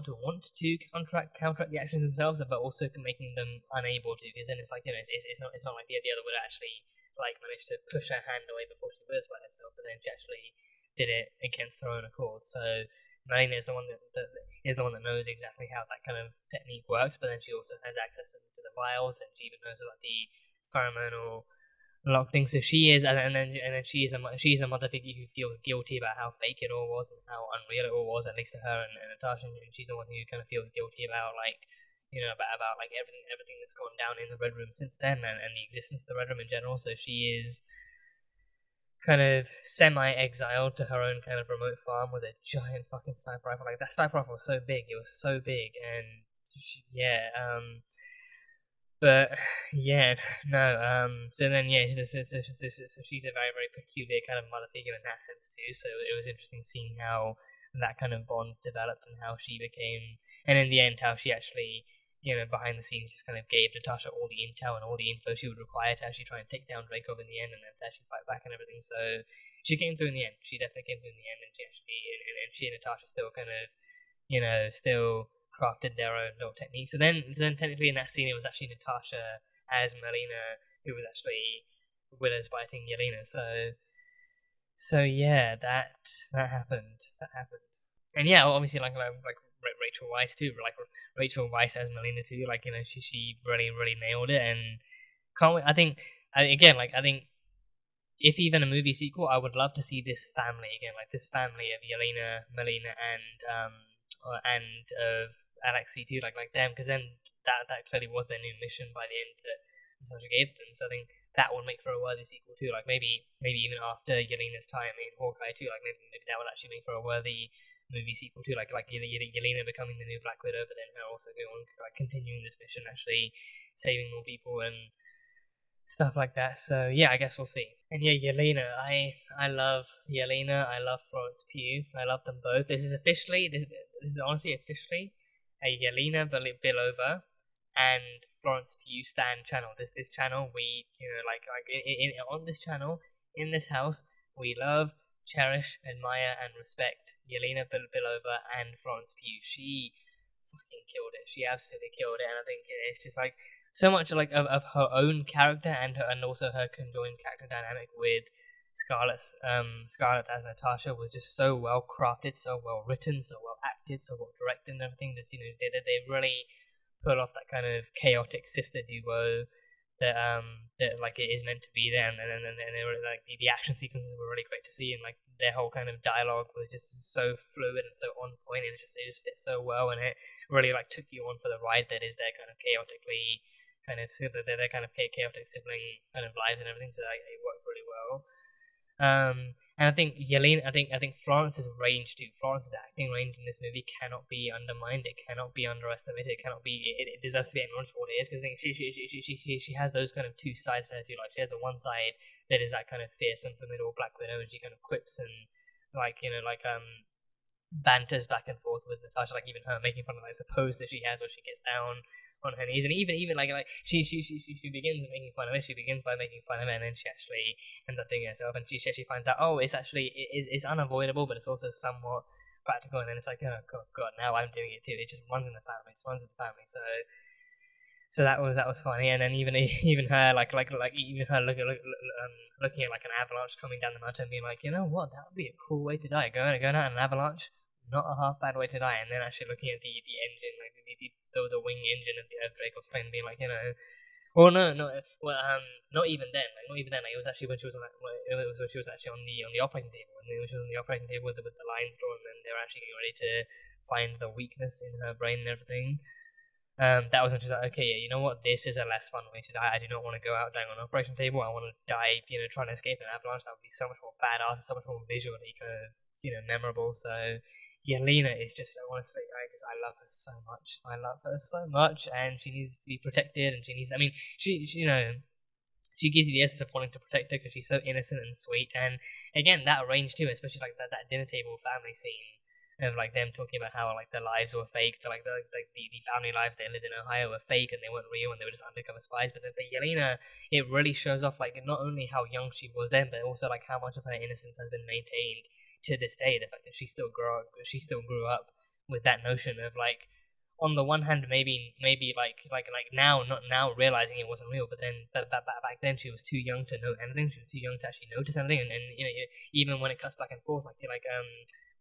to want to counteract the actions themselves, but also making them unable to, because then it's like it's not like the other would actually like manage to push her hand away before she burst by herself, but then she actually did it against her own accord. So Melina is the one that knows exactly how that kind of technique works, but then she also has access to the vials, and she even knows about the pheromonal lock thing. So she is, and then she's a mother figure who feels guilty about how fake it all was and how unreal it all was, at least to her and Natasha. And she's the one who kind of feels guilty about like about like everything that's gone down in the Red Room since then, and the existence of the Red Room in general. So she is kind of semi-exiled to her own kind of remote farm with a giant fucking sniper rifle. Like that sniper rifle was so big, and but so then so she's a very, very peculiar kind of mother figure in that sense too. So it was interesting seeing how that kind of bond developed and how she became, and in the end how she actually behind the scenes just kind of gave Natasha all the intel and all the info she would require to actually try and take down Dreykov in the end, and then to actually fight back and everything. So she came through in the end. She definitely came through in the end, and she and Natasha still kind of still crafted their own little technique. So then technically in that scene it was actually Natasha as Melina who was actually widows biting Yelena. So yeah, that happened. And yeah, obviously like Rachel Weisz too, like Rachel Weisz as Melina too, like she really nailed it. And I think if even a movie sequel, I would love to see this family again, like this family of Yelena, Melina, and of Alexei too, like them, because then that clearly was their new mission by the end that Natasha gave them. So I think that would make for a worthy sequel too. Like maybe even after Yelena's time in Hawkeye too, like maybe that would actually make for a worthy movie sequel too. Like Yelena becoming the new Black Widow, but then her also going on like continuing this mission, actually saving more people and stuff like that. So yeah, I guess we'll see. And yeah, Yelena, I love Yelena. I love Florence Pugh. I love them both. This is honestly officially Yelena Belova and Florence Pugh Stan channel. This channel we on this channel in this house we love, cherish, admire, and respect Yelena Belova and Florence Pugh. She fucking killed it. She absolutely killed it, and I think it's just like so much like of her own character and also her conjoined character dynamic with Scarlett. Scarlett as Natasha was just so well crafted, so well written, so well acted, so well directed, and everything. That they really pull off that kind of chaotic sister duo that like it is meant to be there, and they were, like the action sequences were really great to see, and like their whole kind of dialogue was just so fluid and so on point. It just fit so well, and it really like took you on for the ride that is their kind of chaotically kind of their kind of chaotic sibling kind of lives and everything. So like, it worked really well. And I think Yelena, I think Florence's range too. Florence's acting range in this movie cannot be undermined. It cannot be underestimated. It cannot be. It deserves to be acknowledged for what it is. Because I think she has those kind of two sides to her too. Like she has the one side that is that kind of fearsome, formidable Black Widow, and she kind of quips and banters back and forth with Natasha. Like even her making fun of like the pose that she has when she gets down on her knees, and even like she begins making fun of it. She begins by making fun of it, and then she actually ends up doing it herself, and she finds out, oh, it's actually it's unavoidable, but it's also somewhat practical, and then it's like, oh god, now I'm doing it too. It just runs in the family. So that was funny, and then even her even her looking at like an avalanche coming down the mountain, being like, you know what, that would be a cool way to die. Going out in an avalanche, not a half bad way to die. And then actually looking at the engine, like the wing engine of the Dracov's plane, being like, well, not even then. Like it was actually when she was on when she was actually on the operating table, when she was on the operating table with the lines drawn, and they were actually getting ready to find the weakness in her brain and everything. That was when she was like, okay, yeah, you know what, this is a less fun way to die. I do not want to go out dying on an operation table. I want to die, trying to escape an avalanche. That would be so much more badass and so much more visually kind of, memorable. So Yelena is just, honestly, I love her so much. I love her so much, and she needs to be protected, and she gives you the essence of wanting to protect her because she's so innocent and sweet. And again, that range too, especially like that dinner table family scene of like them talking about how like their lives were fake, like the family lives they lived in Ohio were fake and they weren't real and they were just undercover spies. But then for Yelena, it really shows off like not only how young she was then, but also like how much of her innocence has been maintained to this day. The fact that she still grew up with that notion of like, on the one hand, maybe like now, not now realizing it wasn't real, but back then she was too young to know anything. She was too young to actually notice anything, and even when it cuts back and forth,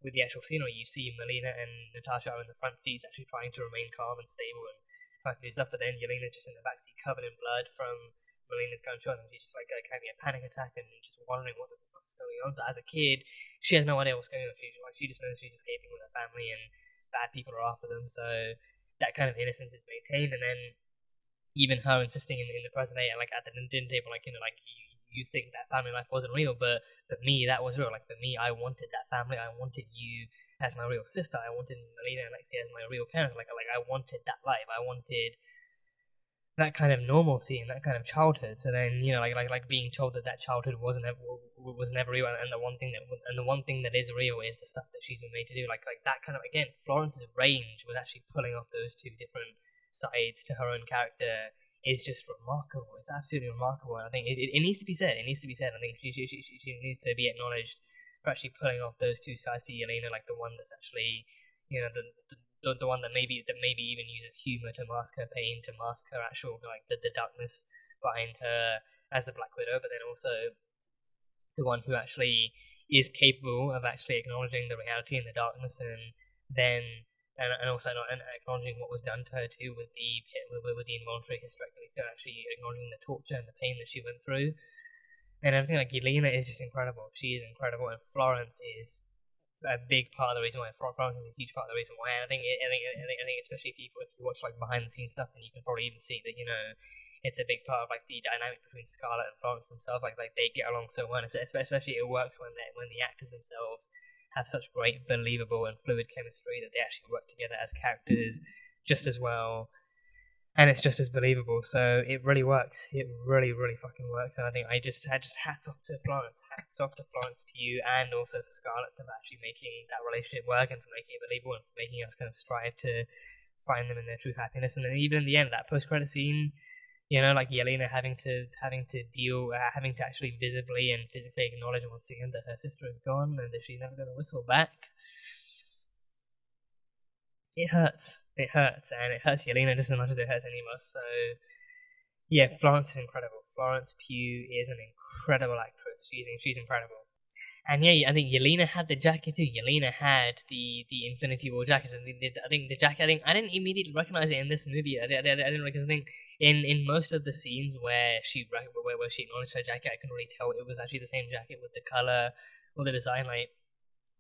with the actual scenery, you see Melina and Natasha are in the front seats, actually trying to remain calm and stable and trying to do stuff. But then Yelena's just in the backseat, covered in blood from Melina's gunshot, and she's just like having a panic attack and just wondering what the fuck's going on. So as a kid, she has no idea what's going on. She just knows she's escaping with her family, and bad people are after them. So that kind of innocence is maintained, and then even her insisting in the present day, like at the dinner table, you think that family life wasn't real, but for me that was real. Like for me, I wanted that family. I wanted you as my real sister. I wanted Melina and Alexia as my real parents. Like I wanted that life. I wanted that kind of normalcy and that kind of childhood. So then like being told that childhood was never real, and the one thing that is real is the stuff that she's been made to do. Like that kind of, again, Florence's range was actually pulling off those two different sides to her own character is just remarkable. It's absolutely remarkable. And I think it needs to be said. It needs to be said. I think she needs to be acknowledged for actually pulling off those two sides to Yelena, like the one that's actually, the one that maybe even uses humor to mask her pain, to mask her actual the darkness behind her as the Black Widow, but then also the one who actually is capable of actually acknowledging the reality and the darkness, and then and also not acknowledging what was done to her too with the involuntary hysterectomy, so actually acknowledging the torture and the pain that she went through, and everything. Like Yelena is just incredible. She is incredible, and Florence is a big part of the reason why. Florence is a huge part of the reason why. And I think especially if you watch like behind the scenes stuff, then you can probably even see that it's a big part of like the dynamic between Scarlett and Florence themselves. Like they get along so well, and especially it works when the actors themselves have such great, believable, and fluid chemistry that they actually work together as characters just as well, and it's just as believable. So it really works. It really, really fucking works. And I think I just hats off to Florence Pugh, and also for Scarlett for actually making that relationship work, and for making it believable, and for making us kind of strive to find them in their true happiness. And then even in the end, that post-credit scene, you know, like Yelena having to actually visibly and physically acknowledge once again that her sister is gone and that she's never going to whistle back. It hurts, and it hurts Yelena just as much as it hurts any of us. So yeah, Florence is incredible. Florence Pugh is an incredible actress. She's incredible. And yeah, I think Yelena had the jacket too. Yelena had the Infinity War jacket. And I think the jacket. I didn't immediately recognize it in this movie. I didn't recognize. I think in most of the scenes where she acknowledged her jacket, I couldn't really tell it was actually the same jacket with the color or the design. Like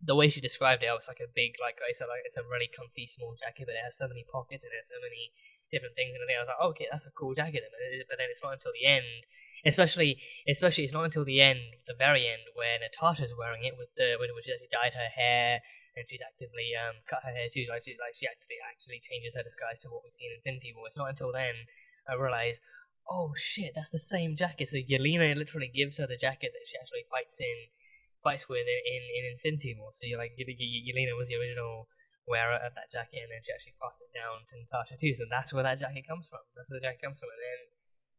the way she described it, it's like a big, like it's a really comfy small jacket, but it has so many pockets and it has so many different things. And I was like, oh, okay, that's a cool jacket. But then it's not until the end. Especially, it's not until the end, the very end, where Natasha's wearing it when she actually dyed her hair and she's actively cut her hair too. She actually changes her disguise to what we see in Infinity War. It's not until then I realize, oh shit, that's the same jacket. So Yelena literally gives her the jacket that she actually fights with in Infinity War. So you're like, Yelena was the original wearer of that jacket, and then she actually passed it down to Natasha too. So that's where that jacket comes from. And then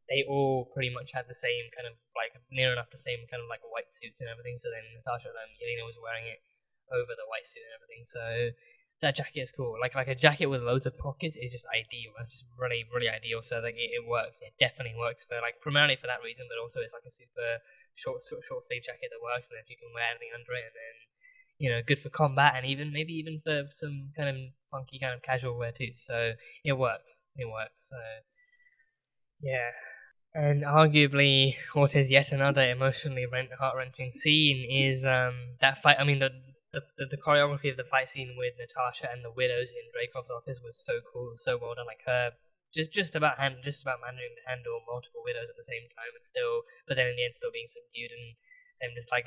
they all pretty much had the same kind of, like, near enough the same kind of, like, white suits and everything. So then Natasha and Yelena was wearing it over the white suit and everything. So that jacket is cool. Like a jacket with loads of pockets is just ideal. It's just really, really ideal. So like it works. It definitely works for, like, primarily for that reason, but also it's like a super short sleeve jacket that works, and if you can wear anything under it, and then, you know, good for combat, and maybe even for some kind of funky kind of casual wear too. So it works. So yeah. And arguably, what is yet another emotionally heart-wrenching scene is that fight. I mean, the choreography of the fight scene with Natasha and the widows in Dreykov's office was so cool, so well done. Like her just about managing to handle multiple widows at the same time, but then in the end still being subdued, and them just like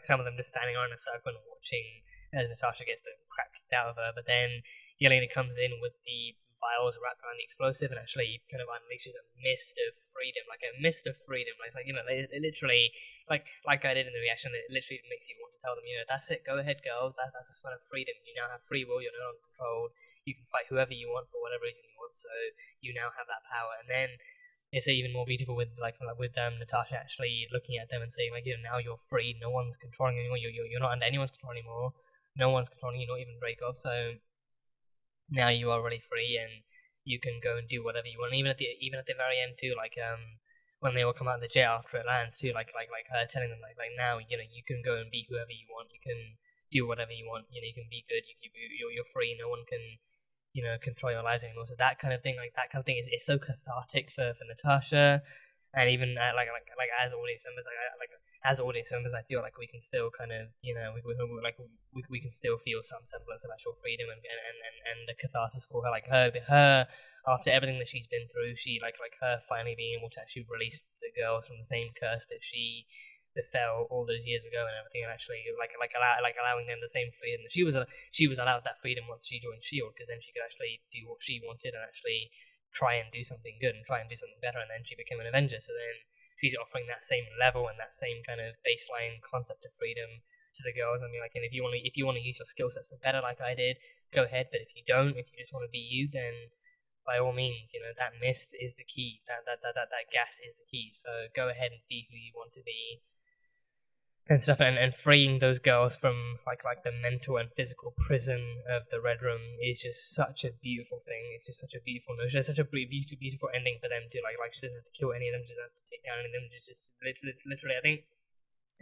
some of them just standing around in a circle and watching as Natasha gets the crap kicked out of her. But then Yelena comes in with the vials wrapped around the explosive and actually kind of unleashes a mist of freedom. Like, you know, it literally, like I did in the reaction, it literally makes you want to tell them, you know, that's it, go ahead, girls, that's the smell of freedom. You now have free will, you're no longer controlled, you can fight whoever you want for whatever reason you want, so you now have that power. And then it's even more beautiful with Natasha actually looking at them and saying, like, you know, now you're free, no one's controlling you anymore, you're not under anyone's control anymore, no one's controlling you, not even Dreykov, so now you are really free and you can go and do whatever you want. Even at the very end too, like when they all come out of the jail after it lands too, like her telling them like now, you know, you can go and be whoever you want, you can do whatever you want, you know, you can be good, you're free, no one can, you know, control your lives anymore. So that kind of thing is so cathartic for Natasha, and even as audience members, I feel like we can still kind of, you know, we can still feel some semblance of actual freedom and the catharsis for her. Like her after everything that she's been through, she like her finally being able to actually release the girls from the same curse that she befell all those years ago and everything, and actually allowing them the same freedom that she was allowed that freedom once she joined Shield, because then she could actually do what she wanted and actually try and do something good and try and do something better, and then she became an Avenger. So then she's offering that same level and that same kind of baseline concept of freedom to the girls. I mean, like, and if you want to use your skill sets for better, like I did, go ahead. But if you don't, if you just want to be you, then by all means, you know, that mist is the key. That gas is the key. So go ahead and be who you want to be and stuff. And freeing those girls from like the mental and physical prison of the Red Room is just such a beautiful thing. It's just such a beautiful notion. It's such a beautiful ending for them to like she doesn't have to kill any of them, she doesn't have to take down any of them. Just literally, I think,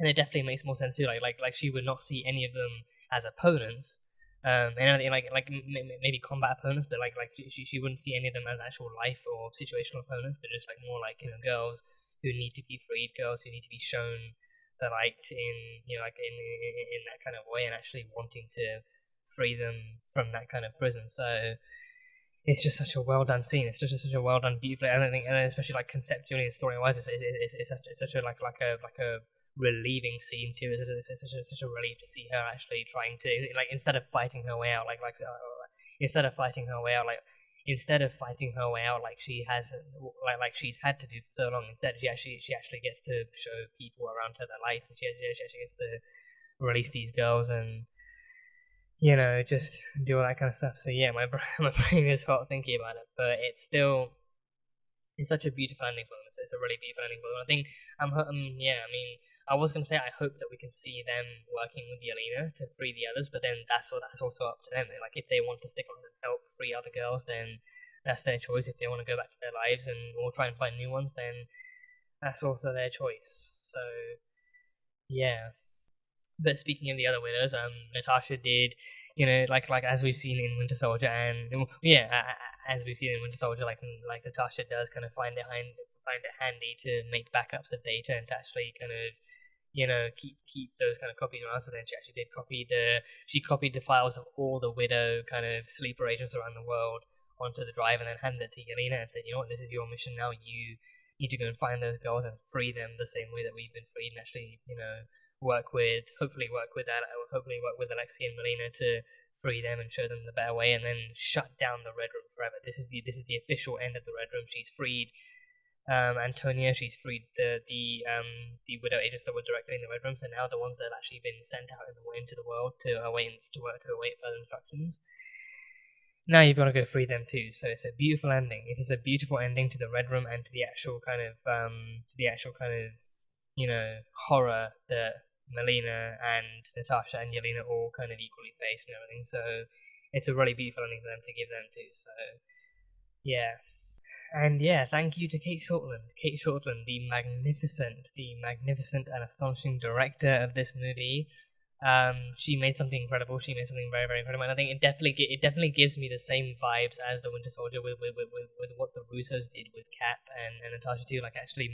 and it definitely makes more sense too. Like she would not see any of them as opponents, and maybe combat opponents, but like she wouldn't see any of them as actual life or situational opponents, but just like more like, you know, girls who need to be freed, girls who need to be shown the light in, you know, like in that kind of way, and actually wanting to free them from that kind of prison. So it's just such a well done scene. It's just such a well done, beautifully, and I think, and especially like conceptually and story wise, it's such a relieving scene too. It's such a relief to see her actually trying to, like, instead of fighting her way out, instead of fighting her way out like she has like she's had to do for so long. Instead, she actually gets to show people around her their life, and she actually gets to release these girls. And just do all that kind of stuff. So yeah, my brain is hot thinking about it, but it's such a beautiful ending for them. It's a really beautiful ending for them. I think I was gonna say I hope that we can see them working with Yelena to free the others, but then that's also up to them. Like if they want to stick on and help free other girls, then that's their choice. If they want to go back to their lives or try and find new ones, then that's also their choice. So yeah. But speaking of the other widows, Natasha did, like as we've seen in Winter Soldier, and as we've seen in Winter Soldier, like Natasha does kind of find it handy to make backups of data and to actually kind of, keep those kind of copies around. So then she actually did copied the files of all the widow kind of sleeper agents around the world onto the drive and then handed it to Yelena and said, you know what, this is your mission now. You need to go and find those girls and free them the same way that we've been freed, and actually, hopefully work with Alexei and Melina to free them and show them the better way, and then shut down the Red Room forever. This is the official end of the Red Room. She's freed Antonia. She's freed the widow agents that were directly in the Red Room. So now the ones that have actually been sent out into the world to await further instructions. Now you've got to go free them too. So it's a beautiful ending. It is a beautiful ending to the Red Room and to the actual kind of horror that Melina and Natasha and Yelena all kind of equally face and everything. So it's a really beautiful ending for them to give them too. So yeah. And yeah, thank you to Kate Shortland. Kate Shortland, the magnificent and astonishing director of this movie. She made something incredible. She made something very, very incredible. And I think it definitely gives me the same vibes as the Winter Soldier with what the Russos did with Cap and Natasha too. Like actually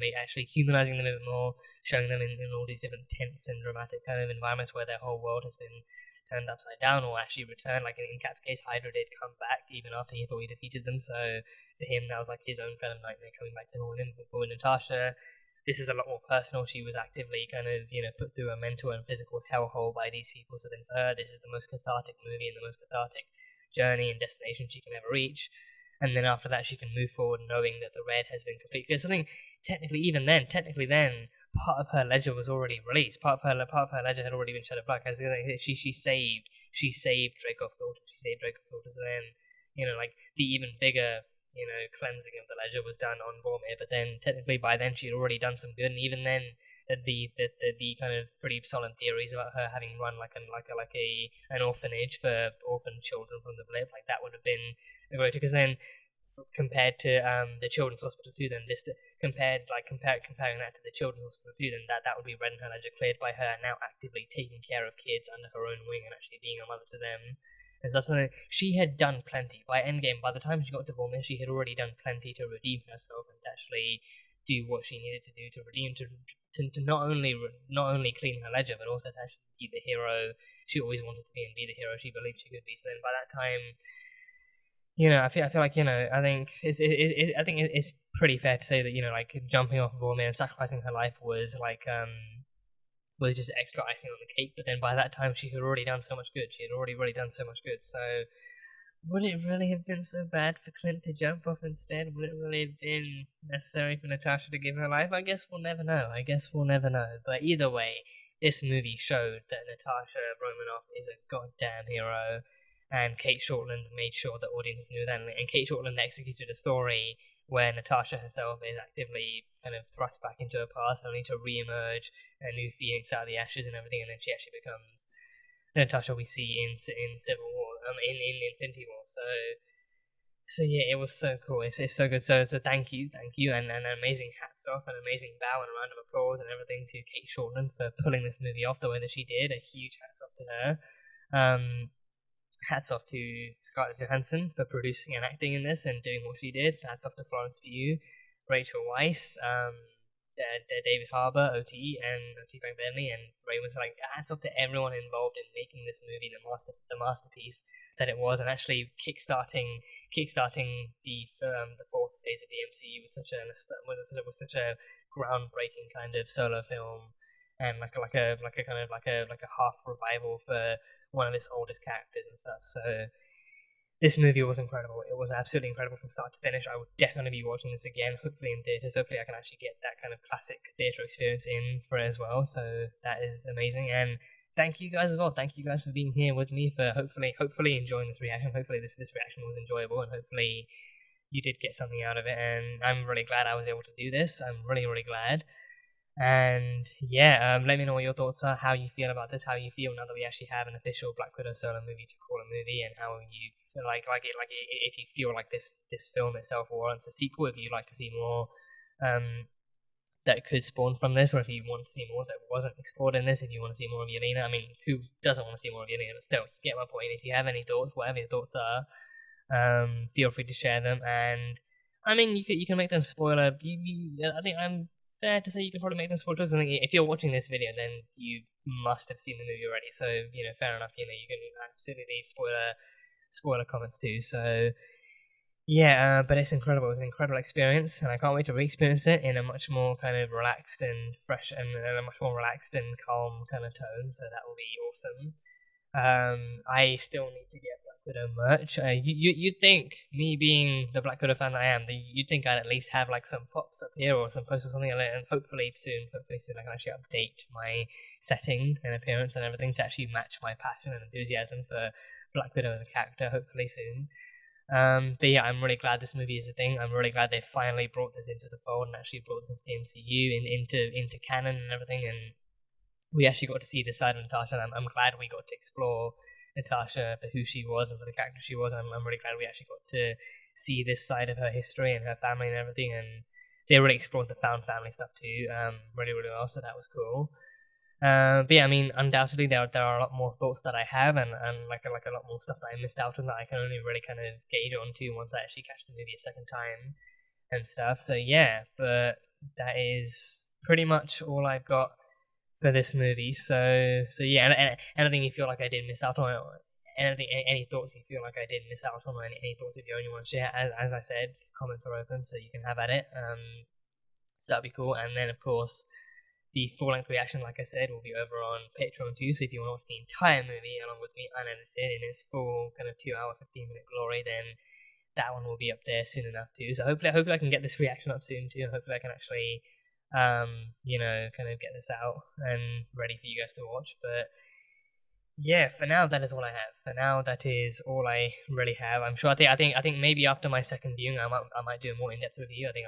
humanizing them a bit more, showing them in all these different tense and dramatic kind of environments where their whole world has been turned upside down or actually returned. Like in Cap's case, Hydra did come back even after he thought he defeated them. So for him, that was like his own kind of nightmare coming back to haunt him. But with Natasha, this is a lot more personal. She was actively kind of, put through a mental and physical hellhole by these people. So then for her, this is the most cathartic movie and the most cathartic journey and destination she can ever reach. And then after that, she can move forward knowing that the red has been complete. Because something, technically then, part of her ledger was already released. Part of her ledger had already been shed of black. As she saved Dreykov's daughter. She saved Dreykov's daughter. So then, the even bigger cleansing of the ledger was done on Vormir, but then technically by then she'd already done some good, and even then the kind of pretty solid theories about her having run an orphanage for orphan children from the blip, like that would have been a great, because then compared to the children's hospital too, then comparing that to the children's hospital too, then that would be red in her ledger, cleared by her now actively taking care of kids under her own wing and actually being a mother to them. And stuff. So she had done plenty. By Endgame, by the time she got to Vormir, she had already done plenty to redeem herself and to actually do what she needed to do to redeem, to not only clean her ledger, but also to actually be the hero she always wanted to be and be the hero she believed she could be. So then by that time, I feel like I think it's pretty fair to say that like jumping off of Vormir and sacrificing her life was was just extra icing on the cake, but then by that time she had already done so much good. She had already really done so much good. So would it really have been so bad for Clint to jump off instead? Would it really have been necessary for Natasha to give her life? I guess we'll never know. But either way, this movie showed that Natasha Romanoff is a goddamn hero, and Kate Shortland made sure that audiences knew that, and Kate Shortland executed a story where Natasha herself is actively kind of thrust back into her past, only to re-emerge a new phoenix out of the ashes and everything, and then she actually becomes the Natasha we see in Civil War, in Infinity War. So yeah, it was so cool. It's so good. So thank you, and an amazing hats off, an amazing bow and a round of applause and everything to Kate Shortland for pulling this movie off the way that she did. A huge hats off to her. Hats off to Scarlett Johansson for producing and acting in this and doing what she did. Hats off to Florence Pugh, Rachel Weisz, David Harbour, OT, and OT Frank Bentley, and Ray was like, hats off to everyone involved in making this movie the masterpiece that it was, and actually kickstarting the fourth phase of the MCU with such a groundbreaking kind of solo film, and like a half revival for one of its oldest characters and stuff. So this movie was incredible. It was absolutely incredible from start to finish. I would definitely be watching this again, hopefully in theatres. Hopefully I can actually get that kind of classic theatre experience in for it as well. So that is amazing. And thank you guys as well. Thank you guys for being here with me, for hopefully enjoying this reaction. Hopefully this reaction was enjoyable, and hopefully you did get something out of it. And I'm really glad I was able to do this. I'm really glad. And yeah, let me know what your thoughts are, how you feel about this, how you feel now that we actually have an official Black Widow solo movie to call a movie, and how you feel if you feel like this film itself warrants a sequel, if you'd like to see more that could spawn from this, or if you want to see more that wasn't explored in this, if you want to see more of Yelena. I mean, who doesn't want to see more of Yelena? But still, you get my point. If you have any thoughts, whatever your thoughts are, feel free to share them. And I mean, you can make them spoiler. I think I'm fair to say you can probably make them spoilers. I think if you're watching this video, then you must have seen the movie already. So fair enough. You can absolutely leave spoiler comments too. So yeah, but it's incredible. It was an incredible experience, and I can't wait to re-experience it in a much more kind of relaxed and fresh, and a much more relaxed and calm kind of tone. So that will be awesome. I still need to get Black Widow merch. You'd think, me being the Black Widow fan that I am, you'd think I'd at least have like some pops up here or some posts or something like that, and hopefully soon I can actually update my setting and appearance and everything to actually match my passion and enthusiasm for Black Widow as a character, hopefully soon. But yeah, I'm really glad this movie is a thing. I'm really glad they finally brought this into the fold and actually brought this into the MCU, into canon and everything, and we actually got to see this side of Natasha, and I'm glad we got to explore Natasha for who she was and for the character she was. I'm really glad we actually got to see this side of her history and her family and everything, and they really explored the found family stuff too, really well, so that was cool. But yeah, I mean, undoubtedly there are a lot more thoughts that I have, and like a lot more stuff that I missed out on that I can only really kind of gauge onto once I actually catch the movie a second time and stuff. So yeah, but that is pretty much all I've got for this movie. So yeah, and anything you feel like I did miss out on, or any thoughts you feel like I did miss out on, or any thoughts if you only want to share, as I said, comments are open, so you can have at it. So that'd be cool. And then of course, the full-length reaction, like I said, will be over on Patreon too, so if you want to watch the entire movie along with me unedited in its full kind of 2-hour, 15-minute glory, then that one will be up there soon enough too. So hopefully I can get this reaction up soon too. Hopefully I can actually, kind of get this out and ready for you guys to watch. But yeah, for now that is all I have. For now that is all I really have. I'm sure. I think maybe after my second viewing, I might do a more in-depth review. I think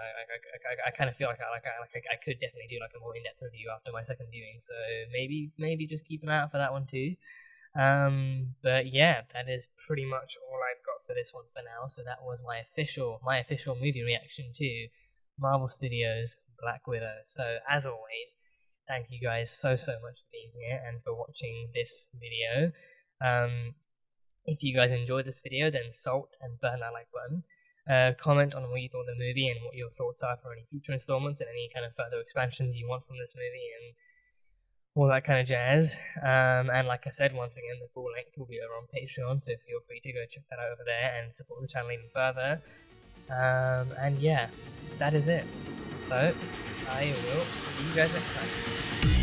I kind of feel like I could definitely do like a more in-depth review after my second viewing. So maybe just keep an eye out for that one too. But yeah, that is pretty much all I've got for this one for now. So that was my official movie reaction to Marvel Studios' Black Widow. So as always, thank you guys so much for being here and for watching this video. If you guys enjoyed this video, then salt and burn that like button. Comment on what you thought of the movie and what your thoughts are for any future installments and any kind of further expansions you want from this movie and all that kind of jazz. And like I said, once again, the full length will be over on Patreon, so feel free to go check that out over there and support the channel even further. And yeah, that is it. So I will see you guys next time.